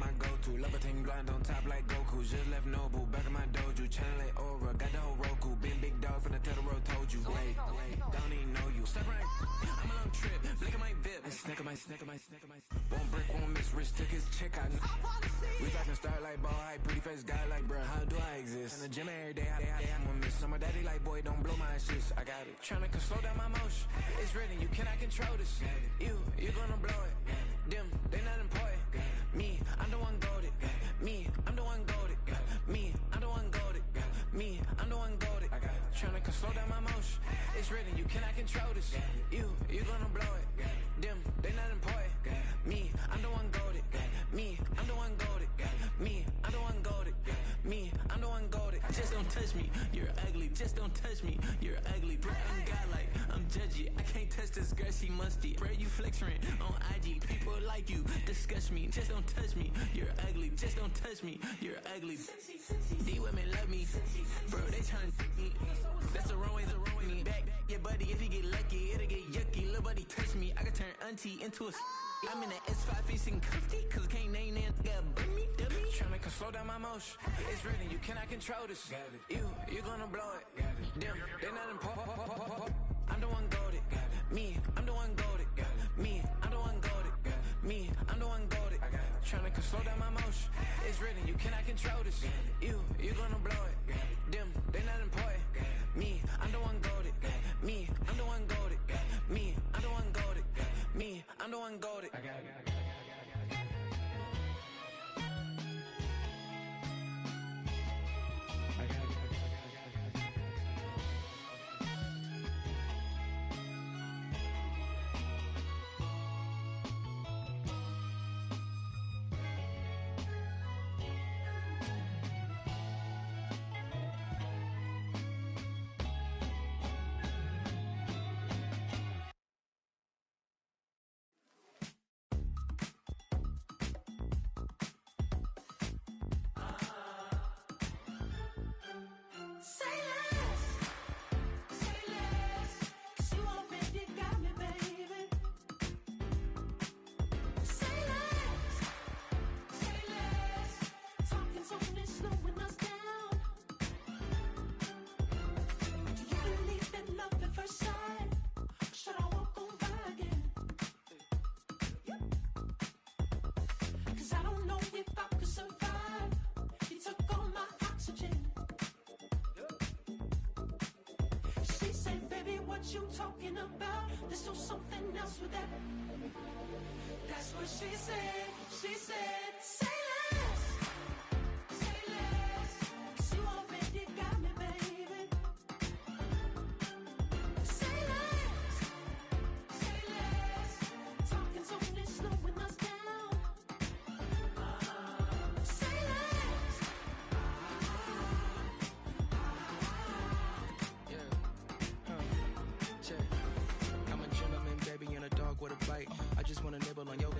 my go-to. Love a thing blind on top like Goku. Just left Noble, back in my dojo. Channel like Aura, got the whole Roku. Been big dog from the Tether Road, told you. Wait, don't even know you. Step right, I'm a long trip, blink at my VIP. Snack of my. Won't break, won't miss, Rich took his check out. We talking start like ball hype, pretty face guy like bruh. How do I exist? In the gym every day, I'm gonna miss. Some of daddy like boy, don't blow my assist. I got it. Tryna slow down my motion. It's written, you cannot control this. You're gonna blow it. Them, they not important. Me, I'm the one goated. Me, I'm the one goated. Me, I'm the one goated. Me, I'm the one goated. Tryna slow down my motion. It's written, you cannot control this. You're gonna blow it. Them, they not important. Me, I'm the one goated. Me, I'm the one goated. Me, I'm the one goated. Me, I'm the one goated. Just don't touch me, you're ugly. Just don't touch me, you're ugly. Bro, I'm godlike, I'm judgy. I can't touch this girl, she musty. Bro, you flexing on IG. People like you disgust me. Just don't touch me, you're ugly. Just don't touch me, you're ugly. These women love me, bro. They tryna me. That's the wrong way, me back. Yeah, buddy, if you get lucky, it'll get yucky. Little buddy touch me, I can turn auntie into a. I'm in that S5 facing cuffy, cause can't name that got me, dummy. Tryna slow down my motion. It's written, you cannot control this. You're gonna blow it. Them, they're not important. I'm the one goated. Me, I'm the one goated. Me, I'm the one goated. Me, I'm the one goated. Tryna slow down my motion. It's written, you cannot control this. You're gonna blow it. Them, they're not important. Me, I'm the one goated. Me, I'm the one goated. Me, I'm the one goated. Me, I'm the one goated. You talking about? Let's do something else with that. That's what she said. She said, say less. Say less. 'Cause you already got me, baby. Say less. Say less. Talking so fast, slowing us down. Say less. I'm a gentleman, baby, and a dog with a bite. I just wanna nibble on your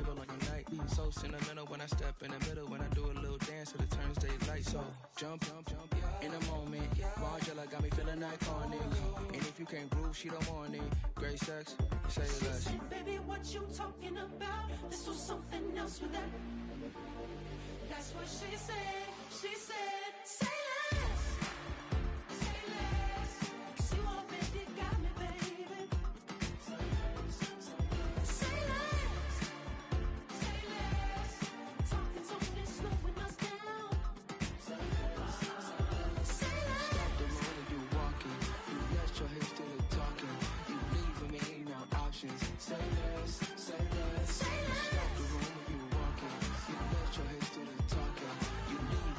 night. So sentimental when I step in the middle. When I do a little dance till it turns daylight. So jump, in a moment. Margella got me feeling iconic. And if you can't groove, she don't want it. Great sex, say less. She said, baby, what you talking about? Let's do something else with that. That's what she said. She said, say less. Say less. 'Cause you already got me, baby. Say less. Say less. Talking so fast, slowing us down. Say less. Say less. Stop the road and you walking. You rest your hips to the talking. You leaving me no options. Say less. Say less. Stop the road and you walking. You rest your hips to the talking. You leave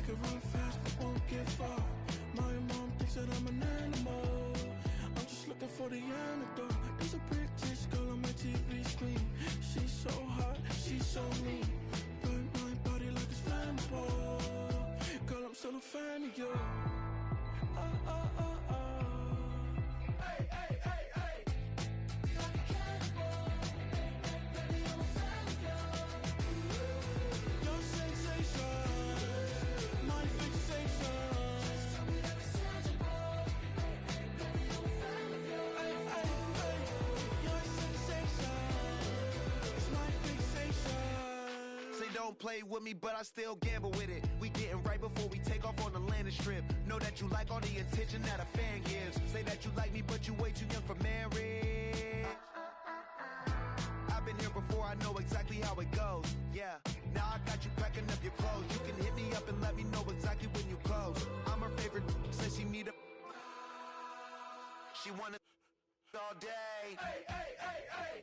can run fast but won't get far. My mom thinks that I'm an animal. I'm just looking for the antidote. There's a British girl on my TV screen. She's so hot, she's so mean. Burn my body like it's flammable. Girl, I'm still a fan of you. Hey, hey, hey, hey. Like a cannibal. Baby, I'm a fan of you. Your sensation, my fixation. Just tell me that it's tangible. Baby, I'm a fan of you. Hey, hey, hey. Your sensation is my fixation. Say don't play with me, but I still gamble with it. We getting right before we take off on the landing strip. Know that you like all the attention that a fan gives. Say that you like me, but you way too young for marriage. I've been here before, I know exactly how it goes. Yeah, now I got you packing up your clothes. You can hit me up and let me know exactly when you close. I'm her favorite, says she need a... She wanna all day. Hey, hey, hey, hey.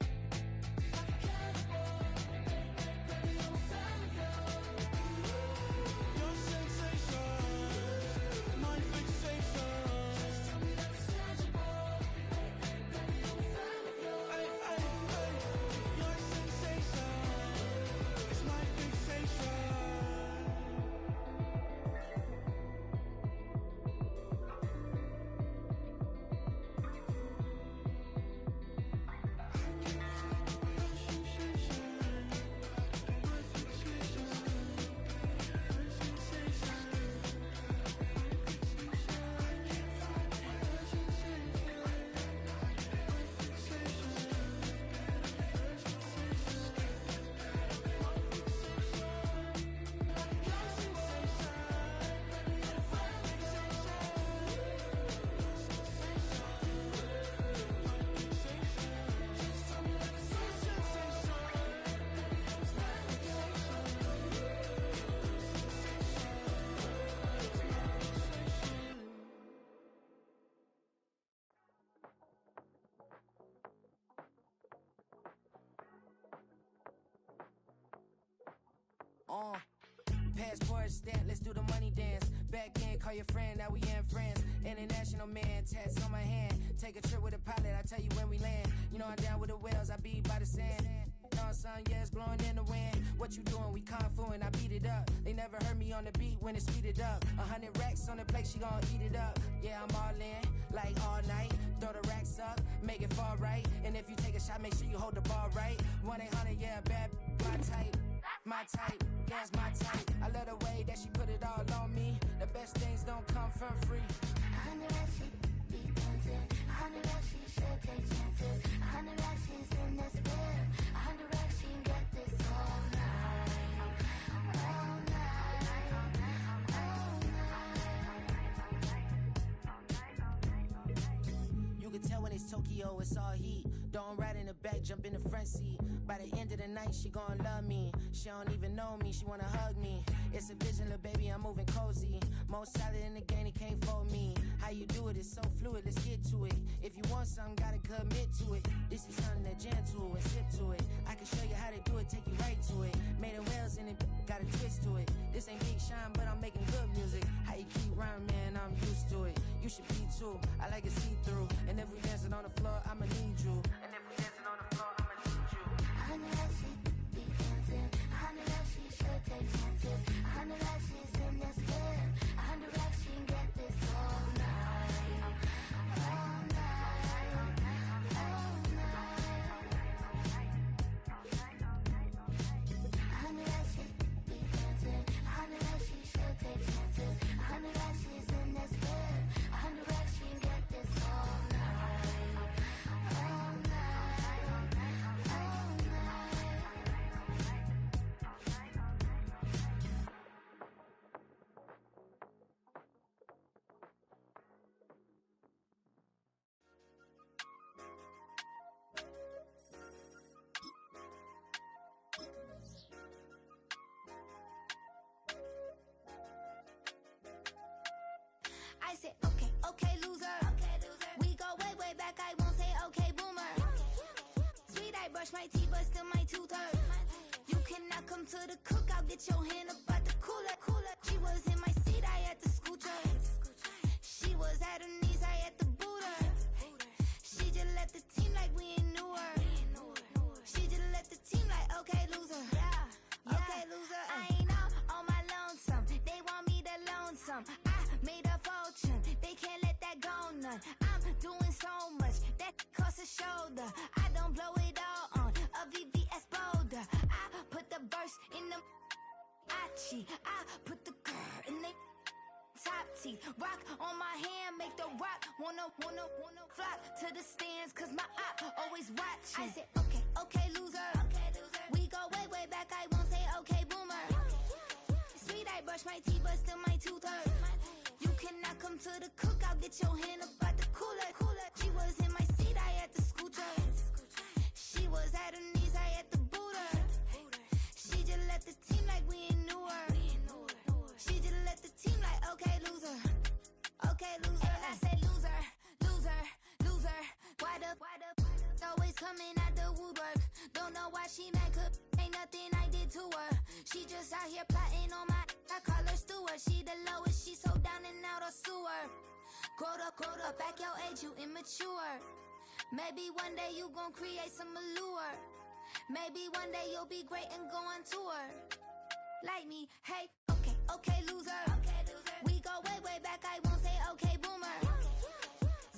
Passport stamp, let's do the money dance. Back in, call your friend, now we in France. International man, tats on my hand. Take a trip with a pilot, I tell you when we land. You know I'm down with the whales, I be by the sand. On sun, yeah, it's blowing in the wind. What you doing? We kung fu and I beat it up. They never heard me on the beat when it's speeded up. 100 racks on the plate, she gon' eat it up. Yeah, I'm all in, like all night. Throw the racks up, make it fall right. And if you take a shot, make sure you hold the ball right. 1-800, yeah, bad, my type. My type, yeah, it's my type. I love the way that she put it all on me. The best things don't come from free. 100 racks, she be dancing. 100 racks, she should take chances. 100 racks, she's in this bed. 100 racks, she can get this all night. All night. All night. You can tell when it's Tokyo, it's all heat. Don't ride in the back, jump in the front seat. By the end of the night, she gon' love me. She don't even know me, she wanna hug me. It's a vision, little baby, I'm moving cozy. Most solid in the game, he can't fold me. How you do it, it's so fluid, let's get to it. If you want something, gotta commit to it. This is something that jam to and sip to it. I can show you how to do it, take you right to it. Made of whales in it, got a twist to it. This ain't Big Shine, but I'm making good music. How you keep rhyming, man, I'm used to it. You should be too, I like it see-through. And if we dancing on the floor, I'ma need you. And if we dancing on the floor, I'ma need you. 100 racks, she be dancing. 100 racks, she should take chances. 100 racks, she's in this bed. 100 racks, she can get this all night. All night. All night. 100 racks, she be dancing. 100 racks, she should take chances. 100 racks, she's in this bed. 100 racks, she can get this all night. All night. All night. I said, okay, okay, loser. We go way, way back. I won't say, okay, boomer. Sweet, I brush my teeth, but still my tooth hurt. You cannot come to the cookout. Get your hand up at the cooler. She was in my at her knees, I had to boot her. She just left the team like we ain't knew her. She just left the team like, okay, loser. Okay, loser. I ain't out on my lonesome. They want me to loan some. I made a fortune. They can't let that go none. I'm doing so much that costs a shoulder. I don't blow it all on a VVS boulder. I put the verse in the Achi. I put the girl in the top teeth. Rock on my hand, make the rock wanna flock to the stands, cause my op always watching. I said, okay, loser. We go way back, I won't say okay, boomer. Sweet, I brush my teeth, but still my tooth hurt. You cannot come to the cookout, get your hand up at the cooler. She was in my seat, I had to scoot her. She was at her knees, I had to boot her. She just left the team like we ain't knew her. She just left the team like, okay, loser. Okay, loser. And I say loser. Why the always coming at the woodwork? Don't know why she mad, cause ain't nothing I did to her. She just out here plotting on my, I call her steward. She the lowest, she so down and out of sewer. Growed up, back your age, you immature. Maybe one day you gon' create some allure. Maybe one day you'll be great and go on tour. Like me, hey, okay, loser. We go way back, I won't say okay, boomer.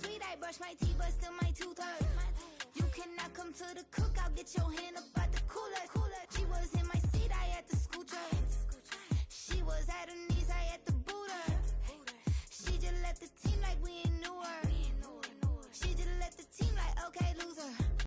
Sweet, I brush my teeth, but still my tooth hurt. You cannot come to the cookout, get your hand up at the cooler.